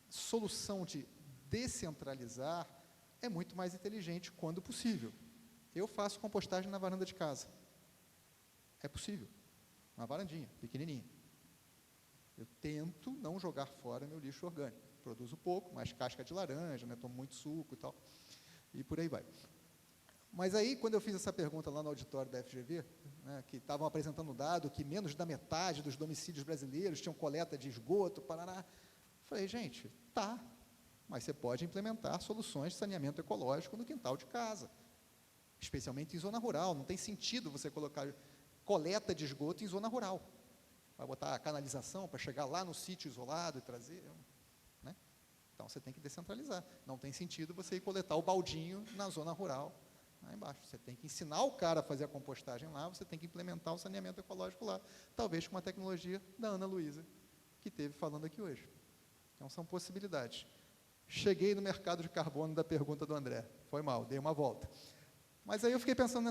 solução de descentralizar é muito mais inteligente quando possível. Eu faço compostagem na varanda de casa. É possível. Uma varandinha, pequenininha. Eu tento não jogar fora meu lixo orgânico. Produzo pouco, mais casca de laranja, né, tomo muito suco e tal, e por aí vai. Mas aí, quando eu fiz essa pergunta lá no auditório da FGV, né, que estavam apresentando um dado que menos da metade dos domicílios brasileiros tinham coleta de esgoto, parará, falei, gente, tá, mas você pode implementar soluções de saneamento ecológico no quintal de casa, especialmente em zona rural. Não tem sentido você colocar coleta de esgoto em zona rural. Vai botar a canalização para chegar lá no sítio isolado e trazer, né? Então, você tem que descentralizar. Não tem sentido você ir coletar o baldinho na zona rural, lá embaixo. Você tem que ensinar o cara a fazer a compostagem lá, você tem que implementar o saneamento ecológico lá, talvez com uma tecnologia da Ana Luísa, que teve falando aqui hoje. Então, são possibilidades. Cheguei no mercado de carbono da pergunta do André. Foi mal, dei uma volta. Mas aí eu fiquei pensando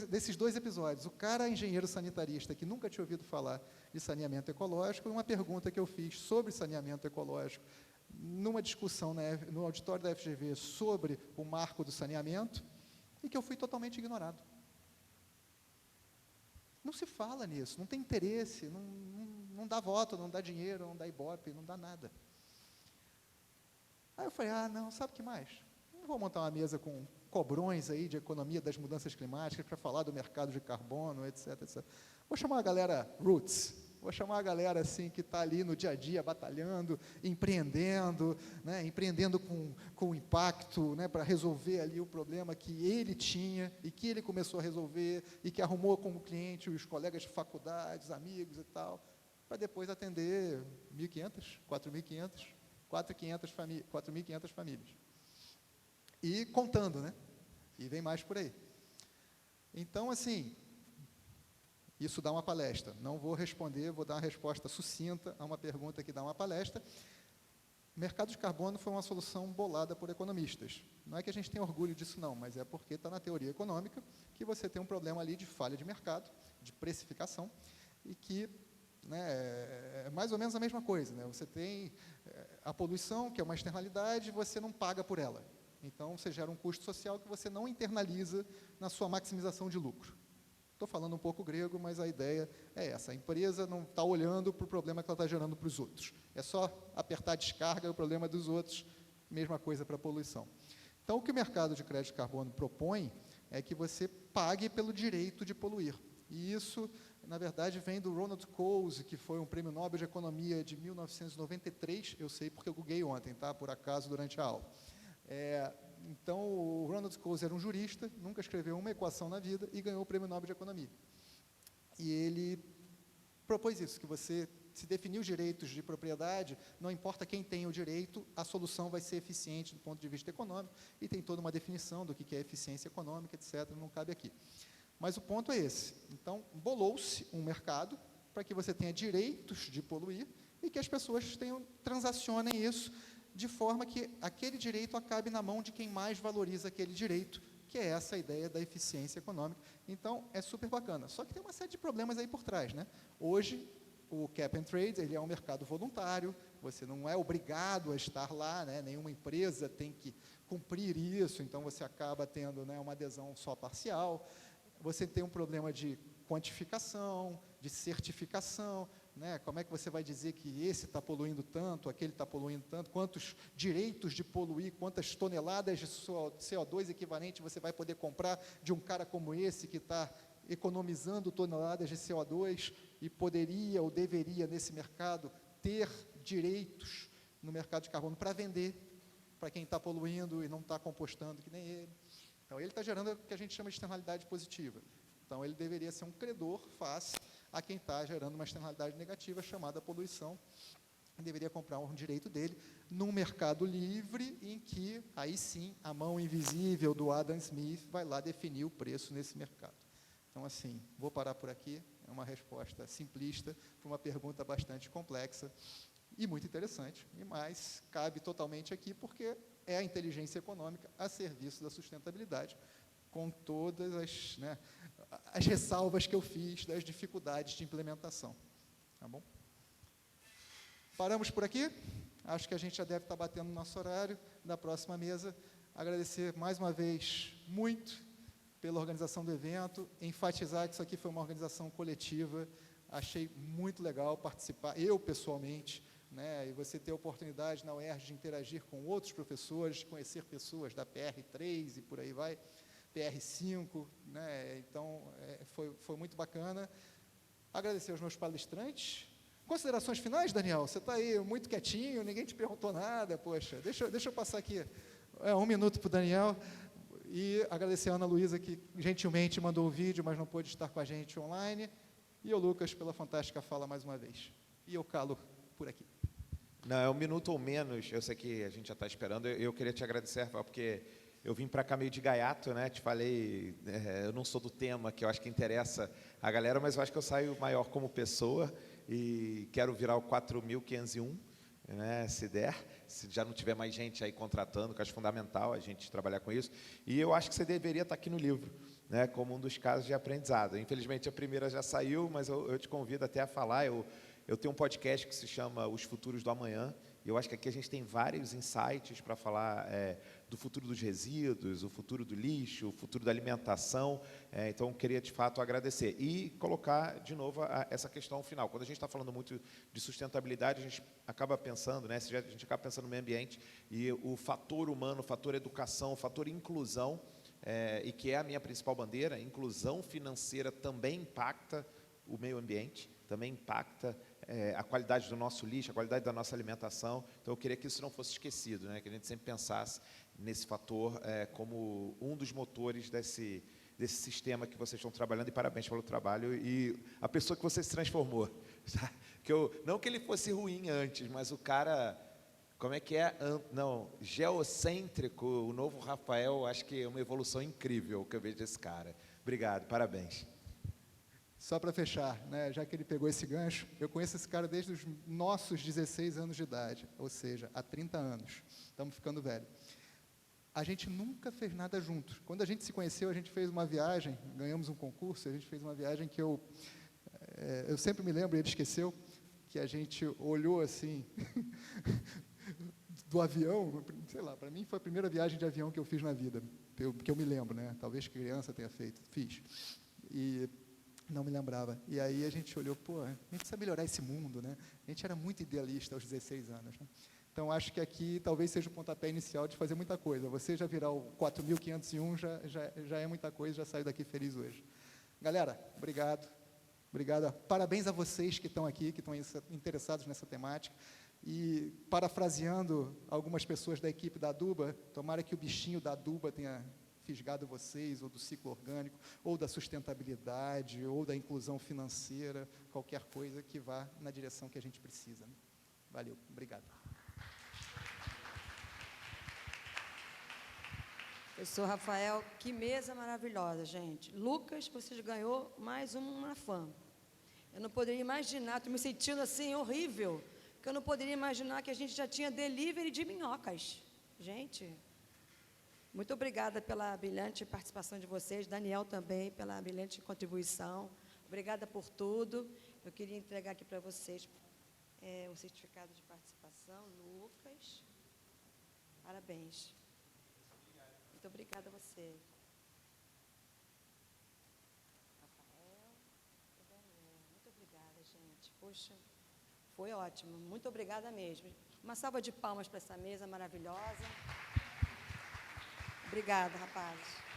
desses 2 episódios. O cara, engenheiro sanitarista, que nunca tinha ouvido falar de saneamento ecológico, e uma pergunta que eu fiz sobre saneamento ecológico, numa discussão no auditório da FGV sobre o marco do saneamento, e que eu fui totalmente ignorado. Não se fala nisso, não tem interesse, não dá voto, não dá dinheiro, não dá ibope, não dá nada. Aí eu falei, não, sabe o que mais? Não vou montar uma mesa com cobrões aí de economia das mudanças climáticas para falar do mercado de carbono, etc, etc. Vou chamar a galera roots, Vou chamar a galera assim que está ali no dia a dia, batalhando, empreendendo, né, empreendendo com impacto, né, para resolver ali o problema que ele tinha e que ele começou a resolver e que arrumou como cliente os colegas de faculdades, amigos e tal, para depois atender 1.500, 4.500 famílias. E contando, né? E vem mais por aí. Então, assim, isso dá uma palestra. Não vou responder, vou dar uma resposta sucinta a uma pergunta que dá uma palestra. O mercado de carbono foi uma solução bolada por economistas. Não é que a gente tenha orgulho disso, não, mas é porque está na teoria econômica que você tem um problema ali de falha de mercado, de precificação, e que, né, é mais ou menos a mesma coisa, né? Você tem a poluição, que é uma externalidade, você não paga por ela. Então, você gera um custo social que você não internaliza na sua maximização de lucro. Estou falando um pouco grego, mas a ideia é essa. A empresa não está olhando para o problema que ela está gerando para os outros. É só apertar a descarga, o problema é dos outros, mesma coisa para a poluição. Então, o que o mercado de crédito de carbono propõe é que você pague pelo direito de poluir. E isso, na verdade, vem do Ronald Coase, que foi um prêmio Nobel de Economia de 1993, eu sei porque eu googlei ontem, tá? Por acaso, durante a aula. Então, o Ronald Coase era um jurista, nunca escreveu uma equação na vida e ganhou o Prêmio Nobel de Economia. E ele propôs isso, que você, se definir os direitos de propriedade, não importa quem tem o direito, a solução vai ser eficiente do ponto de vista econômico, e tem toda uma definição do que é eficiência econômica, etc., não cabe aqui. Mas o ponto é esse. Então, bolou-se um mercado para que você tenha direitos de poluir e que as pessoas transacionem isso de forma que aquele direito acabe na mão de quem mais valoriza aquele direito, que é essa ideia da eficiência econômica. Então, é super bacana. Só que tem uma série de problemas aí por trás, né? Hoje, o Cap and Trade, ele é um mercado voluntário, você não é obrigado a estar lá, né? Nenhuma empresa tem que cumprir isso, então você acaba tendo, né, uma adesão só parcial. Você tem um problema de quantificação, de certificação, né? Como é que você vai dizer que esse está poluindo tanto, aquele está poluindo tanto, quantos direitos de poluir, quantas toneladas de CO2 equivalente você vai poder comprar de um cara como esse que está economizando toneladas de CO2 e poderia ou deveria, nesse mercado, ter direitos no mercado de carbono para vender para quem está poluindo e não está compostando, que nem ele. Então, ele está gerando o que a gente chama de externalidade positiva. Então, ele deveria ser um credor face a quem está gerando uma externalidade negativa chamada poluição. Ele deveria comprar um direito dele num mercado livre em que, aí sim, a mão invisível do Adam Smith vai lá definir o preço nesse mercado. Então, assim, vou parar por aqui. É uma resposta simplista para uma pergunta bastante complexa e muito interessante, mas cabe totalmente aqui porque é a inteligência econômica a serviço da sustentabilidade, com todas as, né, as ressalvas que eu fiz das dificuldades de implementação. Tá bom? Paramos por aqui. Acho que a gente já deve estar batendo no nosso horário da próxima mesa. Agradecer mais uma vez muito pela organização do evento, enfatizar que isso aqui foi uma organização coletiva. Achei muito legal participar, eu pessoalmente, né, e você ter a oportunidade na UERJ de interagir com outros professores, de conhecer pessoas da PR3 e por aí vai, PR5, né, então foi muito bacana. Agradecer aos meus palestrantes. Considerações finais, Daniel? Você está aí muito quietinho, ninguém te perguntou nada, poxa, deixa eu passar aqui 1 minuto para o Daniel, e agradecer a Ana Luísa, que gentilmente mandou o vídeo, mas não pôde estar com a gente online, e o Lucas pela fantástica fala mais uma vez. E eu calo por aqui. Não, é 1 minuto ou menos, eu sei que a gente já está esperando, eu queria te agradecer, Rafael, porque eu vim para cá meio de gaiato, né? Te falei, eu não sou do tema, que eu acho que interessa a galera, mas eu acho que eu saio maior como pessoa e quero virar o 4.501, né? Se der, se já não tiver mais gente aí contratando, que acho fundamental a gente trabalhar com isso. E eu acho que você deveria estar aqui no livro, né? Como um dos casos de aprendizado. Infelizmente, a primeira já saiu, mas eu te convido até a falar. Eu tenho um podcast que se chama Os Futuros do Amanhã, e eu acho que aqui a gente tem vários insights para falar do futuro dos resíduos, o futuro do lixo, o futuro da alimentação. Então, eu queria, de fato, agradecer. E colocar, de novo, essa questão final. Quando a gente está falando muito de sustentabilidade, a gente acaba pensando, né, a gente acaba pensando no meio ambiente, e o fator humano, o fator educação, o fator inclusão, e que é a minha principal bandeira, a inclusão financeira também impacta o meio ambiente. também impacta a qualidade do nosso lixo, a qualidade da nossa alimentação. Então, eu queria que isso não fosse esquecido, né? Que a gente sempre pensasse nesse fator como um dos motores desse sistema que vocês estão trabalhando, e parabéns pelo trabalho e a pessoa que você se transformou. Tá? Não que ele fosse ruim antes, mas o cara, como é que é? Não, geocêntrico, o novo Rafael, acho que é uma evolução incrível que eu vejo desse cara. Obrigado, parabéns. Só para fechar, né, já que ele pegou esse gancho, eu conheço esse cara desde os nossos 16 anos de idade, ou seja, há 30 anos. Estamos ficando velhos. A gente nunca fez nada juntos. Quando a gente se conheceu, a gente fez uma viagem, ganhamos um concurso, a gente fez uma viagem que eu sempre me lembro, ele esqueceu, que a gente olhou assim, do avião, sei lá, para mim foi a primeira viagem de avião que eu fiz na vida, que eu me lembro, né? Talvez criança tenha feito, fiz. E não me lembrava. E aí a gente olhou, pô, a gente precisa melhorar esse mundo, né? A gente era muito idealista aos 16 anos, né? Então, acho que aqui talvez seja o pontapé inicial de fazer muita coisa. Você já virar o 4.501 já é muita coisa, já saiu daqui feliz hoje. Galera, obrigado. Obrigado. Parabéns a vocês que estão aqui, que estão interessados nessa temática. E, parafraseando algumas pessoas da equipe da Aduba, tomara que o bichinho da Aduba tenha fisgado vocês, ou do ciclo orgânico, ou da sustentabilidade, ou da inclusão financeira, qualquer coisa que vá na direção que a gente precisa. Valeu, obrigado. Professor Rafael, que mesa maravilhosa, gente. Lucas, você ganhou mais uma fã. Eu não poderia imaginar, estou me sentindo assim, horrível, que eu não poderia imaginar que a gente já tinha delivery de minhocas. Gente, muito obrigada pela brilhante participação de vocês, Daniel também, pela brilhante contribuição. Obrigada por tudo. Eu queria entregar aqui para vocês um certificado de participação. Lucas, parabéns. Muito obrigada a você. Rafael e Daniel, muito obrigada, gente. Poxa, foi ótimo. Muito obrigada mesmo. Uma salva de palmas para essa mesa maravilhosa. Obrigada, rapazes.